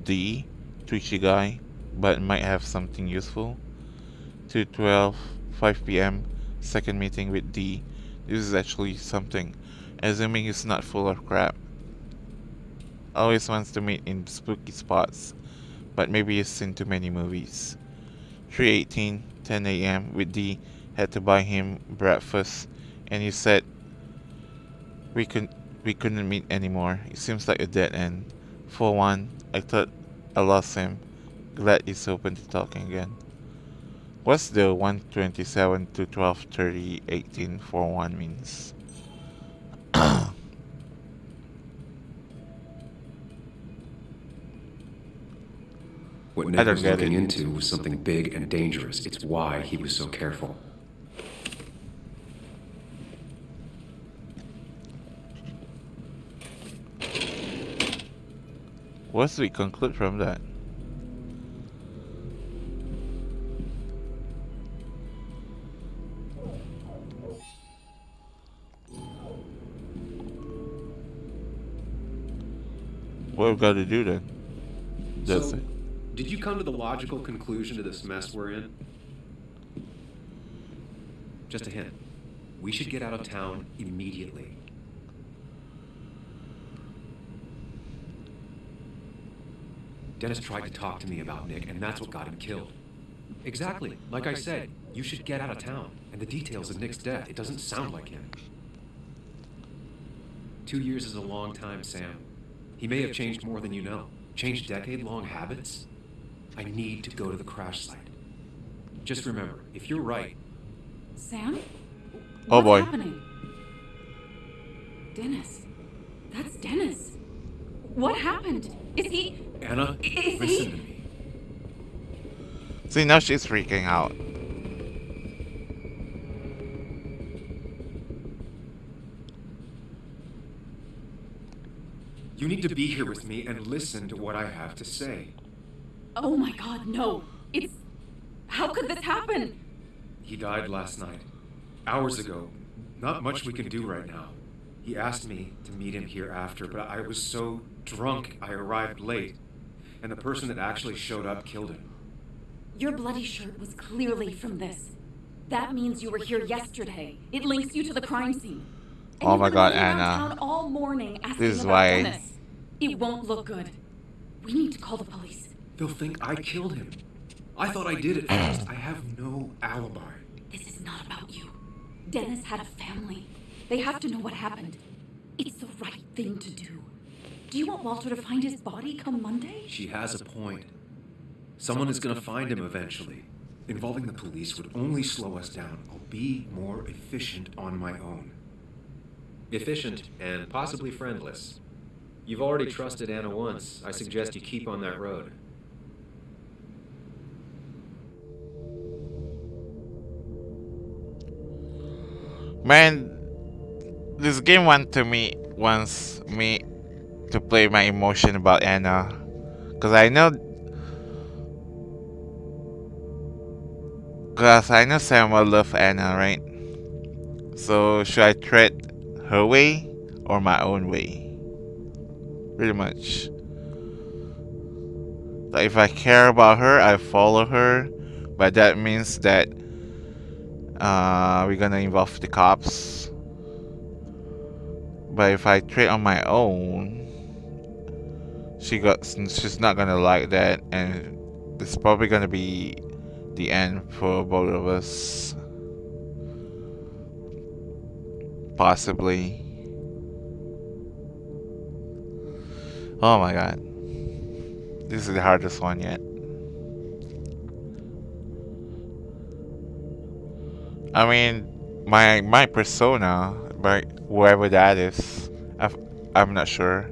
D, twitchy guy, but might have something useful. 2:12, 5 p.m. second meeting with D. This is actually something, assuming he's not full of crap. Always wants to meet in spooky spots, but maybe he's seen too many movies. 3:18, 10 a.m. with D. Had to buy him breakfast, and he said we couldn't meet anymore. It seems like a dead end. For one, I thought I lost him. Glad he's open to talking again. What's the 1:27 to 12:30 1841 means? What I Nick don't was get looking it. into was something big and dangerous. It's why he was so careful. What do we conclude from that? What we've got to do then? That's So, it. did you come to the logical conclusion to this mess we're in? Just a hint. We should get out of town immediately. Dennis tried to talk to me about Nick, and that's what got him killed. Exactly. Like I said, you should get out of town. And the details of Nick's death, it doesn't sound like him. 2 years is a long time, Sam. He may have changed more than you know. Changed decade-long habits. I need to go to the crash site. Just remember, if you're right... Sam? Oh boy. What's happening? Dennis. That's Dennis. What happened? Is he... Anna, Is listen he... to me. See, now she's freaking out. You need to be here with me and listen to what I have to say. Oh my god, no. It's... How could this happen? He died last night. Hours ago. Not much we can do right now. He asked me to meet him here after, but I was so drunk I arrived late. And the person that actually showed up killed him. Your bloody shirt was clearly from this. That means you were here yesterday. It links you to the crime scene. And Oh my god, you've been running around Anna. town all morning asking This is about why. Dennis. It won't look good. We need to call the police. They'll think I killed him. I thought I did at first. I have no alibi. This is not about you. Dennis had a family. They have to know what happened. It's the right thing to do. Do you want Walter to find his body come Monday? She has a point. Someone is going to find him eventually. Involving the police would only slow us down. I'll be more efficient on my own. Efficient and possibly friendless. You've already trusted Anna once. I suggest you keep on that road. Man, this game wants me to play my emotion about Anna. Cause I know Samuel love Anna, right? So should I tread her way or my own way? Pretty much. Like if I care about her, I follow her, but that means that we're gonna involve the cops. But if I trade on my own, she's not gonna like that, and it's probably gonna be the end for both of us. Possibly. Oh my god. This is the hardest one yet. I mean, my persona, by whoever that is, I'm not sure.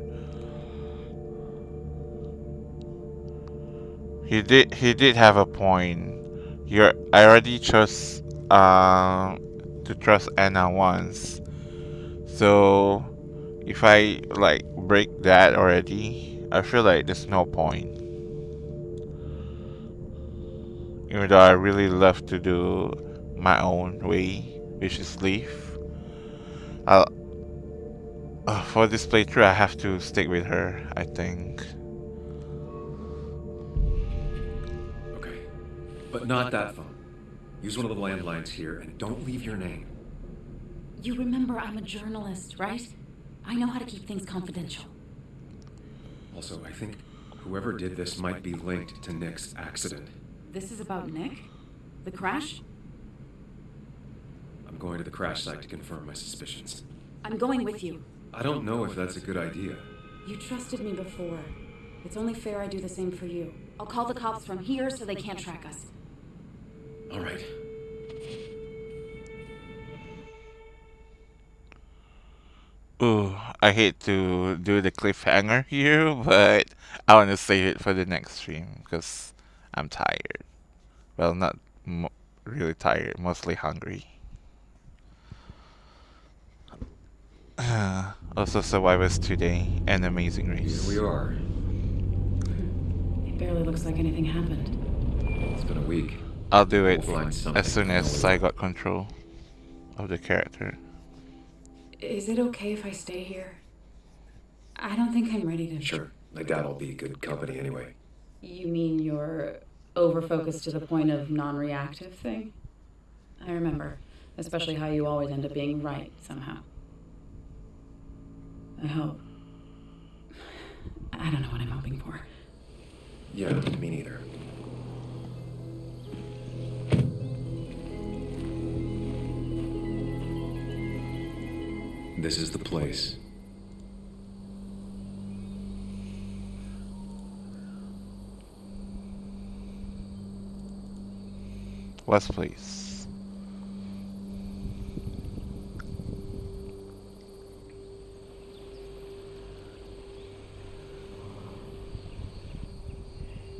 He did have a point. I already chose to trust Anna once. So if I like break that already, I feel like there's no point. Even though I really love to do my own way, which is leave. I'll for this playthrough I have to stick with her, I think. Okay. But not that phone. Use one of the landlines here and don't leave your name. You remember I'm a journalist, right? I know how to keep things confidential. Also, I think whoever did this might be linked to Nick's accident. This is about Nick? The crash? I'm going to the crash site to confirm my suspicions. I'm going with you. I don't know if that's a good idea. You trusted me before. It's only fair I do the same for you. I'll call the cops from here so they can't track us. All right. Ooh, I hate to do the cliffhanger here, but I want to save it for the next stream because I'm tired. Well, not really tired, mostly hungry. Also, Survivors today, an amazing race. Here we are. It barely looks like anything happened. It's been a week. I'll do it We'll as soon as I got control of the character. Is it okay if I stay here? I don't think I'm ready to... Sure. My dad will be good company anyway. You mean you're over-focused to the point of non-reactive thing? I remember, especially how you always end up being right somehow. I hope. I don't know what I'm hoping for. Yeah, me neither. This is the place. West place.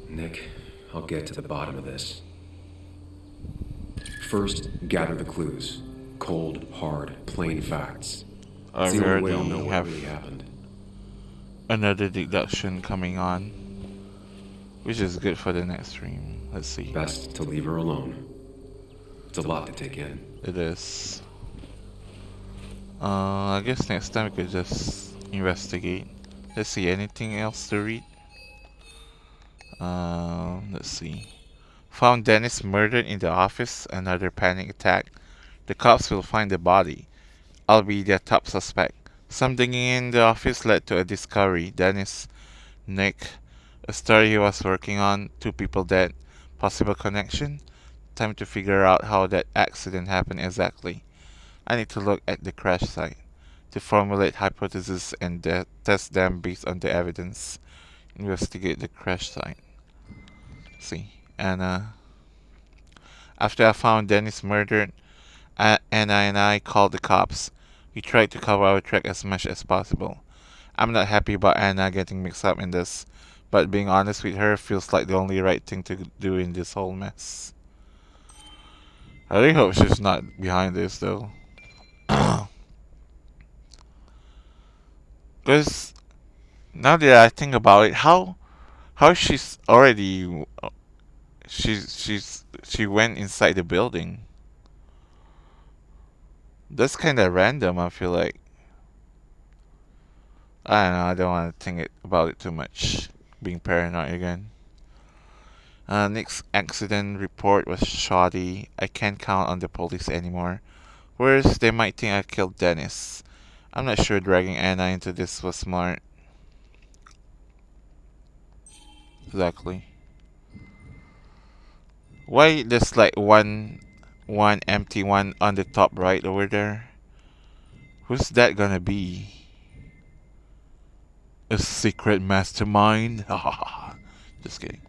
Nick, I'll get to the bottom of this. First, gather the clues. Cold, hard, plain facts. I See already way I'll know what have really happened. another deduction coming on, which is good for the next stream. Let's see. Best to leave her alone. It's a lot to take in. It is. I guess next time we could just investigate. Let's see, anything else to read? Let's see. Found Dennis murdered in the office, another panic attack. The cops will find the body. I'll be their top suspect. Something in the office led to a discovery. Dennis, Nick, a story he was working on, 2 people dead, possible connection. Time to figure out how that accident happened exactly. I need to look at the crash site to formulate hypotheses and test them based on the evidence. Investigate the crash site. See, and after I found Dennis murdered, Anna and I called the cops. We tried to cover our track as much as possible. I'm not happy about Anna getting mixed up in this, but being honest with her feels like the only right thing to do in this whole mess. I really hope she's not behind this though. Because now that I think about it, how she's already she went inside the building. That's kind of random. I feel like I don't know. I don't want to about it too much. Being paranoid again. Nick's accident report was shoddy. I can't count on the police anymore. Worse, they might think I killed Dennis. I'm not sure dragging Anna into this was smart. Exactly. Why there's like one empty one on the top right over there? Who's that gonna be? A secret mastermind? Just kidding.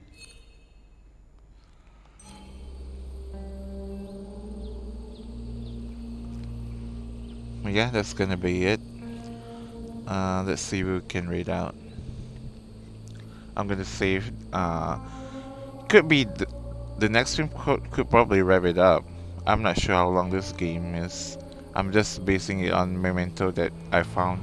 Yeah, that's gonna be it. Let's see what we can read out. I'm gonna save. Could be the next stream could probably rev it up. I'm not sure how long this game is. I'm just basing it on memento that I found.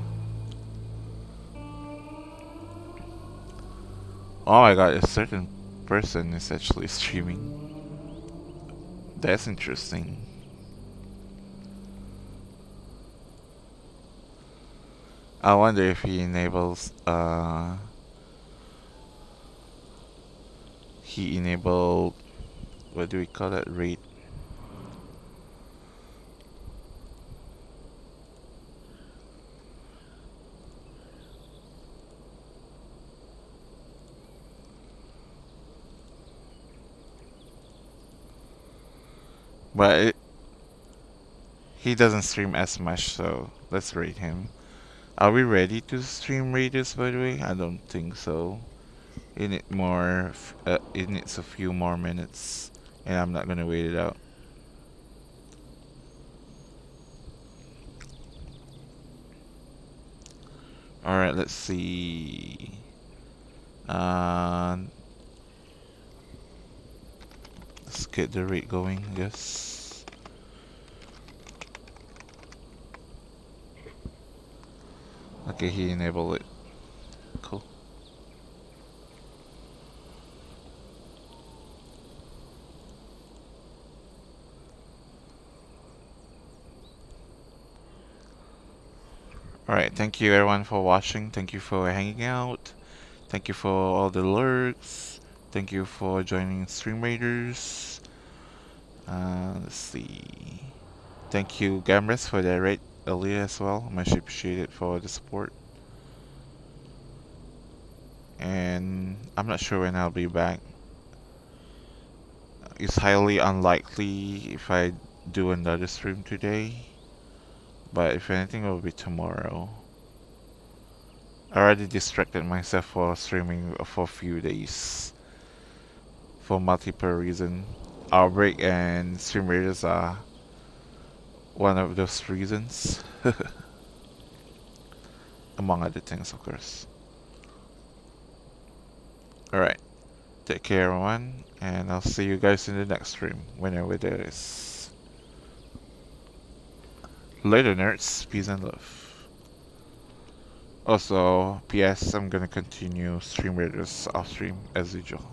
Oh my god, a certain person is actually streaming. That's interesting. I wonder if he enables he enabled, what do we call that, rate? But he doesn't stream as much, so let's rate him. Are we ready to stream raiders, by the way? I don't think so. It needs a few more minutes, and I'm not gonna wait it out. All right, let's see. Let's get the rate going, I guess. Okay, he enabled it. Cool. Alright, thank you everyone for watching. Thank you for hanging out. Thank you for all the lurks. Thank you for joining Stream Raiders. Let's see. Thank you Gamres for the raid earlier as well. Much appreciated for the support. And I'm not sure when I'll be back. It's highly unlikely if I do another stream today. But if anything, it will be tomorrow. I already distracted myself for streaming for a few days. For multiple reasons. Outbreak and Stream Raiders are one of those reasons. Among other things, of course. Alright. Take care, everyone. And I'll see you guys in the next stream, whenever there is. Later, nerds. Peace and love. Also, PS, I'm gonna continue Stream Raiders off stream as usual.